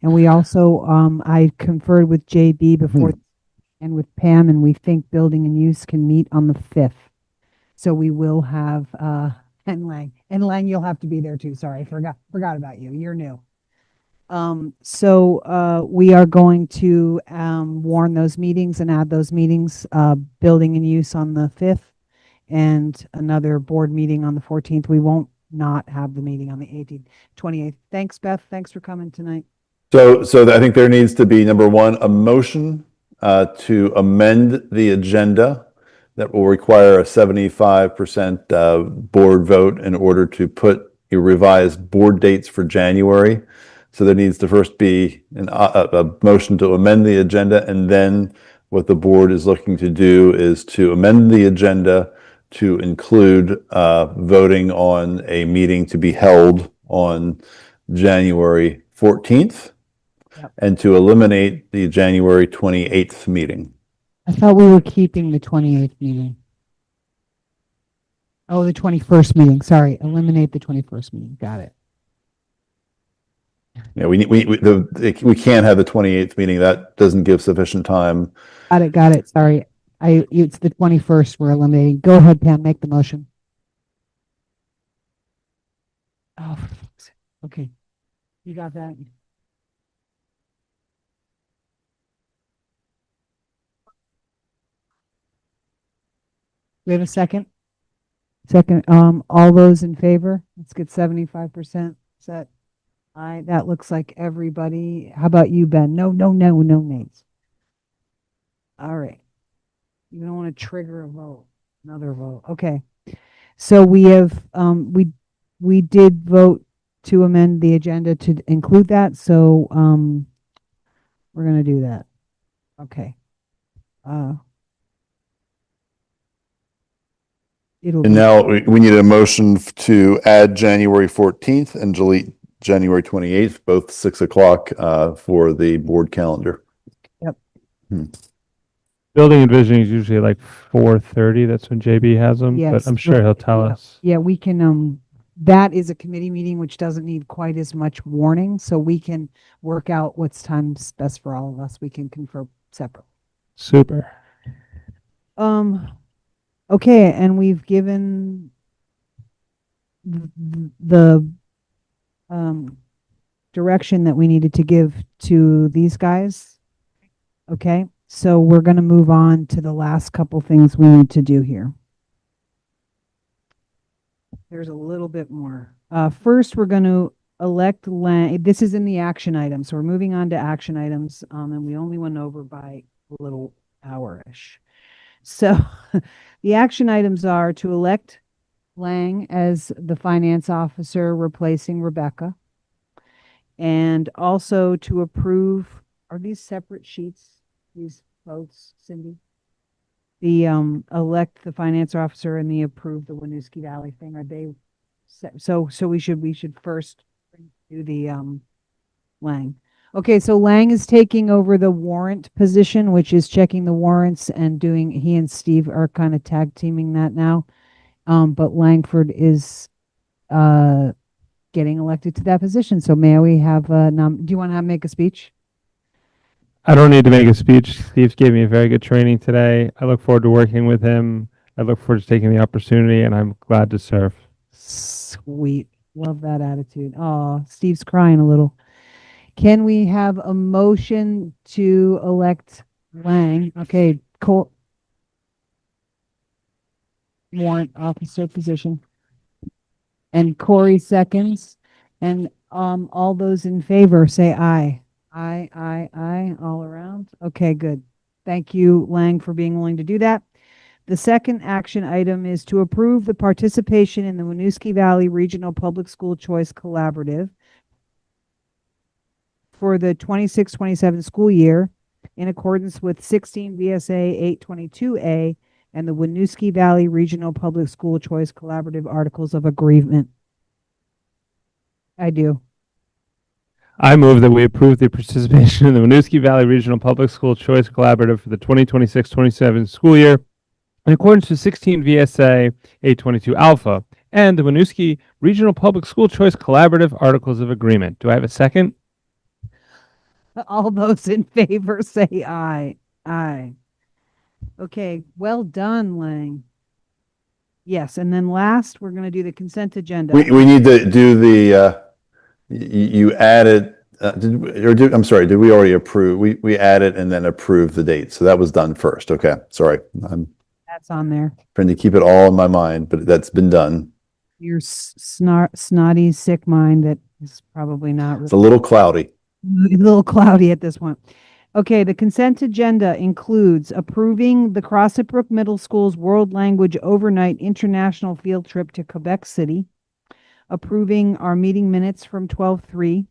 And we also, I conferred with JB before and with Pam, and we think Building and Use can meet on the 5th. So we will have, and Lang, you'll have to be there too. Sorry, forgot about you. You're new. So we are going to warn those meetings and add those meetings, Building and Use on the 5th, and another board meeting on the 14th. We won't not have the meeting on the 18th, 28th. Thanks, Beth. Thanks for coming tonight. So I think there needs to be, number 1, a motion to amend the agenda that will require a 75% board vote in order to put your revised board dates for January. So there needs to first be a motion to amend the agenda, and then what the board is looking to do is to amend the agenda to include voting on a meeting to be held on January 14th. Yep. And to eliminate the January 28th meeting. I thought we were keeping the 28th meeting. Oh, the 21st meeting. Sorry, eliminate the 21st meeting. Got it. Yeah, we can't have the 28th meeting. That doesn't give sufficient time. Got it. Sorry, it's the 21st we're eliminating. Go ahead, Pam. Make the motion. Oh, okay. You got that. We have a second? Second, all those in favor? Let's get 75% set. Aye, that looks like everybody. How about you, Ben? No nays. All right. You don't want to trigger a vote, another vote. Okay. So we have, we did vote to amend the agenda to include that, so, we're gonna do that. Okay. It'll And be, now we need a motion to add January 14th and delete January 28th, both 6 o'clock, for the board calendar. Yep. Building and visioning is usually like 4:30. That's when JB has them, but yes. I'm sure he'll tell yeah. us. Yeah, we can, that is a committee meeting, which doesn't need quite as much warning, so we can work out what's time's best for all of us. We can confirm separate. Super. Okay, and we've given the direction that we needed to give to these guys. Okay, so we're going to move on to the last couple things we need to do here. There's a little bit more. First, we're going to elect Lang. This is in the action items. So we're moving on to action items, and we only went over by a little hour-ish. So the action items are to elect Lang as the finance officer replacing Rebecca, and also to approve, are these separate sheets, these votes, Cindy? The elect the finance officer and the approve the Winooski Valley thing, are they so we should first do the Lang. Okay, so Lang is taking over the warrant position, which is checking the warrants and doing, he and Steve are kind of tag teaming that now. But Langford is getting elected to that position. So may we have do you want to make a speech? I don't need to make a speech. Steve gave me a very good training today. I look forward to working with him. I look forward to taking the opportunity, and I'm glad to serve. Sweet. Love that attitude. Oh, Steve's crying a little. Can we have a motion to elect Lang? Okay, warrant officer position. And Corey seconds. And all those in favor say aye. Aye, all around. Okay, good. Thank you, Lang, for being willing to do that. The second action item is to approve the participation in the Winooski Valley Regional Public School Choice Collaborative for the 26-27 school year in accordance with 16 VSA 822A and the Winooski Valley Regional Public School Choice Collaborative Articles of Agreement. I do. I move that we approve the participation in the Winooski Valley Regional Public School Choice Collaborative for the 2026-27 school year in accordance with 16 VSA 822 Alpha and the Winooski Regional Public School Choice Collaborative Articles of Agreement. Do I have a second? All those in favor say aye. Aye. Okay, well done, Lang. Yes, and then last, we're going to do the consent agenda. We need to do the, you added, I'm sorry, did we already approve? We added and then approved the date. So that was done first. Okay, sorry. I'm That's on there. trying to keep it all in my mind, but that's been done. Your snotty, sick mind that is probably not. It's a little cloudy. A little cloudy at this point. Okay, the consent agenda includes approving the Crossett Brook Middle School's World Language Overnight International Field Trip to Quebec City, approving our meeting minutes from 12/3,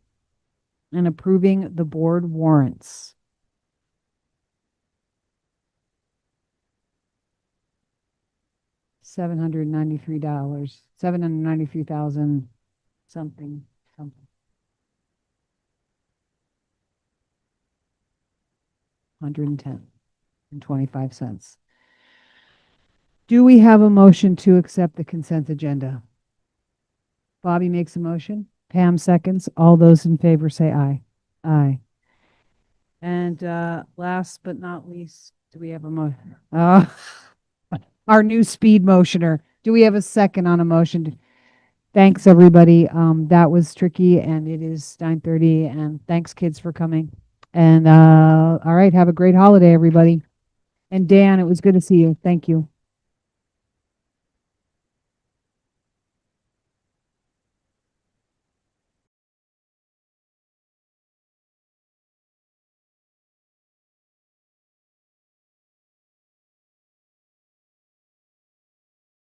and approving the board warrants. $793, 793,000 something. 110.25. Do we have a motion to accept the consent agenda? Bobby makes a motion. Pam seconds. All those in favor say aye. Aye. And last but not least, do we have a motion? Our new speed motioner. Do we have a second on a motion? Thanks, everybody. That was tricky, and it is 9:30. And thanks, kids, for coming. And all right, have a great holiday, everybody. And Dan, it was good to see you. Thank you.